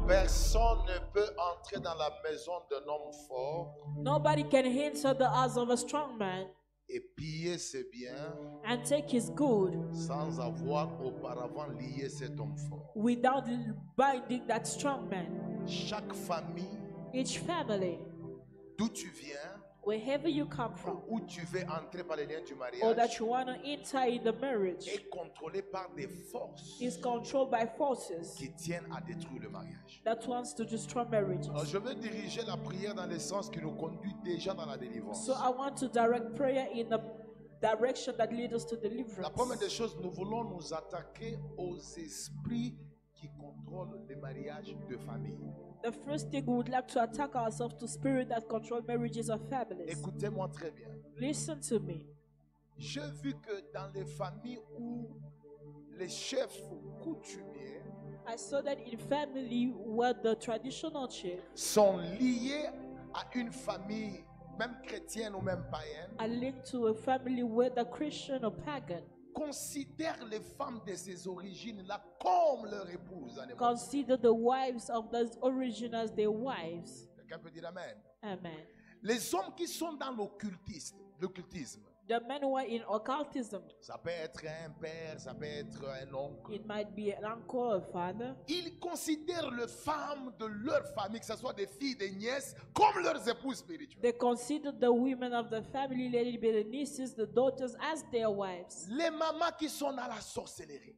Personne ne peut entrer dans la maison d'un homme fort Nobody can enter the house of a strong man et piller ses biens and take his good sans avoir auparavant lié cet homme fort. without binding that strong man. Chaque famille, Each family, d'où tu viens, wherever you come from, où tu veux entrer par les liens du or mariage, that you want to enter in the marriage, est contrôlé par des forces is controlled by forces qui tiennent à détruire le mariage. that wants to destroy marriages. Alors je veux diriger la prière dans le sens qui nous conduit déjà dans la délivrance. So I want to direct prayer in the direction that leads us to La deliverance. première des choses, nous voulons nous attaquer aux esprits qui contrôlent les mariages de famille. The first thing we would like to attack ourselves to spirit that control marriages of families. Écoutez-moi très bien. Listen to me. J'ai vu que dans les familles où les chefs coutumiers I saw that in family where the traditional chief sont liés à une famille, même chrétienne ou même païenne, are linked to a family where the Christian or pagan considèrent les femmes de ces origines-là comme leur épouse. en hébreu. consider the wives of those origin as their wives. Quelqu'un peut dire Amen. Amen. Les hommes qui sont dans l'occultisme, The men who are in occultism, ça peut être un père, ça peut être un oncle. it might be an uncle or father. Ils considèrent les femmes de leur famille, que ce soit des filles, des nièces, comme leurs épouses spirituelles. They consider the women of the family, let it be the nieces, the daughters, as their wives. Les mamans qui sont dans la sorcellerie.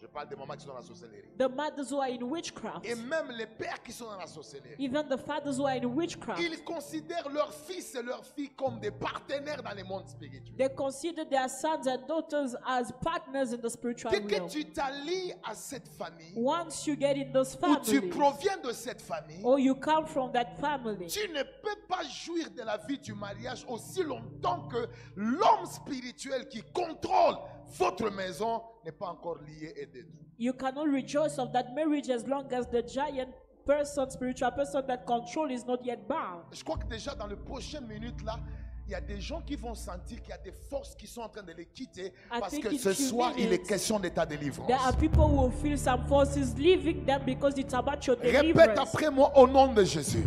Je parle des mamans qui sont dans la sorcellerie. The mothers who are in witchcraft, Et même les pères qui sont dans la sorcellerie. even the fathers who are in witchcraft, Ils considèrent leurs fils et leurs filles comme des partenaires dans le monde spirituel. they consider their sons and daughters as partners in the spiritual Dès que realm. tu t'allies à cette famille, Once you get in those ou tu families, proviens de cette famille, or you come from that family, tu ne peux pas jouir de la vie du mariage aussi longtemps que l'homme spirituel qui contrôle votre maison n'est pas encore lié et détruit. you cannot rejoice of that marriage as long as the giant person, spiritual person that control is not yet bound. Je crois que déjà dans les prochaines minutes là, il y a des gens qui vont sentir qu'il y a des forces qui sont en train de les quitter parce think que in ce few soir il est minutes, question de ta délivrance. There are people who will feel some forces leaving them because it's about your Répète deliverance. après moi au nom de Jésus.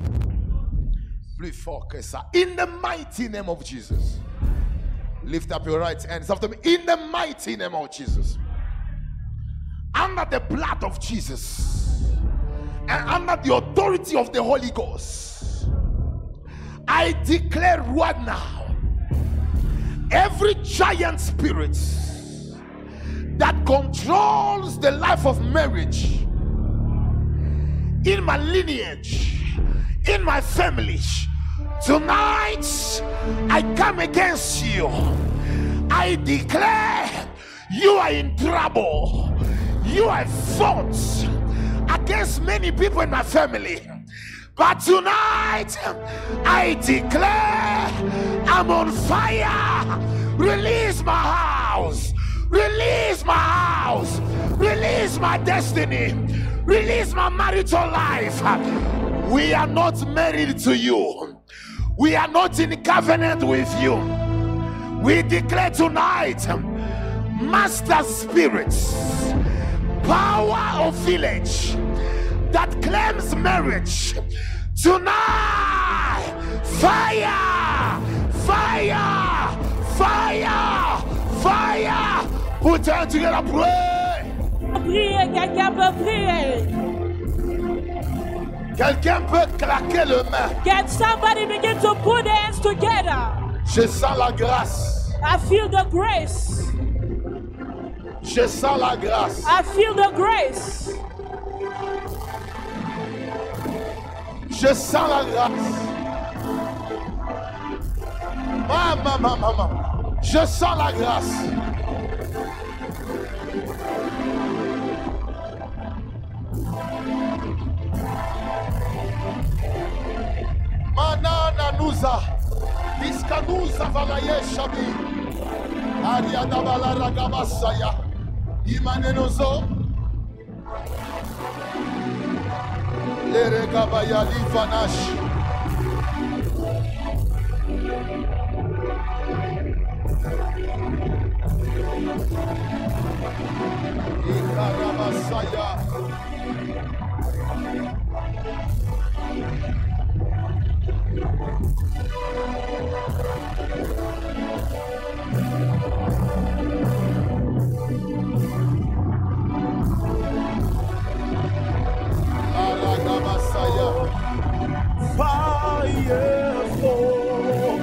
Plus fort que ça. In the mighty name of Jesus. Lift up your right hands after me. In the mighty name of Jesus. Under the blood of Jesus. And under the authority of the Holy Ghost. I declare right now. Every giant spirit that controls the life of marriage in my lineage, in my family, tonight I come against you. I declare you are in trouble. You have fought against many people in my family, but tonight I declare I'm on fire. Release my house. Release my house. Release my destiny. Release my marital life. We are not married to you. We are not in covenant with you. We declare tonight, master spirits, power of village that claims marriage, Tonight, fire, fire, fire, fire. Put your hands together, pray. Priez, quelqu'un peut prier. Quelqu'un peut claquer le main. Can somebody begin to put their hands together? Je sens la grâce. I feel the grace. Je sens la grâce. I feel the grace. Je sens la grâce. Maman. Je sens la grâce. Manana nuza. Iskanuza valaye shabi. Ariada balara gabasaya. Imanenozo. Lere gabaya livanash. Ikarabasaya. Fire fall.